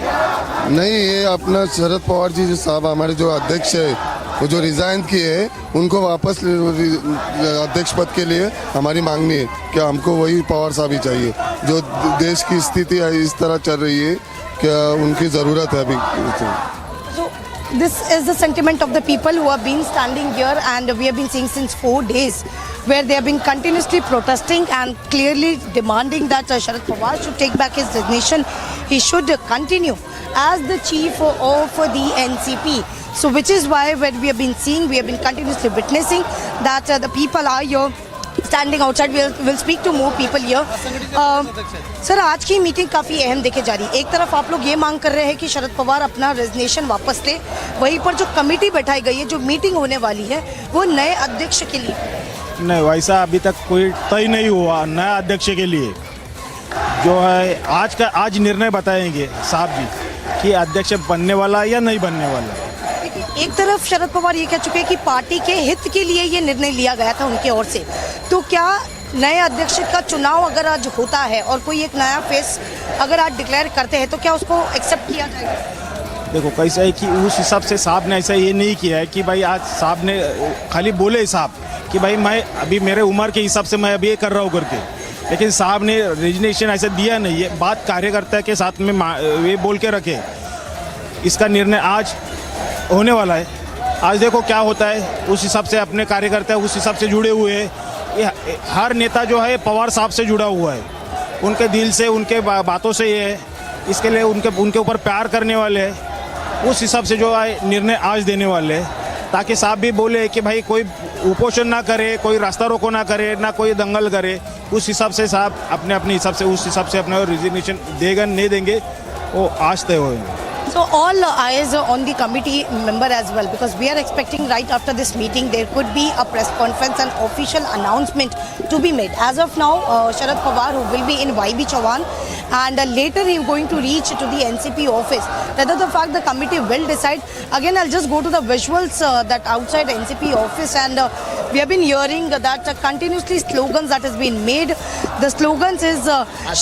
नहीं, ये अपना शरद पवार जी जो साहब हमारे जो अध्यक्ष है वो जो रिजाइन किए हैं उनको वापस अध्यक्ष पद के लिए हमारी मांगनी है कि हमको वही पवार साहब ही चाहिए. जो देश की स्थिति इस तरह चल रही है क्या उनकी ज़रूरत है अभी. This is the sentiment of the people who have been standing here, and we have been seeing since 4 days where they have been continuously protesting and clearly demanding that Sharad Pawar should take back his resignation. He should continue as the chief of the NCP. So which is why when we have been continuously witnessing that the people are here standing outside. We'll speak to more people here. Sir, आज की meeting काफ़ी अहम देखे जा रही है. एक तरफ आप लोग ये मांग कर रहे हैं कि शरद पवार अपना रेजिग्नेशन वापस ले, वहीं पर जो कमेटी बैठाई गई है, जो मीटिंग होने वाली है, वो नए अध्यक्ष के लिए. नहीं, वैसा अभी तक कोई तय नहीं हुआ नया अध्यक्ष के लिए. जो है आज निर्णय बताएंगे साहब जी कि अध्यक्ष बनने वाला है या नहीं बनने वाला. एक तरफ शरद पवार ये कह चुके हैं कि पार्टी के हित के लिए ये निर्णय लिया गया था उनके ओर से, तो क्या नए अध्यक्ष का चुनाव अगर आज होता है और कोई एक नया फेस अगर आज डिक्लेयर करते हैं तो क्या उसको एक्सेप्ट किया जाएगा? देखो कैसा है कि उस हिसाब से साहब ने ऐसा ये नहीं किया है कि भाई आज साहब ने खाली बोले साहब कि भाई मैं अभी मेरे उम्र के हिसाब से मैं अभी ये कर रहा हूँ करके, लेकिन साहब ने रेजिग्नेशन ऐसा दिया नहीं है. बात कार्यकर्ता के साथ में ये बोल के रखे. इसका निर्णय आज होने वाला है. आज देखो क्या होता है, उस हिसाब से अपने कार्यकर्ता उस हिसाब से जुड़े हुए हैं. हर नेता जो है पवार साहब से जुड़ा हुआ है, उनके दिल से उनके बातों से ये है. इसके लिए उनके ऊपर प्यार करने वाले हैं, उस हिसाब से जो है निर्णय आज देने वाले हैं, ताकि साहब भी बोले कि भाई कोई उपोषण ना करे, कोई रास्ता रोको ना करे, ना कोई दंगल करे। उस हिसाब से साहब अपने हिसाब से उस हिसाब से अपना रिजिग्नेशन देगा नहीं देंगे वो आज तय होगा। So all eyes on the committee member as well, because we are expecting right after this meeting there could be a press conference and official announcement to be made. As of now, Sharad Pawar, who will be in YB Chawan, and later he is going to reach to the NCP office. Whether the fact the committee will decide. Again, I'll just go to the visuals that outside NCP office, and we have been hearing that continuously slogans that has been made. The slogans is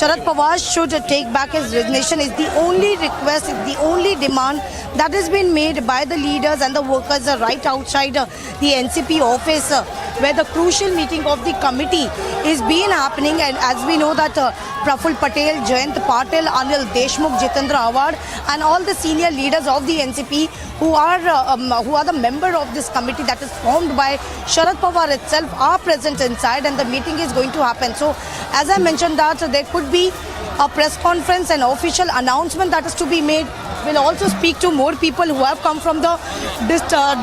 Sharad Pawar should take back his resignation is the only request, is the only demand that has been made by the leaders and the workers right outside the NCP office, where the crucial meeting of the committee is being happening. And as we know that Praful Patel, Jayant Patel, Anil Deshmukh, Jitendra Awad and all the senior leaders of the NCP who are the member of this committee that is formed by Sharad Pawar itself are present inside, and the meeting is going to happen. So as I mentioned that there could be a press conference and official announcement that is to be made. We'll also speak to more people who have come from the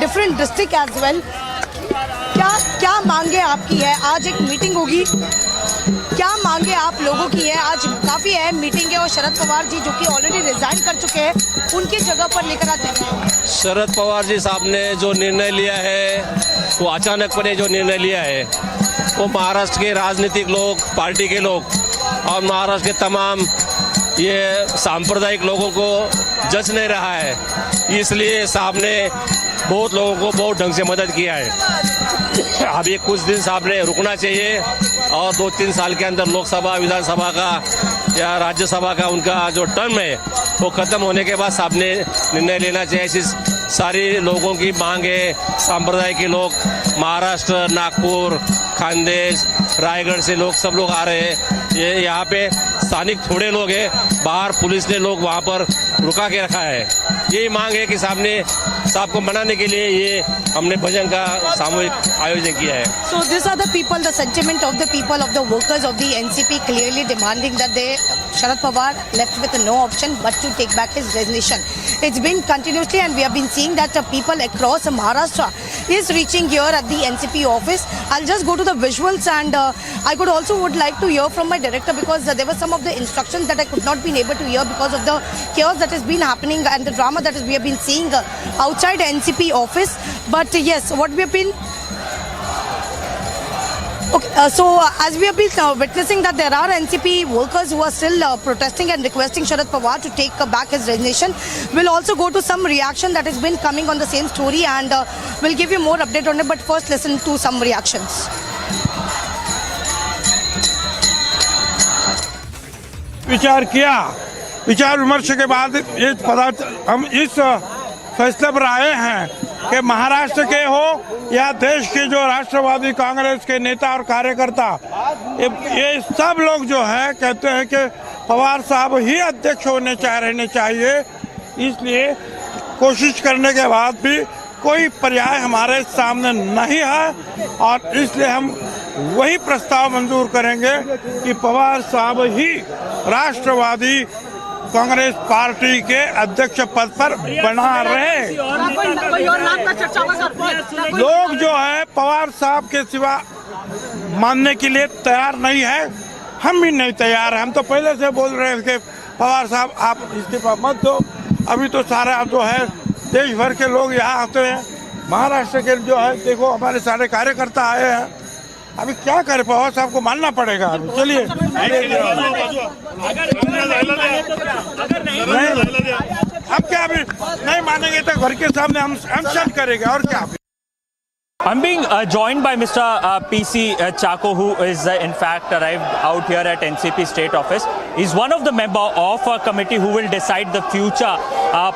different district as well. क्या मांगे आपकी है? आज एक meeting होगी, क्या मांगे आप लोगों की है? आज काफी अहम मीटिंग है और शरद पवार जी जो कि ऑलरेडी रिजाइन कर चुके हैं उनकी जगह पर लेकर आते हैं। शरद पवार जी साहब ने जो निर्णय लिया है, वो अचानकपणे जो निर्णय लिया है, वो महाराष्ट्र के राजनीतिक लोग, पार्टी के लोग और महाराष्ट्र के तमाम ये सांप्रदायिक लोगों को जच नहीं रहा है। इसलिए साहब ने बहुत लोगों को बहुत ढंग से मदद किया है। अब ये कुछ दिन साहब ने रुकना चाहिए और 2-3 साल के अंदर लोकसभा, विधानसभा का या राज्यसभा का उनका जो टर्म है वो खत्म होने के बाद साहब ने निर्णय लेना चाहिए। ऐसी सारी लोगों की मांग है। सांप्रदाय के लोग महाराष्ट्र, नागपुर, खानदेश, रायगढ़ से लोग सब लोग आ रहे हैं। ये यहाँ पे स्थानिक थोड़े लोग हैं, बाहर पुलिस ने लोग वहाँ पर रुका के रखा है। यही मांग है कि साहब को मनाने के लिए ये हमने भजन का सामूहिक आयोजन किया है। So these are the people, the sentiment of the people, of the workers of the NCP clearly demanding that Sharad Pawar left with no option but to take back his resignation. It's been continuously, and we have been seeing that people across Maharashtra is reaching here at the NCP office. I'll just go to the visuals, and I would like to hear from my director, because there were some of the instructions that I could not be able to hear because of the chaos that has been happening and the drama that we have been seeing outside NCP office. But yes, what we have been so as we have been witnessing that there are NCP workers who are still protesting and requesting Sharad Pawar to take back his resignation. We'll also go to some reaction that has been coming on the same story, and we'll give you more update on it. But first, listen to some reactions. विचार किया, विचार विमर्श के बाद हम इस फैसले पर आए हैं कि महाराष्ट्र के हो या देश के जो राष्ट्रवादी कांग्रेस के नेता और कार्यकर्ता, ये सब लोग जो है कहते हैं कि पवार साहब ही अध्यक्ष रहने चाहिए। इसलिए कोशिश करने के बाद भी कोई पर्याय हमारे सामने नहीं है, और इसलिए हम वही प्रस्ताव मंजूर करेंगे कि पवार साहब ही राष्ट्रवादी कांग्रेस पार्टी के अध्यक्ष पद पर बना रहे। लोग जो है पवार साहब के सिवा मानने के लिए तैयार नहीं है, हम भी नहीं तैयार हैं। हम तो पहले से बोल रहे हैं कि पवार साहब आप इस्तीफा मत दो। अभी तो सारा जो है देश भर के लोग यहाँ आते हैं, महाराष्ट्र के जो है देखो हमारे सारे कार्यकर्ता आए हैं। अभी क्या करें, पवार साहब को मानना पड़ेगा। चलिए, हम क्या अभी नहीं मानेंगे तो घर के सामने हम शर्त करेंगे, और क्या। I'm being joined by Mr. PC Chako, who is in fact arrived out here at NCP State Office. He's one of the member of a committee who will decide the future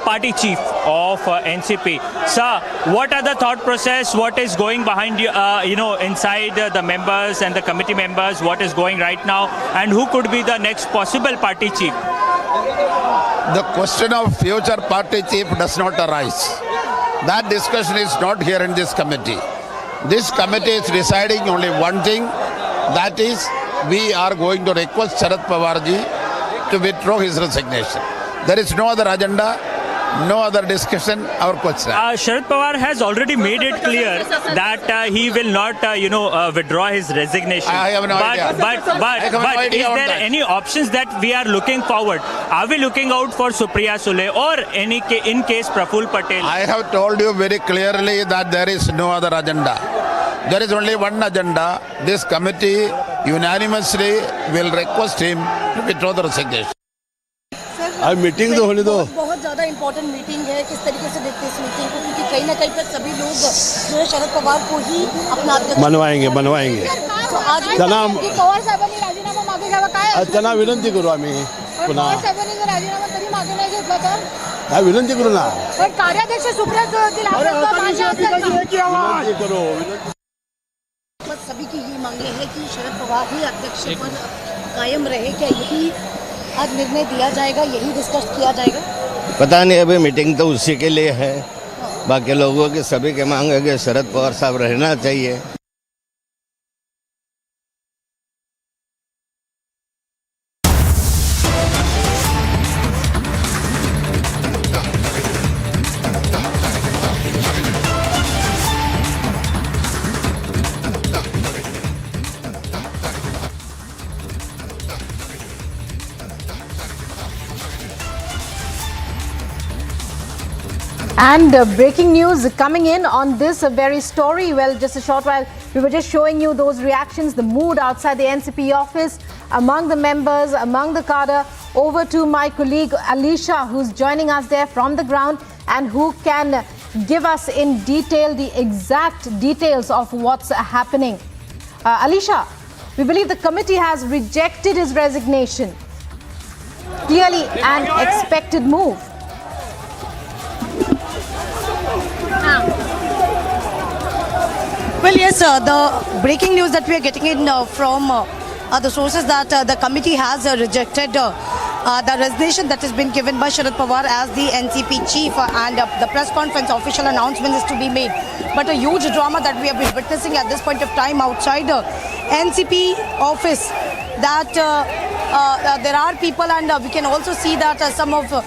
party chief of NCP. Sir, what are the thought process? What is going behind you? Inside the members and the committee members? What is going right now? And who could be the next possible party chief? The question of future party chief does not arise. That discussion is not here in this committee. This committee is deciding only one thing, that is, we are going to request Sharad Pawar ji to withdraw his resignation. There is no other agenda, no other discussion or question. Sharad Pawar has already made it clear that he will not, withdraw his resignation. I have no idea. But is there any options that we are looking forward? Are we looking out for Supriya Sule or in case Praful Patel? I have told you very clearly that there is no other agenda. There is only one agenda. This committee unanimously will request him to withdraw the resignation. अब meeting तो होने दो। बहुत ज़्यादा important meeting है, किस तरीके से देखते हैं इस मीटिंग को, क्योंकि कहीं ना कहीं पर सभी लोग जो है शरद पवार को ही अपना अध्यक्ष बनवाएंगे तो आज भी पवार साहेबांनी राजीनामा मागे घ्यावा काय त्यांना विनंती करू आम्ही पुन्हा पवार साहेबांनी जर राजीनामा तरी मागे नाही घेतला तर काय विनंती करू ना पण कार्याध्यक्ष सुप्रिया सुळेतील हा प्रस्ताव मान्य असेल का? विनंती करू बस सभी की ये मांगे है कि शरद पवार ही अध्यक्ष पर कायम रहे, क्या यही आज निर्णय दिया जाएगा, यही डिस्कस किया जाएगा? पता नहीं, अभी मीटिंग तो उसी के लिए है, बाकी लोगों की सभी के मांग है कि शरद पवार साहब रहना चाहिए। And breaking news coming in on this very story. Well, just a short while, we were just showing you those reactions, the mood outside the NCP office, among the members, among the cadre. Over to my colleague Alisha, who's joining us there from the ground and who can give us in detail the exact details of what's happening. Alisha, we believe the committee has rejected his resignation. Clearly an expected move. Well, yes, the breaking news that we are getting in from the sources that the committee has rejected the resignation that has been given by Sharad Pawar as the NCP chief, and the press conference official announcement is to be made. But a huge drama that we have been witnessing at this point of time outside the NCP office, that there are people, and we can also see that some of the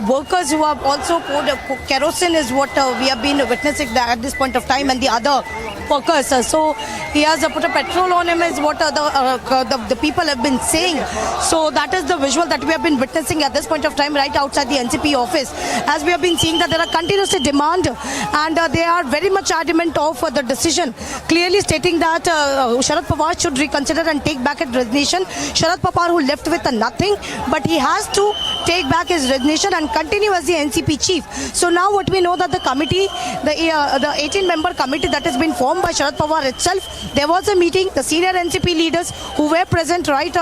workers who have also poured kerosene is what we have been witnessing at this point of time, and the other workers. So he has put a petrol on him is what the people have been saying. So that is the visual that we have been witnessing at this point of time right outside the NCP office. As we have been seeing that there are continuously demand, and they are very much adamant of the decision, clearly stating that Sharad Pawar should reconsider and take back his resignation. Sharad Pawar, who left with nothing, but he has to take back his resignation and continue as the NCP chief. So now what we know that the committee, the 18-member committee that has been formed by Sharad Pawar itself, there was a meeting. The senior NCP leaders who were present right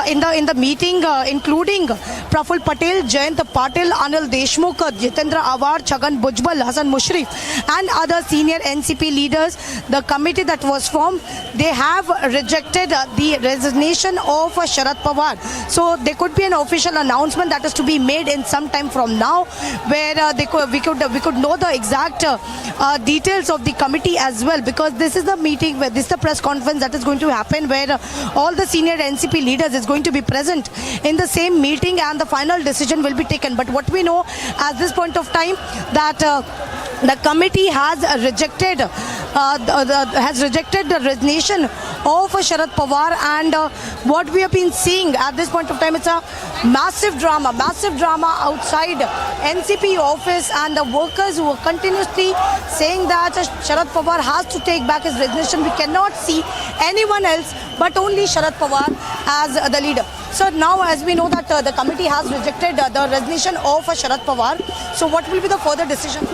in the meeting, including Praful Patel, Jayant Patil, Anil Deshmukh, Jitendra Awar, Chhagan Bhujbal, Hasan Mushrif, and other senior NCP leaders. The committee that was formed, they have rejected the resignation of Sharad Pawar. So there could be an official announcement that is to be made in some time from now, where we could know the exact details of the committee as well, because this is the meeting where this is the press conference that is going to happen, where all the senior NCP leaders is going to be present in the same meeting, and the final decision will be taken. But what we know at this point of time, that the committee has rejected the resignation of Sharad Pawar, and what we have been seeing at this point of time, it's a massive drama outside NCP office, and the workers who are continuously saying that Sharad Pawar has to take back his resignation. We cannot see anyone else but only Sharad Pawar as the leader. So now, as we know that the committee has rejected the resignation of Sharad Pawar, so what will be the further decision?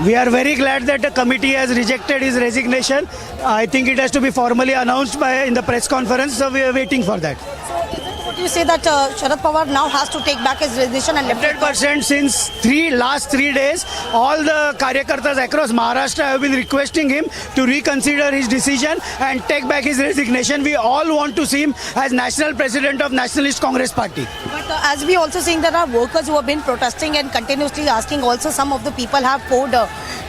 We are very glad that the committee has rejected his resignation. I think it has to be formally announced in the press conference, so we are waiting for that. What do you say that Sharad Pawar now has to take back his resignation? And 100% since last 3 days, all the Karyakartas across Maharashtra have been requesting him to reconsider his decision and take back his resignation. We all want to see him as National President of Nationalist Congress Party. But as we also seeing, there are workers who have been protesting and continuously asking. Also, some of the people have poured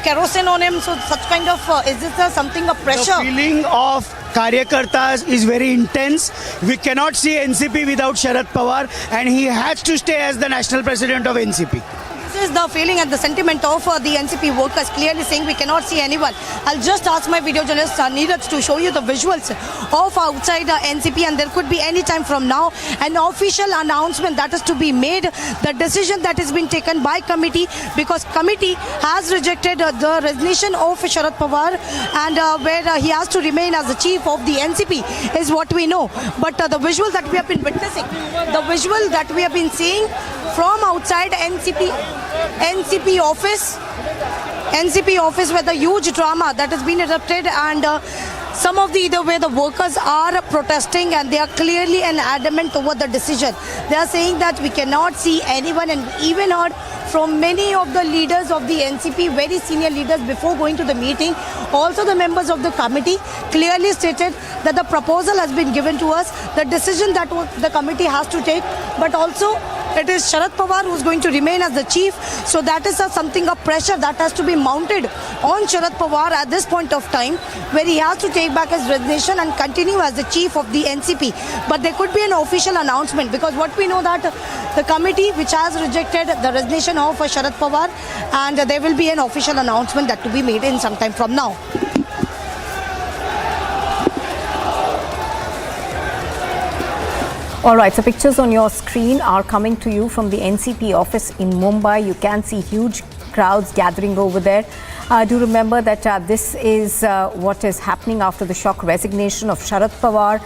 kerosene on him. So such kind of, is this something of pressure? The feeling of Karyakartas is very intense. We cannot see NCP without Sharad Pawar, and he has to stay as the national president of NCP. This is the feeling and the sentiment of the NCP workers, clearly saying we cannot see anyone. I'll just ask my video journalist Neeraj to show you the visuals of outside NCP, and there could be any time from now an official announcement that is to be made. The decision that has been taken by committee, because committee has rejected the resignation of Sharad Pawar, and where he has to remain as the chief of the NCP is what we know. But the visual that we have been witnessing, the visual that we have been seeing from outside NCP office where the huge drama that has been erupted, and some of the either way the workers are protesting, and they are clearly and adamant over the decision. They are saying that we cannot see anyone, and even heard from many of the leaders of the NCP, very senior leaders, before going to the meeting. Also the members of the committee clearly stated that the proposal has been given to us, the decision that the committee has to take, but also it is Sharad Pawar who is going to remain as the chief. So that is something of pressure that has to be mounted on Sharad Pawar at this point of time, where he has to take back his resignation and continue as the chief of the NCP. But there could be an official announcement, because what we know that the committee which has rejected the resignation of Sharad Pawar, and there will be an official announcement that to be made in some time from now. All right, so pictures on your screen are coming to you from the NCP office in Mumbai. You can see huge crowds gathering over there. Do remember that this is what is happening after the shock resignation of Sharad Pawar.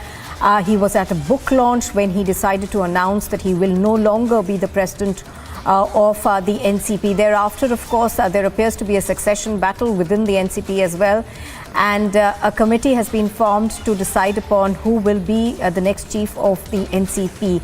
He was at a book launch when he decided to announce that he will no longer be the president of the NCP. Thereafter, of course, there appears to be a succession battle within the NCP as well. And a committee has been formed to decide upon who will be the next chief of the NCP.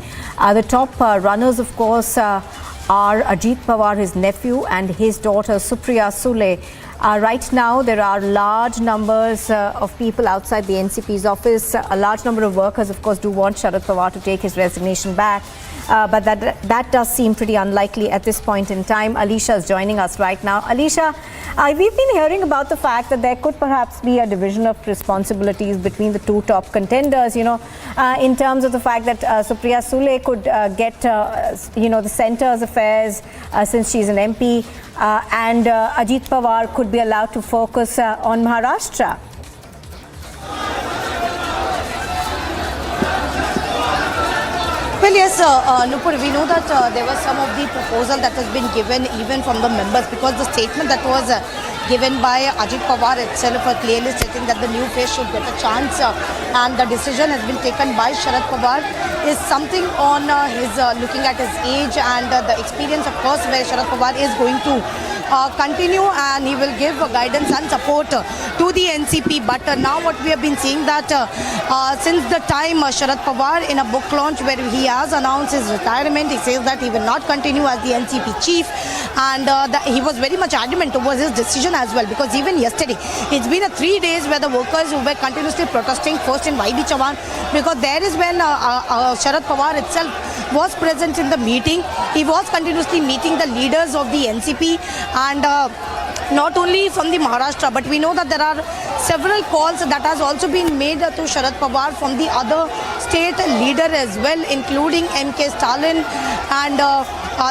The top runners, of course, are Ajit Pawar, his nephew, and his daughter Supriya Sule. Right now, there are large numbers of people outside the NCP's office. A large number of workers, of course, do want Sharad Pawar to take his resignation back. But that does seem pretty unlikely at this point in time. Alicia is joining us right now. Alicia, we've been hearing about the fact that there could perhaps be a division of responsibilities between the two top contenders, in terms of the fact that Supriya Sule could get, the centre's affairs since she's an MP, and Ajit Pawar could be allowed to focus on Maharashtra. Well, yes, Nupur, we know that there was some of the proposal that has been given even from the members, because the statement that was given by Ajit Pawar itself clearly stating that the new face should get a chance, and the decision has been taken by Sharad Pawar is something on his looking at his age and the experience, of course, where Sharad Pawar is going to continue, and he will give guidance and support to the NCP. But now what we have been seeing that since the time Sharad Pawar in a book launch where he has announced his retirement, he says that he will not continue as the NCP chief, and he was very much adamant towards his decision as well, because even yesterday it's been 3 days where the workers who were continuously protesting, first in YB Chavan, because there is when Sharad Pawar itself was present in the meeting. He was continuously meeting the leaders of the NCP, and not only from the Maharashtra, but we know that there are several calls that has also been made to Sharad Pawar from the other state leader as well, including MK Stalin, and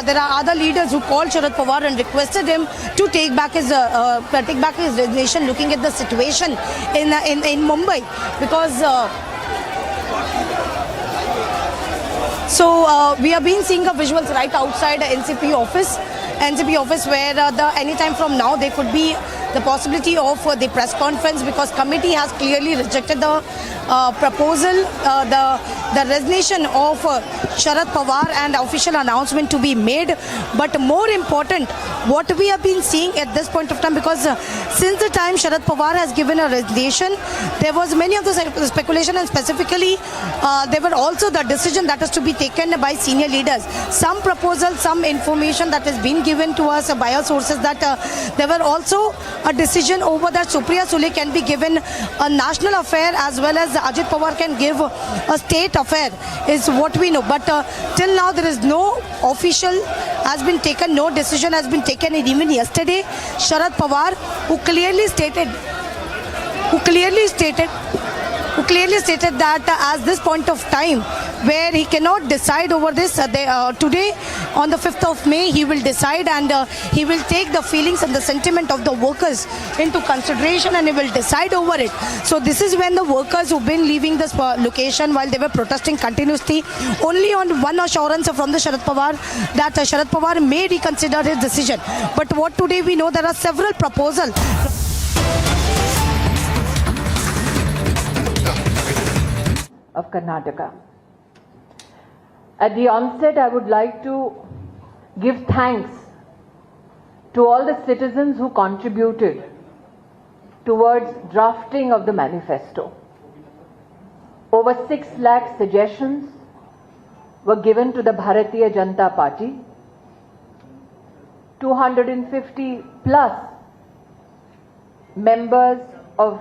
there are other leaders who called Sharad Pawar and requested him to take back his resignation, looking at the situation in Mumbai, because we have been seeing the visuals right outside the NCP office where anytime from now there could be the possibility of the press conference, because committee has clearly rejected the proposal, the resignation of Sharad Pawar, and official announcement to be made. But more important, what we have been seeing at this point of time, because since the time Sharad Pawar has given a resignation, there was many of the speculation, and specifically there were also the decision that is to be taken by senior leaders. Some proposal, some information that has been given to us by our sources that there were also a decision over that Supriya Sule can be given a national affair, as well as Ajit Pawar can give a state affair, is what we know. But till now there is no official has been taken, no decision has been taken. And even yesterday, Sharad Pawar, who clearly stated who clearly stated that at this point of time where he cannot decide over this, today on the 5th of May he will decide, and he will take the feelings and the sentiment of the workers into consideration, and he will decide over it. So this is when the workers who've been leaving this location while they were protesting continuously, only on one assurance from the Sharad Pawar that Sharad Pawar may reconsider his decision. But what today we know, there are several proposals of Karnataka. At the onset, I would like to give thanks to all the citizens who contributed towards drafting of the manifesto. Over 6 lakh suggestions were given to the Bharatiya Janata Party. 250 plus members of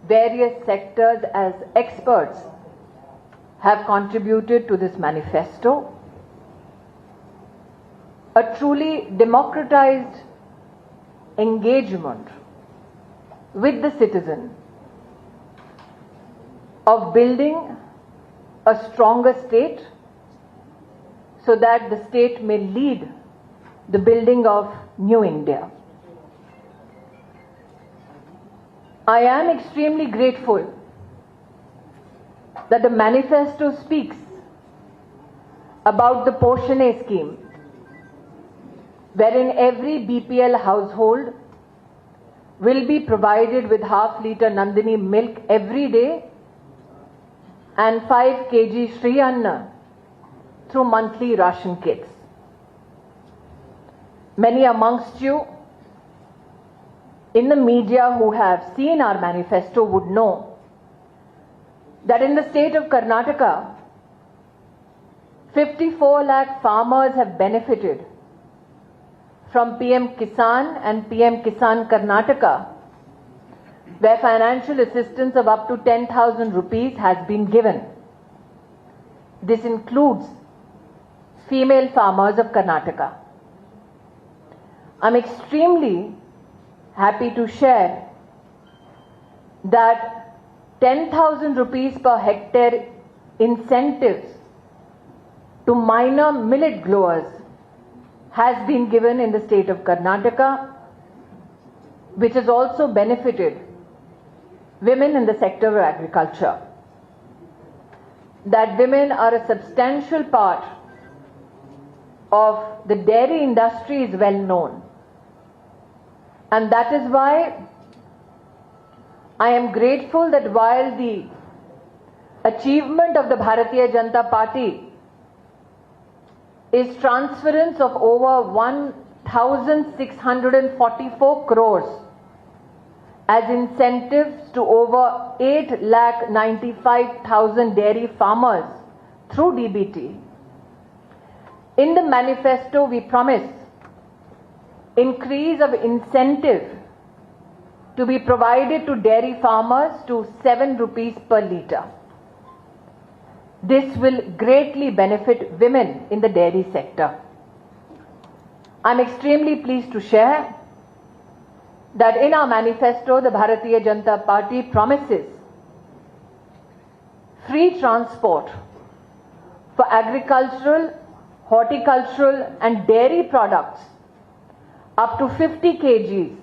various sectors as experts have contributed to this manifesto. A truly democratized engagement with the citizen of building a stronger state so that the state may lead the building of New India. I am extremely grateful that the manifesto speaks about the Poshane scheme, wherein every BPL household will be provided with half-liter Nandini milk every day and 5 kg Shri Anna through monthly ration kits. Many amongst you in the media who have seen our manifesto would know that in the state of Karnataka, 54 lakh farmers have benefited from PM Kisan and PM Kisan Karnataka, where financial assistance of up to 10,000 rupees has been given. This includes female farmers of Karnataka. I'm extremely happy to share that 10,000 rupees per hectare incentives to minor millet growers has been given in the state of Karnataka, which has also benefited women in the sector of agriculture. That women are a substantial part of the dairy industry is well known. And that is why I am grateful that while the achievement of the Bharatiya Janata Party is transference of over 1,644 crores as incentives to over 8,95,000 dairy farmers through DBT. In the manifesto, we promise increase of incentive to be provided to dairy farmers to 7 rupees per litre. This will greatly benefit women in the dairy sector. I'm extremely pleased to share that in our manifesto, the Bharatiya Janata Party promises free transport for agricultural, horticultural and dairy products up to 50 kgs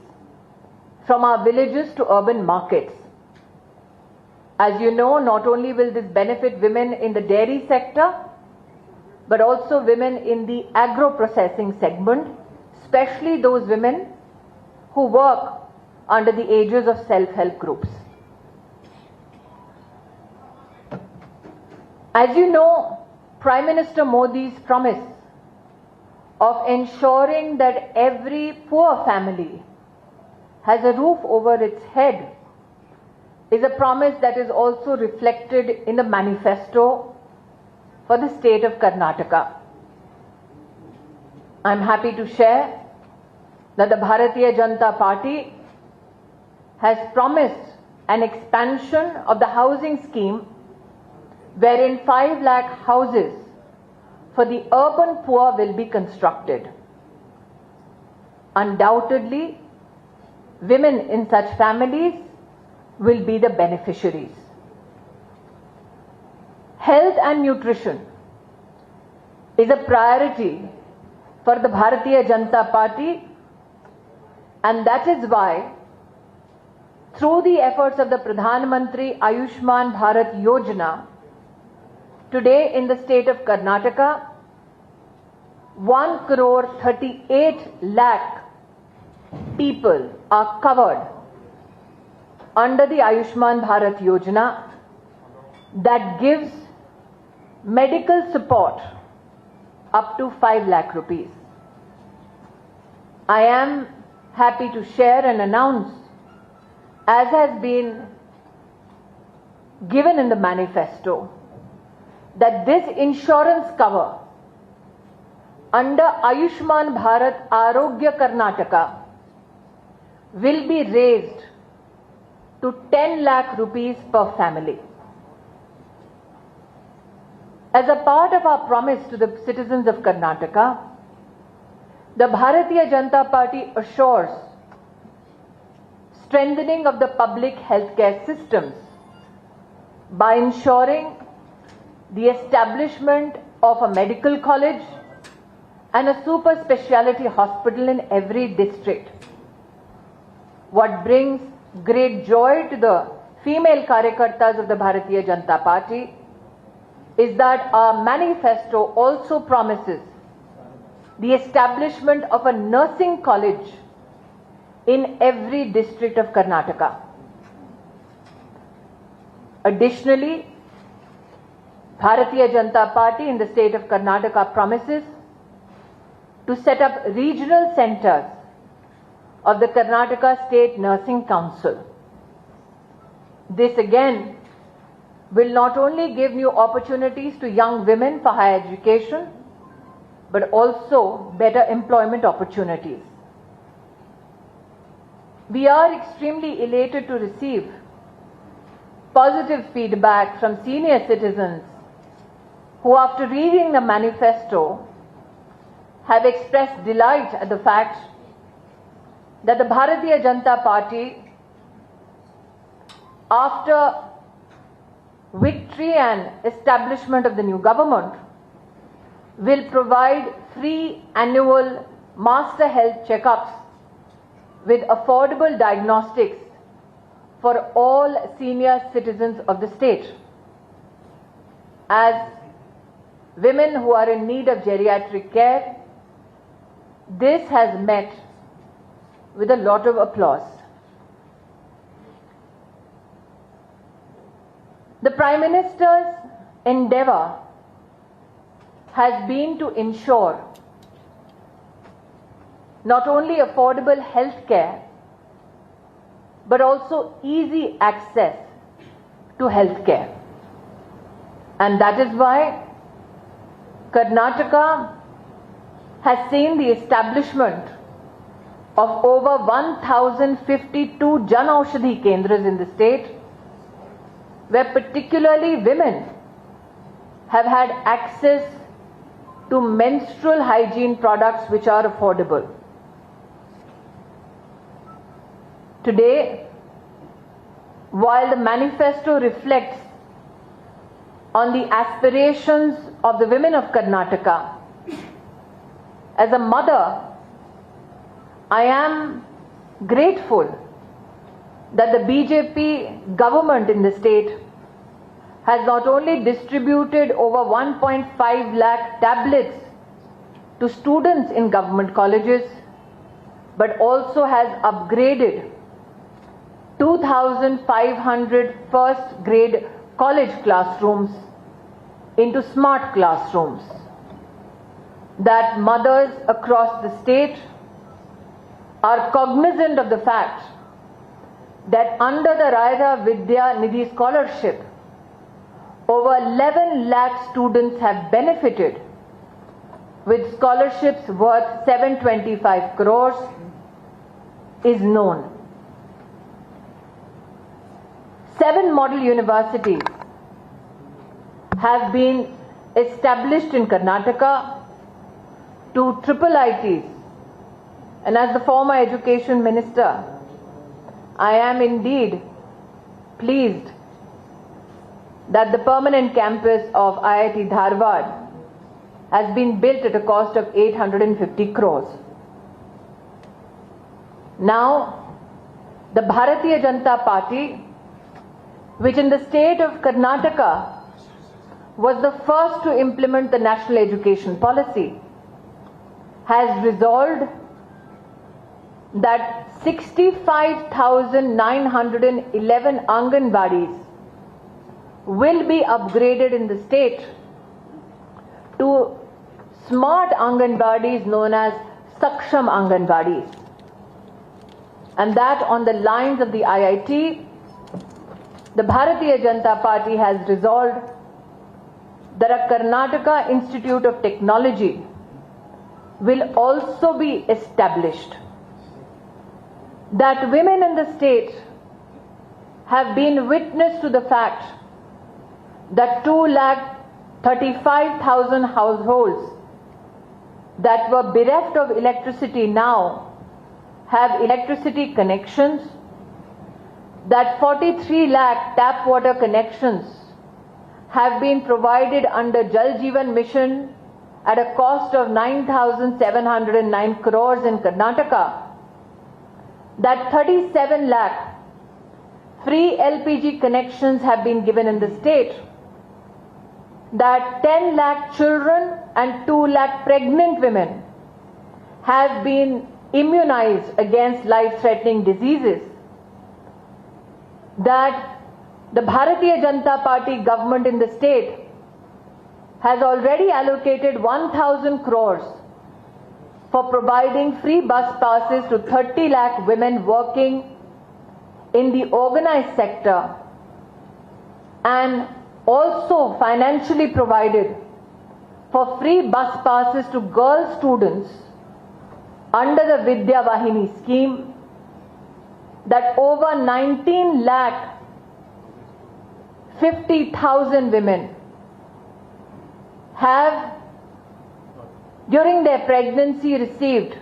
from our villages to urban markets. As you know, not only will this benefit women in the dairy sector, but also women in the agro-processing segment, especially those women who work under the aegis of self-help groups. As you know, Prime Minister Modi's promise of ensuring that every poor family has a roof over its head is a promise that is also reflected in the manifesto for the state of Karnataka. I'm happy to share that the Bharatiya Janata Party has promised an expansion of the housing scheme wherein 5 lakh houses for the urban poor will be constructed. Undoubtedly, women in such families will be the beneficiaries. Health and nutrition is a priority for the Bharatiya Janata Party, and that is why, through the efforts of the Pradhan Mantri Ayushman Bharat Yojana, today in the state of Karnataka, 1,38 lakh people are covered under the Ayushman Bharat Yojana that gives medical support up to 5 lakh rupees. I am happy to share and announce, as has been given in the manifesto, that this insurance cover under Ayushman Bharat Arogya Karnataka will be raised to 10 lakh rupees per family. As a part of our promise to the citizens of Karnataka, the Bharatiya Janata Party assures strengthening of the public healthcare systems by ensuring the establishment of a medical college and a super speciality hospital in every district. What brings great joy to the female Karyakartas of the Bharatiya Janata Party is that our manifesto also promises the establishment of a nursing college in every district of Karnataka. Additionally, Bharatiya Janata Party in the state of Karnataka promises to set up regional centers of the Karnataka State Nursing Council. This again will not only give new opportunities to young women for higher education, but also better employment opportunities. We are extremely elated to receive positive feedback from senior citizens who, after reading the manifesto, have expressed delight at the fact that the Bharatiya Janata Party, after victory and establishment of the new government, will provide free annual master health checkups with affordable diagnostics for all senior citizens of the state. As women who are in need of geriatric care, this has met with a lot of applause. The Prime Minister's endeavour has been to ensure not only affordable health care, but also easy access to health care. And that is why Karnataka has seen the establishment of over 1,052 Jan Aushadhi Kendras in the state, where particularly women have had access to menstrual hygiene products which are affordable. Today, while the manifesto reflects on the aspirations of the women of Karnataka, as a mother, I am grateful that the BJP government in the state has not only distributed over 1.5 lakh tablets to students in government colleges, but also has upgraded 2,500 first grade college classrooms into smart classrooms, that mothers across the state are cognizant of the fact that under the Raya Vidya Nidhi scholarship, over 11 lakh students have benefited with scholarships worth 725 crores is known. 7 model universities have been established in Karnataka, 2 triple ITs, and as the former education minister, I am indeed pleased that the permanent campus of IIT Dharwad has been built at a cost of 850 crores. Now, the Bharatiya Janata Party, which in the state of Karnataka was the first to implement the national education policy, has resolved that 65,911 Anganwadis will be upgraded in the state to smart Anganwadis known as Saksham Anganwadis. And that on the lines of the IIT, the Bharatiya Janata Party has resolved that a Karnataka Institute of Technology will also be established. That women in the state have been witness to the fact that 235,000 households that were bereft of electricity now have electricity connections, that 43 lakh tap water connections have been provided under Jal Jeevan Mission at a cost of 9,709 crores in Karnataka, that 37 lakh free LPG connections have been given in the state, that 10 lakh children and 2 lakh pregnant women have been immunized against life-threatening diseases, that the Bharatiya Janata Party government in the state has already allocated 1,000 crores for providing free bus passes to 30 lakh women working in the organized sector, and also financially provided for free bus passes to girl students under the Vidya Vahini scheme, that over 19 lakh 50,000 women have during their pregnancy received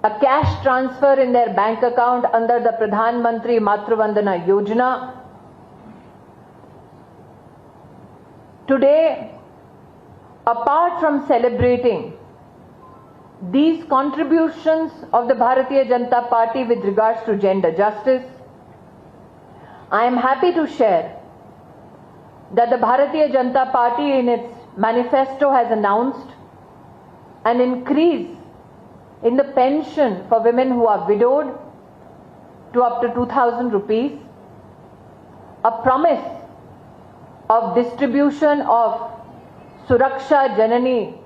a cash transfer in their bank account under the Pradhan Mantri Matru Vandana Yojana. Today, apart from celebrating these contributions of the Bharatiya Janata Party with regards to gender justice, I am happy to share that the Bharatiya Janata Party in its manifesto has announced an increase in the pension for women who are widowed to up to 2,000 rupees, a promise of distribution of Suraksha Janani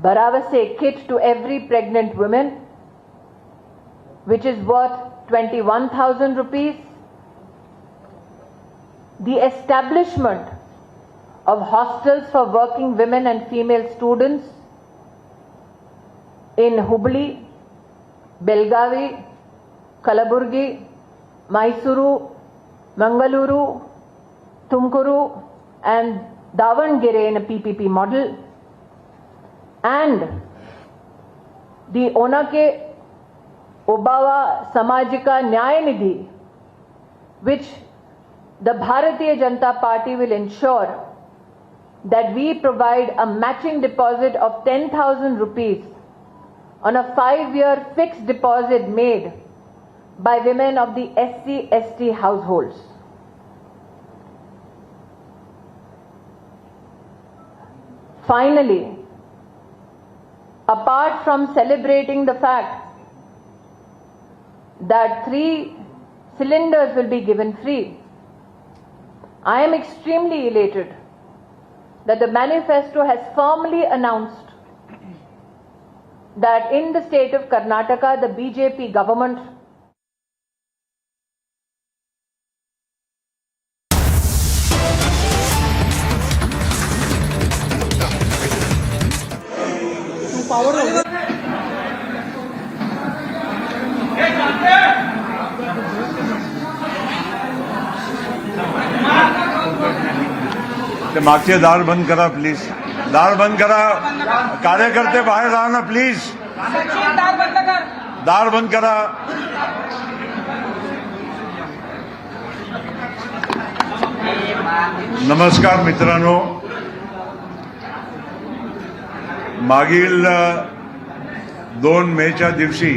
Bharavase kit to every pregnant woman, which is worth 21,000 rupees, the establishment of hostels for working women and female students in Hubli, Belgavi, Kalaburgi, Mysuru, Mangaluru, Tumkuru and Davangere in a PPP model, and the Onake Obawa Samajika Nyaya Nidhi, which the Bharatiya Janata Party will ensure that we provide a matching deposit of 10,000 rupees on a 5-year fixed deposit made by women of the SC/ST households. Finally, apart from celebrating the fact that 3 cylinders will be given free, I am extremely elated that the manifesto has firmly announced that in the state of Karnataka, the BJP government ते मागचे दार बंद करा please, दार बंद करा, कार्यकर्ते बाहेर राहा ना प्लीज, दार बंद करा. नमस्कार मित्रांनो, मागील 2 मेच्या दिवशी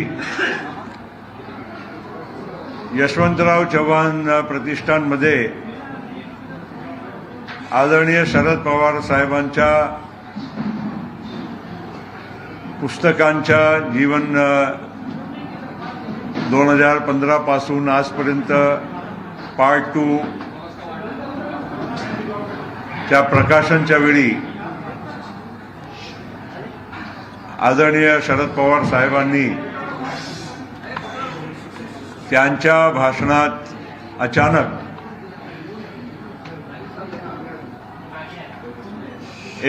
यशवंतराव चव्हाण प्रतिष्ठानमध्ये आदरणीय शरद पवार साहेबांच्या पुस्तकांच्या जीवन 2015 पासून आजपर्यंत पार्ट 2 त्या प्रकाशनच्या वेळी आदरणीय शरद पवार साहेबांनी त्यांच्या भाषणात अचानक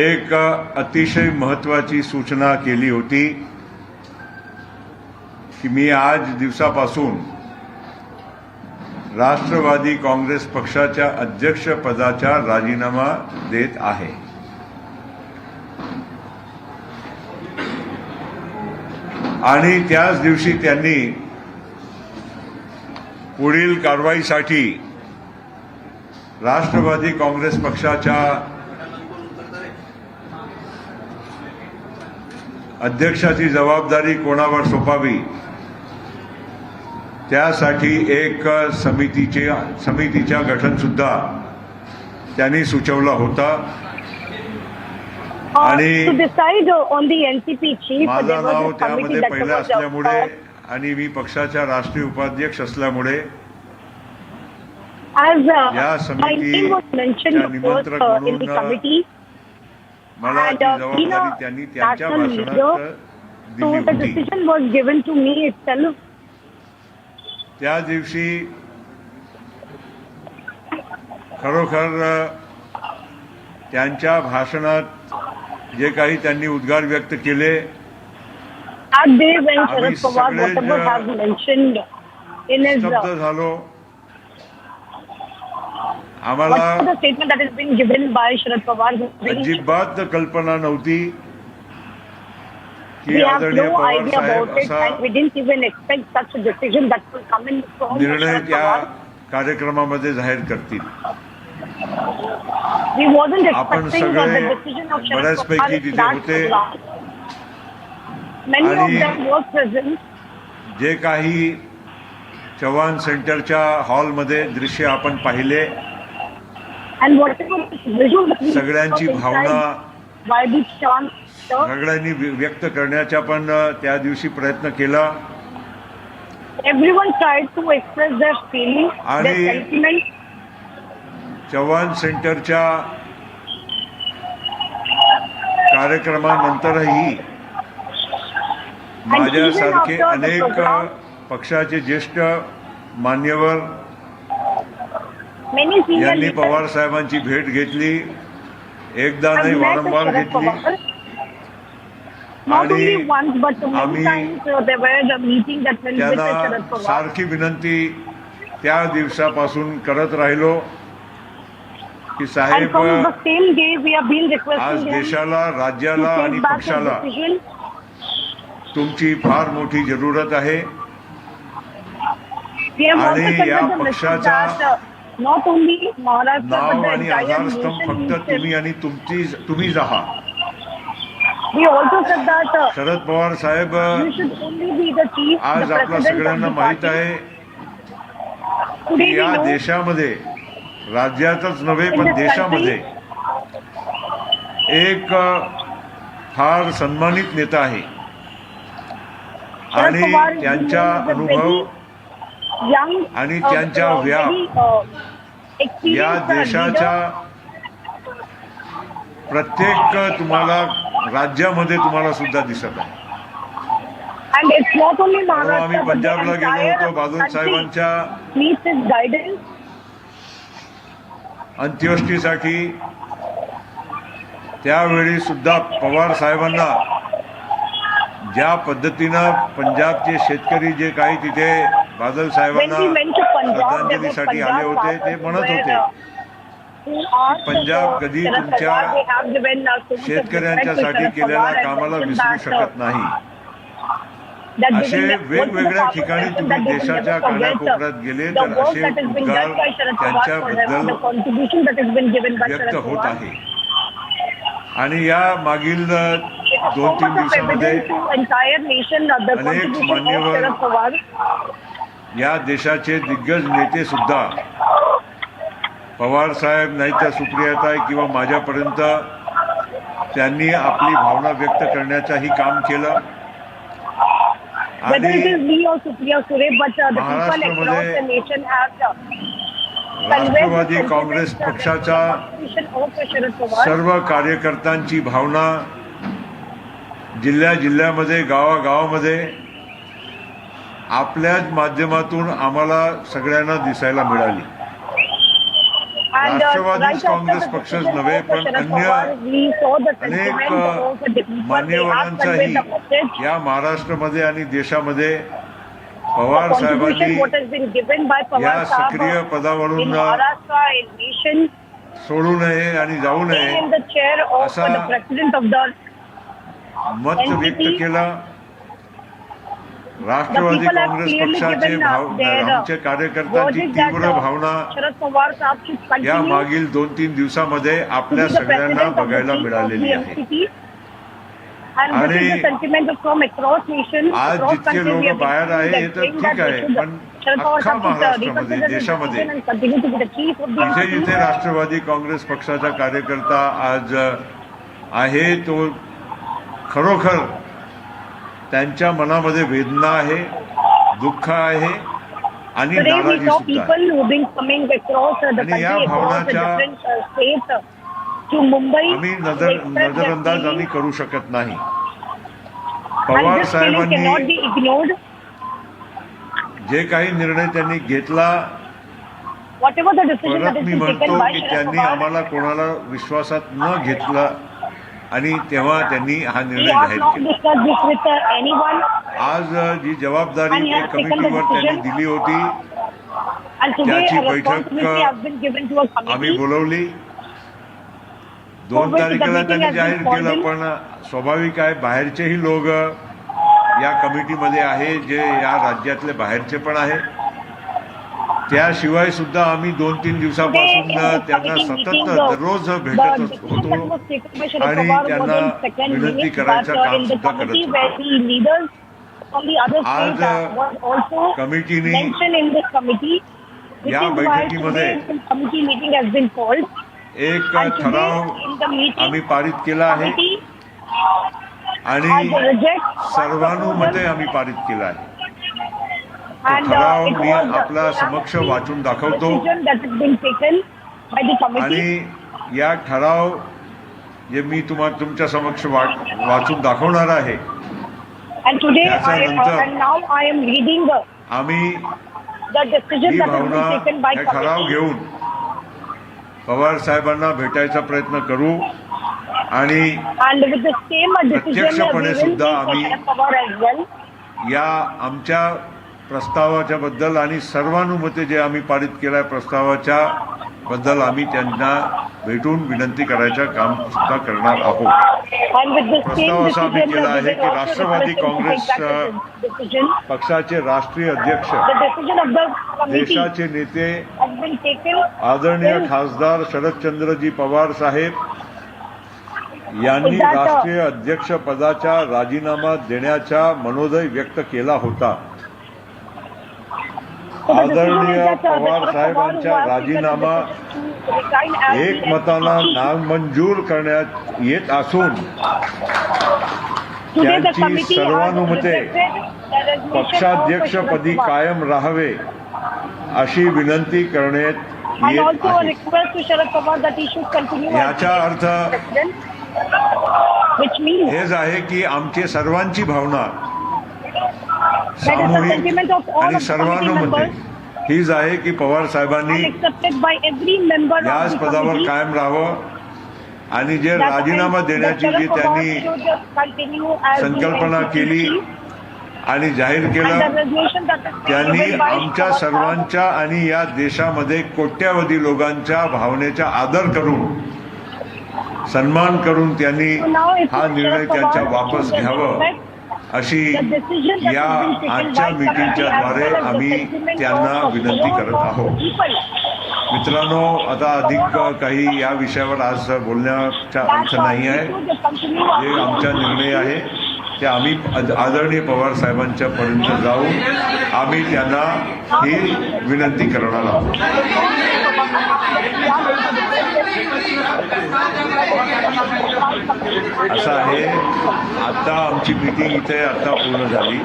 एक अतिशय महत्त्वाची सूचना केली होती की मी आज दिवसापासून राष्ट्रवादी काँग्रेस पक्षाच्या अध्यक्षपदाचा राजीनामा देत आहे. आणि त्याच दिवशी त्यांनी पुढील कारवाईसाठी राष्ट्रवादी काँग्रेस पक्षाच्या अध्यक्षाची जबाबदारी कोणावर सोपावी त्यासाठी एक समितीच्या गठन सुद्धा त्यांनी सुचवला होता. आणि माझं नाव त्यामध्ये पहिलं असल्यामुळे आणि मी पक्षाच्या राष्ट्रीय उपाध्यक्ष असल्यामुळे या समितीच्या निमंत्रक म्हणून मला ती जबाबदारी त्यांनी त्यांच्या भाषणात दिली होती. त्या दिवशी खरोखर त्यांच्या भाषणात जे काही त्यांनी उद्गार व्यक्त केले आम्ही सगळे स्तब्ध झालो. आम्हाला अजिबात कल्पना नव्हती की आदरणीय पवार साहेब असा निर्णय त्या कार्यक्रमामध्ये जाहीर करतील. आपण सगळे बऱ्याचपैकी तिथे होते आणि जे काही चव्हाण सेंटरच्या हॉलमध्ये दृश्य आपण पाहिले सगळ्यांची भावना सगळ्यांनी व्यक्त करण्याचा पण त्या दिवशी प्रयत्न केला. आणि चव्हाण सेंटरच्या कार्यक्रमानंतरही माझ्यासारखे अनेक पक्षाचे ज्येष्ठ मान्यवर यांनी पवार साहेबांची भेट घेतली. एकदा नाही वारंवार घेतली. आणि आम्ही त्यांना सारखी विनंती त्या दिवसापासून करत राहिलो की साहेब आज देशाला, राज्याला आणि पक्षाला तुमची फार मोठी जरूरत आहे आणि या पक्षाचा नाव आणि आधारस्तंभ फक्त तुम्ही आणि तुम्हीच आहात. शरद पवार साहेब आज आपल्या सगळ्यांना माहीत आहे की या देशामध्ये, राज्यातच नव्हे पण देशामध्ये एक फार सन्मानित नेता आहे आणि त्यांचा अनुभव आणि त्यांचा व्याप या देशाच्या प्रत्येक राज्यामध्ये तुम्हाला सुद्धा दिसत आहे. आम्ही पंजाबला गेलो होतो बादल साहेबांच्या अंत्येष्टीसाठी. त्यावेळी सुद्धा पवार साहेबांना ज्या पद्धतीनं पंजाबचे शेतकरी जे काही तिथे बादल साहेबांना श्रद्धांजलीसाठी आले होते ते म्हणत होते पंजाब कधी तुमच्या शेतकऱ्यांच्यासाठी केलेल्या कामाला विसरू शकत नाही. असे वेगवेगळ्या ठिकाणी तुम्ही देशाच्या कानाकोपऱ्यात गेले तर असे उद्गार त्यांच्याबद्दल व्यक्त होत आहे. आणि या मागील 2-3 दिवसामध्ये अनेक मान्यवर या देशाचे दिग्गज नेते सुद्धा पवार साहेब नाही तर सुप्रियाताई किंवा माझ्यापर्यंत त्यांनी आपली भावना व्यक्त करण्याचंही काम केलं. आणि राष्ट्रवादी काँग्रेस पक्षाच्या सर्व कार्यकर्त्यांची भावना जिल्ह्यामध्ये गावागावामध्ये आपल्याच माध्यमातून आम्हाला सगळ्यांना दिसायला मिळाली. राष्ट्रवादी काँग्रेस पक्षच नव्हे पण अन्य अनेक मान्यवरांचाही या महाराष्ट्रामध्ये आणि देशामध्ये पवार साहेबांनी या सक्रिय पदावरून सोडू नये आणि जाऊ नये असा मत व्यक्त केलं. राष्ट्रवादी काँग्रेस पक्षाचे आमच्या कार्यकर्त्यांची तीव्र भावना या मागील 2-3 दिवसामध्ये आपल्या सगळ्यांना बघायला मिळालेली आहे. आणि आज जितके लोक बाहेर आहे हे तर ठीक आहे पण अख्खा महाराष्ट्रामध्ये देशामध्ये जिथे जिथे राष्ट्रवादी काँग्रेस पक्षाचा कार्यकर्ता आज आहे तो खरोखर त्यांच्या मनामध्ये वेदना आहे, दुःख आहे आणि नाराजी सुद्धा आहे. आणि या भावनाच्या आम्ही नजरअंदाज आम्ही करू शकत नाही. पवार साहेबांनी जे काही निर्णय त्यांनी घेतला परत मी म्हणतो की त्यांनी आम्हाला कोणाला विश्वासात न घेतलं आणि तेव्हा त्यांनी हा निर्णय जाहीर केला. आज जी जबाबदारी कमिटीवर त्यांनी दिली होती त्याची बैठक आम्ही बोलवली. 2 तारखेला त्यांनी जाहीर केलं पण स्वाभाविक आहे बाहेरचेही लोक या कमिटीमध्ये आहे जे या राज्यातले बाहेरचे पण आहे. त्याशिवाय सुद्धा आम्ही 2-3 दिवसापासून त्यांना सतत दररोज भेटत होतो आणि त्यांना विनंती करायचं काम सुद्धा करत होतो. आज कमिटीने या बैठकीमध्ये एक ठराव आम्ही पारित केला आहे आणि सर्वानुमते आम्ही पारित केला आहे. ठराव मी आपल्या समक्ष वाचून दाखवतो आणि या ठराव जे मी तुमच्या समक्ष वाचून दाखवणार आहे त्याच्यानंतर आम्ही ही भावना हे ठराव घेऊन पवार साहेबांना भेटायचा प्रयत्न करू आणि प्रत्यक्षपणे सुद्धा आम्ही या आमच्या प्रस्तावाच्या बद्दल आणि सर्वानुमते जे आम्ही पारित केल्या प्रस्तावाच्या बद्दल आम्ही त्यांना भेटून विनंती करायचं काम सुद्धा करणार आहोत. प्रस्ताव असा आम्ही केला आहे की राष्ट्रवादी काँग्रेस पक्षाचे राष्ट्रीय अध्यक्ष देशाचे नेते आदरणीय खासदार शरदचंद्रजी पवार साहेब यांनी राष्ट्रीय अध्यक्ष पदाचा राजीनामा देण्याचा मनोदय व्यक्त केला होता. आदरणीय पवार साहेबांचा राजीनामा एकमताला नामंजूर करण्यात येत असून त्यांची सर्वानुमते पक्षाध्यक्षपदी कायम राहावे अशी विनंती करण्यात येत आहे. याचा अर्थ हेच आहे की आमची सर्वांची भावना सामूहिक आणि सर्वानुमते हीच आहे की पवार साहेबांनी याच पदावर कायम राहावं आणि जे राजीनामा देण्याची जी त्यांनी संकल्पना केली आणि जाहीर केलं त्यांनी आमच्या सर्वांच्या आणि या देशामध्ये कोट्यावधी लोकांच्या भावनेचा आदर करून सन्मान करून त्यांनी हा निर्णय त्यांचा वापस घ्यावं अशी या आजच्या मीटिंगच्या द्वारे आम्ही त्यांना विनंती करत आहोत. मित्रांनो, आता अधिक काही या विषयावर आज बोलण्याचा अर्थ नाही आहे. जे आमचा निर्णय आहे ते आम्ही आदरणीय पवार साहेबांच्या पर्यंत जाऊन आम्ही त्यांना ही विनंती करणार आहोत. असं आहे, आता आमची मीटिंग इथे आता पूर्ण झाली.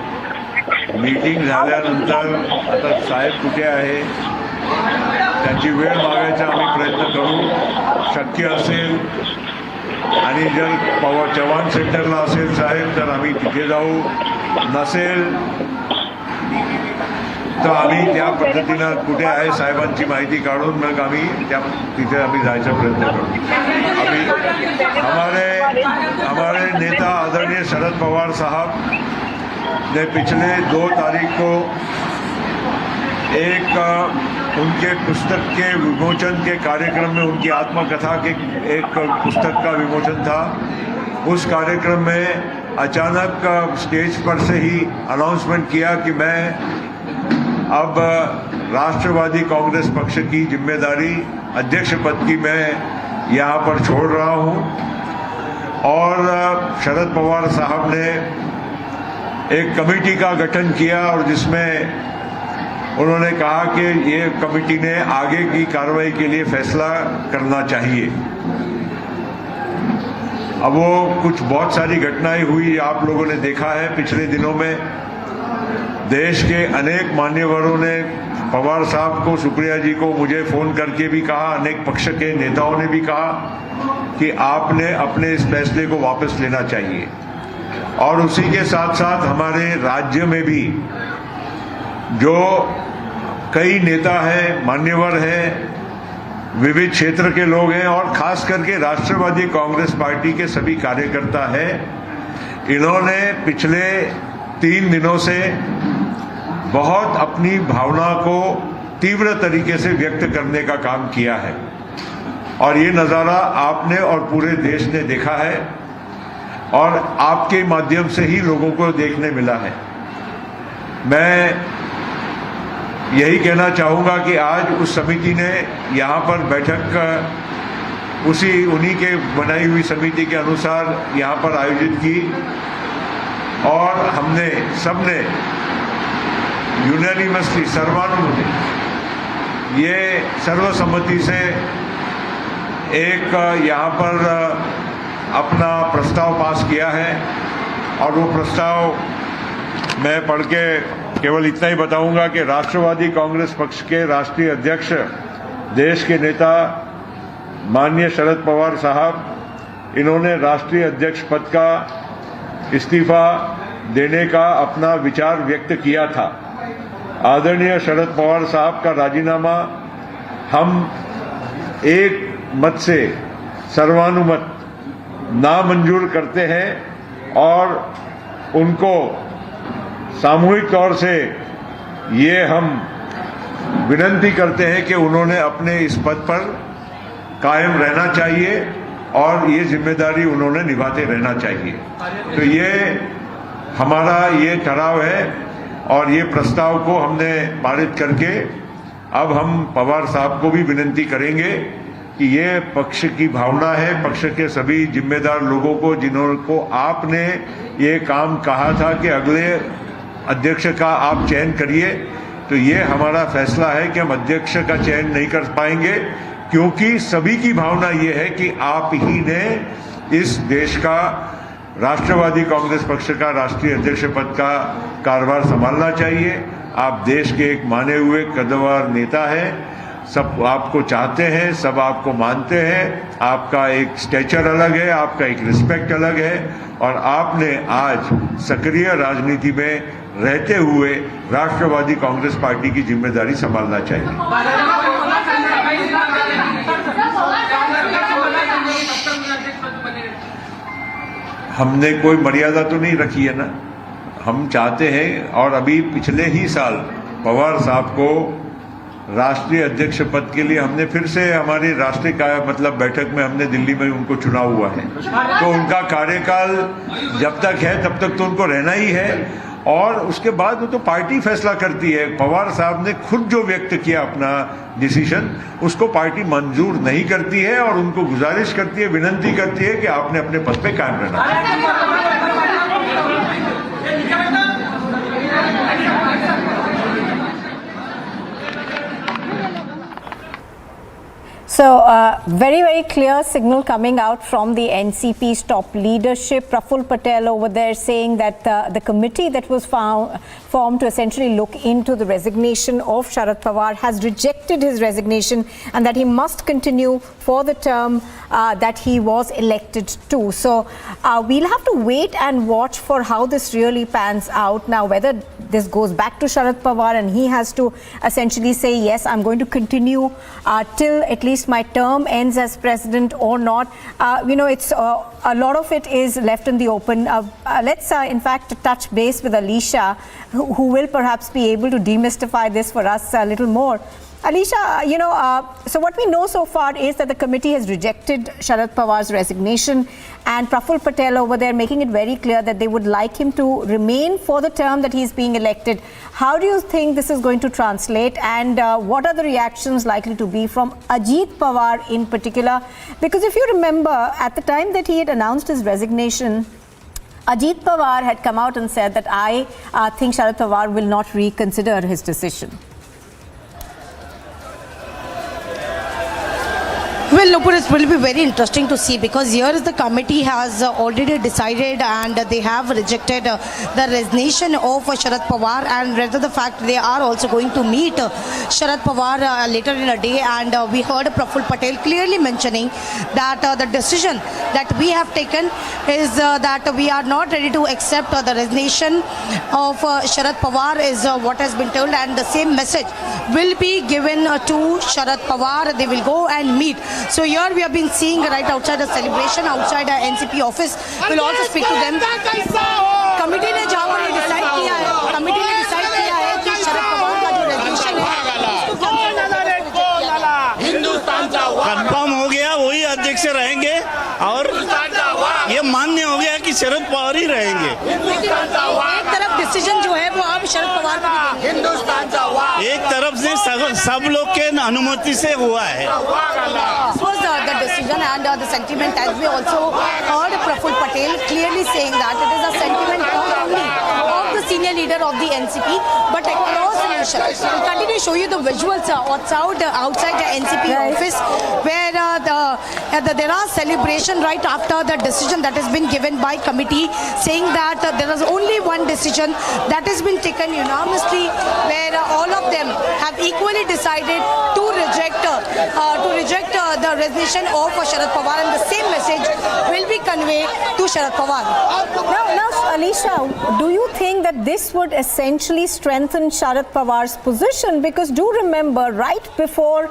मीटिंग झाल्यानंतर आता साहेब कुठे आहे त्यांची वेळ मागायचा आम्ही प्रयत्न करू. शक्य असेल आणि जर पवार चव्हाण सेंटरला असेल साहेब तर आम्ही तिथे जाऊ. नसेल तर आम्ही त्या पद्धतीनं कुठे आहे साहेबांची माहिती काढून मग आम्ही तिथे आम्ही जायचा प्रयत्न करू. हमारे नेता आदरणीय शरद पवार साहब ने पिछले 2 तारीख को एक उनके पुस्तक के विमोचन के कार्यक्रम में उनकी आत्मकथा के एक पुस्तक का विमोचन था. उस कार्यक्रम में अचानक स्टेज पर से ही अनाउंसमेंट किया कि मैं अब राष्ट्रवादी कांग्रेस पक्ष की जिम्मेदारी अध्यक्ष पद की मैं यहाँ पर छोड़ रहा हूँ. और शरद पवार साहब ने एक कमेटी का गठन किया और जिसमें उन्होंने कहा कि ये कमेटी ने आगे की कार्रवाई के लिए फैसला करना चाहिए. अब वो कुछ बहुत सारी घटनाएं हुई आप लोगों ने देखा है. पिछले दिनों में देश के अनेक मान्यवरों ने पवार साहब को, शुक्रिया जी को मुझे फोन करके भी कहा, अनेक पक्ष के नेताओं ने भी कहा कि आपने अपने इस फैसले को वापस लेना चाहिए. और उसी के साथ साथ हमारे राज्य में भी जो कई नेता हैं, मान्यवर हैं, विविध क्षेत्र के लोग हैं और खास करके राष्ट्रवादी कांग्रेस पार्टी के सभी कार्यकर्ता हैं, इन्होंने पिछले 3 दिनों से बहुत अपनी भावना को तीव्र तरीके से व्यक्त करने का काम किया है. और ये नज़ारा आपने और पूरे देश ने देखा है और आपके माध्यम से ही लोगों को देखने मिला है. मैं यही कहना चाहूँगा कि आज उस समिति ने यहाँ पर बैठक उन्हीं के बनाई हुई समिति के अनुसार यहाँ पर आयोजित की और हमने सबने यूनानिमसली सर्वानुमति ये सर्वसम्मति से एक यहाँ पर अपना प्रस्ताव पास किया है. और वो प्रस्ताव मैं पढ़ के केवल इतना ही बताऊंगा कि राष्ट्रवादी कांग्रेस पक्ष के राष्ट्रीय अध्यक्ष, देश के नेता माननीय शरद पवार साहब, इन्होंने राष्ट्रीय अध्यक्ष पद का इस्तीफा देने का अपना विचार व्यक्त किया था. आदरणीय शरद पवार साहब का राजीनामा हम एक मत से सर्वानुमत नामंजूर करते हैं और उनको सामूहिक तौर से ये हम विनंती करते हैं कि उन्होंने अपने इस पद पर कायम रहना चाहिए और ये जिम्मेदारी उन्होंने निभाते रहना चाहिए. तो ये हमारा ये ठहराव है और ये प्रस्ताव को हमने पारित करके अब हम पवार साहब को भी विनंती करेंगे कि ये पक्ष की भावना है, पक्ष के सभी जिम्मेदार लोगों को जिनको आपने ये काम कहा था कि अगले अध्यक्ष का आप चयन करिए, तो ये हमारा फैसला है कि हम अध्यक्ष का चयन नहीं कर पाएंगे क्योंकि सभी की भावना ये है कि आप ही ने इस देश का राष्ट्रवादी कांग्रेस पक्ष का राष्ट्रीय अध्यक्ष पद का कार्यभार संभालना चाहिए. आप देश के एक माने हुए कद्दावर नेता हैं, सब आपको चाहते हैं, सब आपको मानते हैं, आपका एक स्टेचर अलग है, आपका एक रिस्पेक्ट अलग है और आपने आज सक्रिय राजनीति में रहते हुए राष्ट्रवादी कांग्रेस पार्टी की जिम्मेदारी संभालना चाहिए. हमने कोई मर्यादा तो नहीं रखी है ना. हम चाहते हैं और अभी पिछले ही साल पवार साहब को राष्ट्रीय अध्यक्ष पद के लिए हमने फिर से हमारी राष्ट्रीय बैठक में हमने दिल्ली में उनको चुना हुआ है। तो उनका कार्यकाल जब तक है तब तक तो उनको रहना ही है, और उसके बाद वो तो पार्टी फैसला करती है। पवार साहब ने खुद जो व्यक्त किया अपना डिसीजन, उसको पार्टी मंजूर नहीं करती है और उनको गुजारिश करती है, विनती करती है कि आपने अपने पद पे कायम रहना। So, very, very clear signal coming out from the NCP's top leadership. Praful Patel over there saying that the committee that was formed to essentially look into the resignation of Sharad Pawar has rejected his resignation and that he must continue for the term that he was elected to. So, we'll have to wait and watch for how this really pans out. Now, whether this goes back to Sharad Pawar and he has to essentially say, yes, I'm going to continue till at least my term ends as president or not. It's a lot of it is left in the open. Let's in fact touch base with Alicia, who will perhaps be able to demystify this for us a little more. Alicia, so what we know so far is that the committee has rejected Sharad Pawar's resignation, and Praful Patel over there making it very clear that they would like him to remain for the term that he's being elected. How do you think this is going to translate, and what are the reactions likely to be from Ajit Pawar in particular? Because if you remember, at the time that he had announced his resignation, Ajit Pawar had come out and said that I think Sharad Pawar will not reconsider his decision. Well, Nupur, it will be very interesting to see, because here is the committee has already decided and they have rejected the resignation of Sharad Pawar, and rather the fact they are also going to meet Sharad Pawar later in a day, and we heard Praful Patel clearly mentioning that the decision that we have taken is that we are not ready to accept the resignation of Sharad Pawar is what has been told, and the same message will be given to Sharad Pawar. They will go and meet. So here we have been seeing right outside the celebration, outside the NCP office. We'll also speak to them. Committee ने जहाँ पर ये decide किया है, committee ने decide किया है कि शरद पवार का जो resolution है, कंफर्म हो गया, वही अध्यक्ष रहेंगे और ये मान्य हो गया कि शरद पवार ही रहेंगे। एक तरफ डिसीजन जो है वो अब शरद पवार का हिंदुस्तान का एक तरफ से सब लोग के अनुमति से हुआ है। This was the decision and the sentiment, as we also heard Praful Patel clearly saying that it is a sentiment not only of the senior leader of the NCP but across the nation. We'll continue to show you the visuals outside the NCP office, where there are celebration right after the decision that has been given by committee, saying that there is only one decision that has been taken unanimously, where all of them have equally decided to reject the resignation of Sharad Pawar, and the same message will be conveyed to Sharad Pawar. Now, Alicia, do you think that this would essentially strengthen Sharad Pawar's position? Because do remember, right before,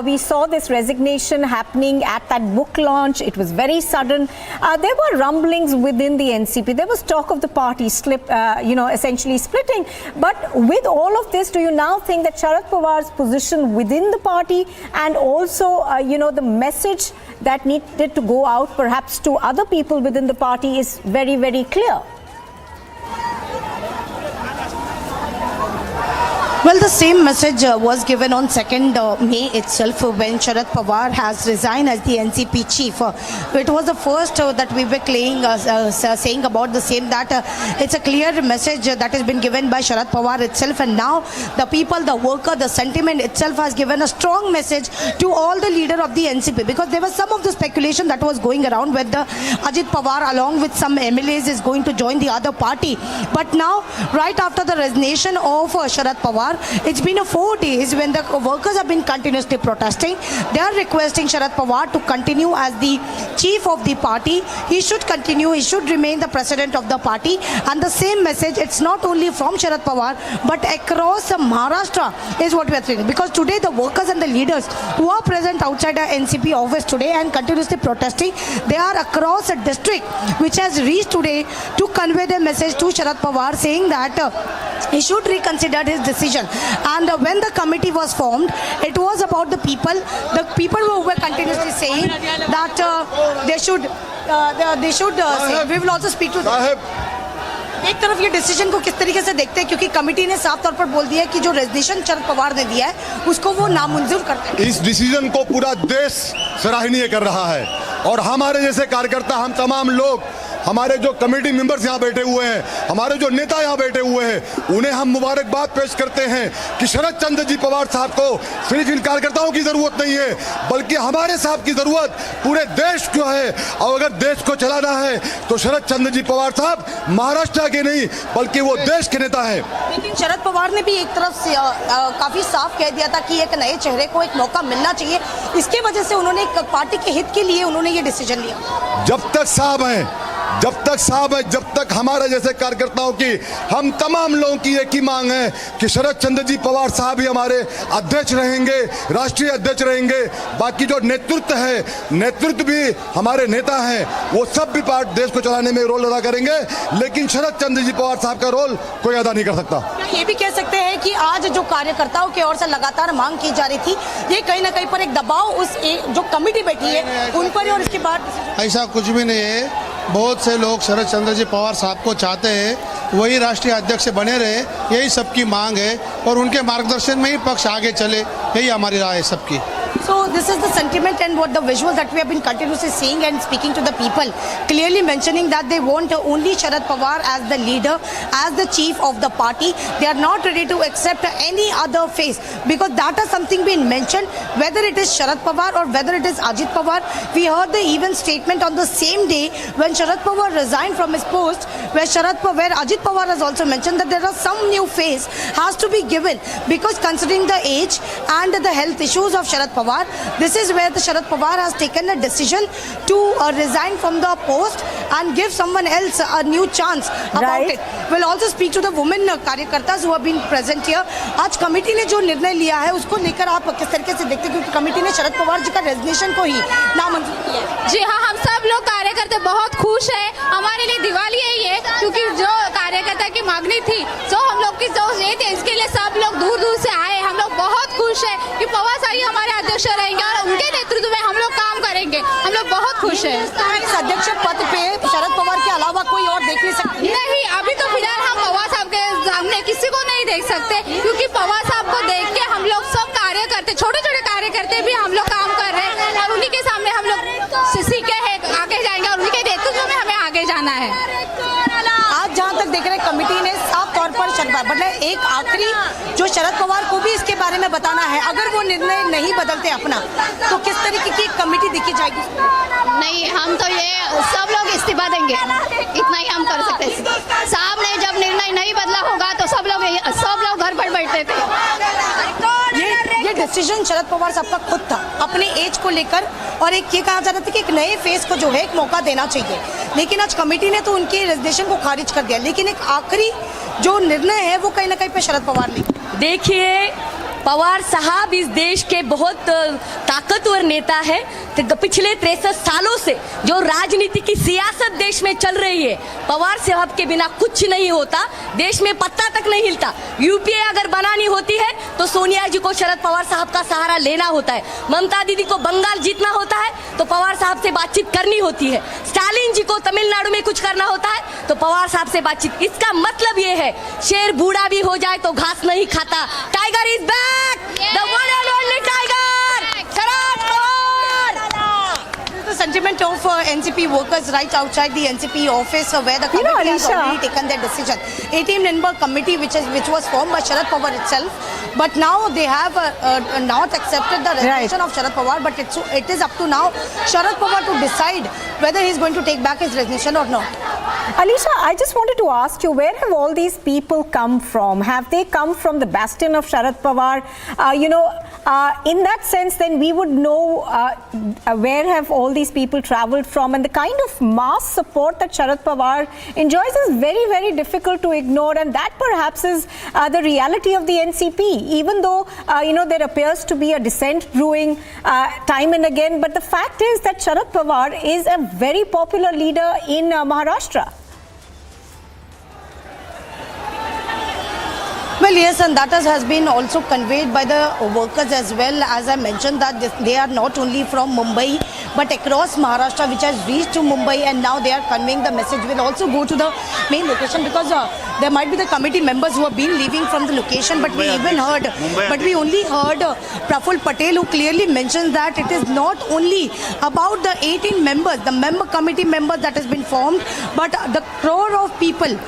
we saw this resignation happening at that book launch, it was very sudden. There were rumblings within the NCP. There was talk of the party essentially splitting. But with all of this, do you now think that Sharad Pawar's position within the party and also, the message that needed to go out perhaps to other people within the party is very, very clear? Well, the same message was given on 2nd May itself when Sharad Pawar has resigned as the NCP chief. It was the first that we were saying about the same, that it's a clear message that has been given by Sharad Pawar itself, and now the people, the worker, the sentiment itself has given a strong message to all the leader of the NCP, because there was some of the speculation that was going around whether Ajit Pawar along with some MLAs is going to join the other party. But now, right after the resignation of Sharad Pawar, it's been 4 days when the workers have been continuously protesting. They are requesting Sharad Pawar to continue as the chief of the party. He should continue, he should remain the president of the party. And the same message, it's not only from Sharad Pawar but across Maharashtra is what we are thinking. Because today the workers and the leaders who are present outside the NCP office today and continuously protesting, they are across a district which has reached today to convey their message to Sharad Pawar, saying that he should reconsider his decision. And when the committee was formed, it was about the people who were continuously saying that they should say. We will also speak to them. एक तरफ ये decision को किस तरीके से देखते हैं, क्योंकि कमेटी ने साफ तौर पर बोल दिया है कि जो रेजिग्नेशन शरद पवार ने दिया है उसको वो नामंजूर करते हैं। इस डिसीजन को पूरा देश सराहनीय कर रहा है और हमारे जैसे कार्यकर्ता, हम तमाम लोग, हमारे जो कमेटी मेंबर्स यहाँ बैठे हुए हैं, हमारे जो नेता यहाँ बैठे हुए हैं, उन्हें हम मुबारकबाद पेश करते हैं कि शरद चंद्र जी पवार साहब को सिर्फ इन कार्यकर्ताओं की जरूरत नहीं है, बल्कि हमारे साहब की जरूरत पूरे देश को है। और अगर देश को चलाना है तो शरद चंद्र जी पवार साहब महाराष्ट्र के नहीं बल्कि वो देश के नेता है। लेकिन शरद पवार ने भी एक तरफ से काफी साफ कह दिया था कि एक नए चेहरे को एक मौका मिलना चाहिए, इसके वजह से उन्होंने पार्टी के हित के लिए उन्होंने ये डिसीजन लिया। जब तक साहब है, जब तक हमारे जैसे कार्यकर्ताओं की, हम तमाम लोगों की एक ही मांग है कि शरद चंद्र जी पवार साहब ही हमारे अध्यक्ष रहेंगे, राष्ट्रीय अध्यक्ष रहेंगे। बाकी जो नेतृत्व भी हमारे नेता हैं, वो सब भी देश को चलाने में रोल अदा करेंगे, लेकिन शरद चंद्र जी पवार साहब का रोल कोई अदा नहीं कर सकता। ये भी कह सकते हैं कि आज जो कार्यकर्ताओं की ओर से लगातार मांग की जा रही थी, ये कहीं ना कहीं पर एक दबाव उस जो कमेटी बैठी है उन पर, और इसके बाद ऐसा कुछ भी नहीं है। बहुत से लोग शरद चंद्र जी पवार साहब को चाहते हैं, वही राष्ट्रीय अध्यक्ष बने रहे, यही सबकी मांग है और उनके मार्गदर्शन में ही पक्ष आगे चले, यही हमारी राय है सबकी। So this is the sentiment and what the visuals that we have been continuously seeing and speaking to the people, clearly mentioning that they want only Sharad Pawar as the leader, as the chief of the party. They are not ready to accept any other face, because that is something being mentioned, whether it is Sharad Pawar or whether it is Ajit Pawar. We heard the even statement on the same day when Sharad Pawar resigned from his post, where Ajit Pawar has also mentioned that there are some new face has to be given, because considering the age and the health issues of Sharad Pawar, this is where the Sharad Pawar has taken a decision to resign from the post and give someone else a new chance about it. We'll also speak to the women कार्यकर्तास who have been present here. आज committee ने जो निर्णय लिया है उसको लेकर आप किस तरीके से देखते हैं, क्योंकि कमेटी ने शरद पवार जी का रेजिग्नेशन को ही नामंजूर किया है। जी हाँ, हम सब लोग कार्यकर्ता बहुत खुश हैं। हमारे लिए दिवाली है ये, क्योंकि जो कार्यकर्ता की मांगनी थी, जो हम लोग की जो ये थी, इसके लिए सब लोग दूर दूर से आए। हम लोग बहुत खुश हैं कि पवार साहब हमारे अध्यक्ष रहेंगे और उनके नेतृत्व में हम लोग काम करेंगे। हम लोग बहुत खुश हैं। इस अध्यक्ष पद पे शरद पवार के अलावा कोई और देख नहीं सकते? नहीं, अभी तो फिलहाल हम पवार साहब के सामने किसी को नहीं देख सकते, क्योंकि पवार साहब को देख के हम लोग सब कार्यकर्ते, छोटे छोटे कार्यकर्ते भी हम लोग काम कर रहे हैं और उन्हीं के सामने हम लोग सीखे हैं, आगे जाएंगे और उनके नेतृत्व में हमें आगे जाना है। आज जहाँ तक देख रहे हैं, कमेटी ने साफ तौर पर मतलब एक आखिरी जो शरद पवार को भी इसके बारे में बताना है, अगर वो निर्णय नहीं बदलते अपना, तो किस तरीके की कमेटी देखी जाएगी? नहीं, हम तो ये सब लोग इस्तीफा देंगे, इतना ही हम कर सकते हैं। साहब ने जब निर्णय नहीं बदला होगा तो सब लोग घर पर बैठते थे। ये डिसीजन शरद पवार साहब का खुद था अपने एज को लेकर, और एक ये कहा जा रहा था कि एक नए फेस को जो है एक मौका देना चाहिए, लेकिन आज कमेटी ने तो उनके रेजिग्नेशन को खारिज कर दिया। लेकिन एक आखिरी जो निर्णय है वो कहीं ना कहीं पे शरद पवार ने। देखिए, पवार साहब इस देश के बहुत ताकतवर नेता है। तो पिछले 63 सालों से जो राजनीति की सियासत देश में चल रही है, पवार साहब के बिना कुछ नहीं होता, देश में पत्ता तक नहीं हिलता। यूपीए अगर बनानी होती है तो सोनिया जी को शरद पवार साहब का सहारा लेना होता है। ममता दीदी को बंगाल जीतना होता है तो पवार साहब से बातचीत करनी होती है। स्टालिन जी को तमिलनाडु में कुछ करना होता है तो पवार साहब से बातचीत। इसका मतलब ये है, शेर बूढ़ा भी हो जाए तो घास नहीं खाता। Tiger is back, the one and only tiger, Sharad Pawar. The sentiment of NCP workers right outside the NCP office, where the committee has already taken their decision. 18-member committee which was formed by Sharad Pawar itself, but now they have not accepted the resignation of Sharad Pawar. But it is up to now Sharad Pawar to decide whether he is going to take back his resignation or not. Alisha, I just wanted to ask you, where have all these people come from? Have they come from the bastion of Sharad Pawar? In that sense, then we would know where have all these people travelled from, and the kind of mass support that Sharad Pawar enjoys is very, very difficult to ignore, and that perhaps is the reality of the NCP. Even though there appears to be a dissent brewing time and again, but the fact is that Sharad Pawar is a very popular leader in Maharashtra. Well, yes, and that has been also conveyed by the workers as well. As I mentioned, that they are not only from Mumbai, but across Maharashtra, which has reached to Mumbai, and now they are conveying the message. Will also go to the main location, because there might be the committee members who have been leaving from the location. But we only heard Praful Patel, who clearly mentions that it is not only about the 18 members, the committee members that has been formed, but the crore of people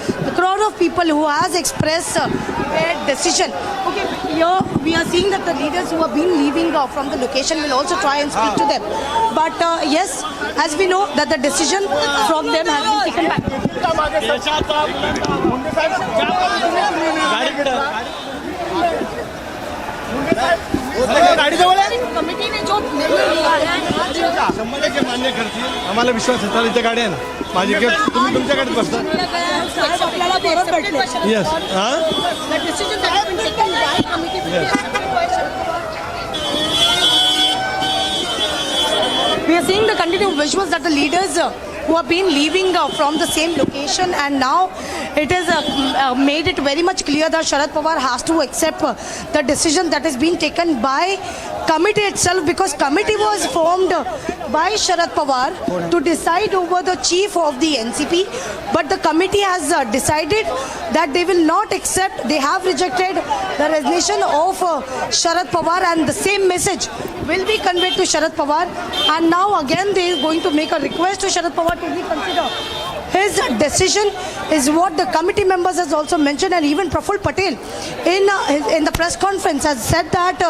who has expressed their decision. Okay, here we are seeing that the leaders who have been leaving from the location will also try and speak to them. But yes, as we know that the decision from them has been taken back. Committee ने जो निर्णय लिया है मान्य करते आम्हाला विश्वास आहे तर इथे गाडी आहे ना माझी तुम्ही तुमच्या गाडीत बसता आपल्याला परत भेटले यस हां the decision that has been taken by committee We are seeing the continued visuals that the leaders who have been leaving from the same location, and now it is made it very much clear that Sharad Pawar has to accept the decision that is being taken by committee itself, because committee was formed by Sharad Pawar to decide over the chief of the NCP, but the committee has decided that they will not accept, they have rejected the resignation of Sharad Pawar, and the same message will be conveyed to Sharad Pawar. And now again they are going to make a request to Sharad Pawar to reconsider his decision, is what the committee members has also mentioned. And even Praful Patel in the press conference has said that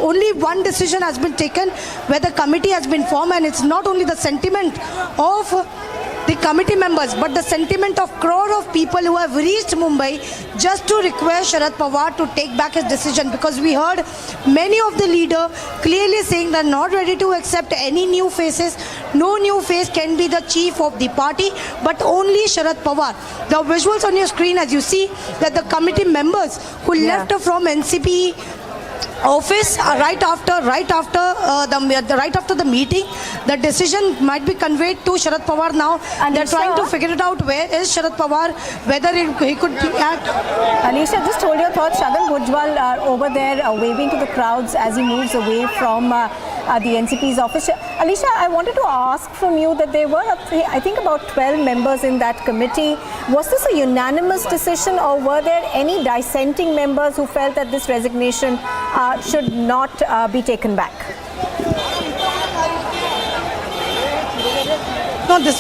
only one decision has been taken where the committee has been formed, and it's not only the sentiment of the committee members, but the sentiment of crore of people who have reached Mumbai just to request Sharad Pawar to take back his decision, because we heard many of the leaders clearly saying they're not ready to accept any new faces. No new face can be the chief of the party, but only Sharad Pawar. The visuals on your screen, as you see, that the committee members who left from NCP office right after the meeting, the decision might be conveyed to Sharad Pawar now, and they're trying to figure it out where is Sharad Pawar, whether he could be at. Alisha, just hold your thoughts. Shagan Bhujbal over there waving to the crowds as he moves away from the NCP's office. Alisha, I wanted to ask from you that there were, I think, about 12 members in that committee. Was this a unanimous decision, or were there any dissenting members who felt that this resignation should not be taken back? No, this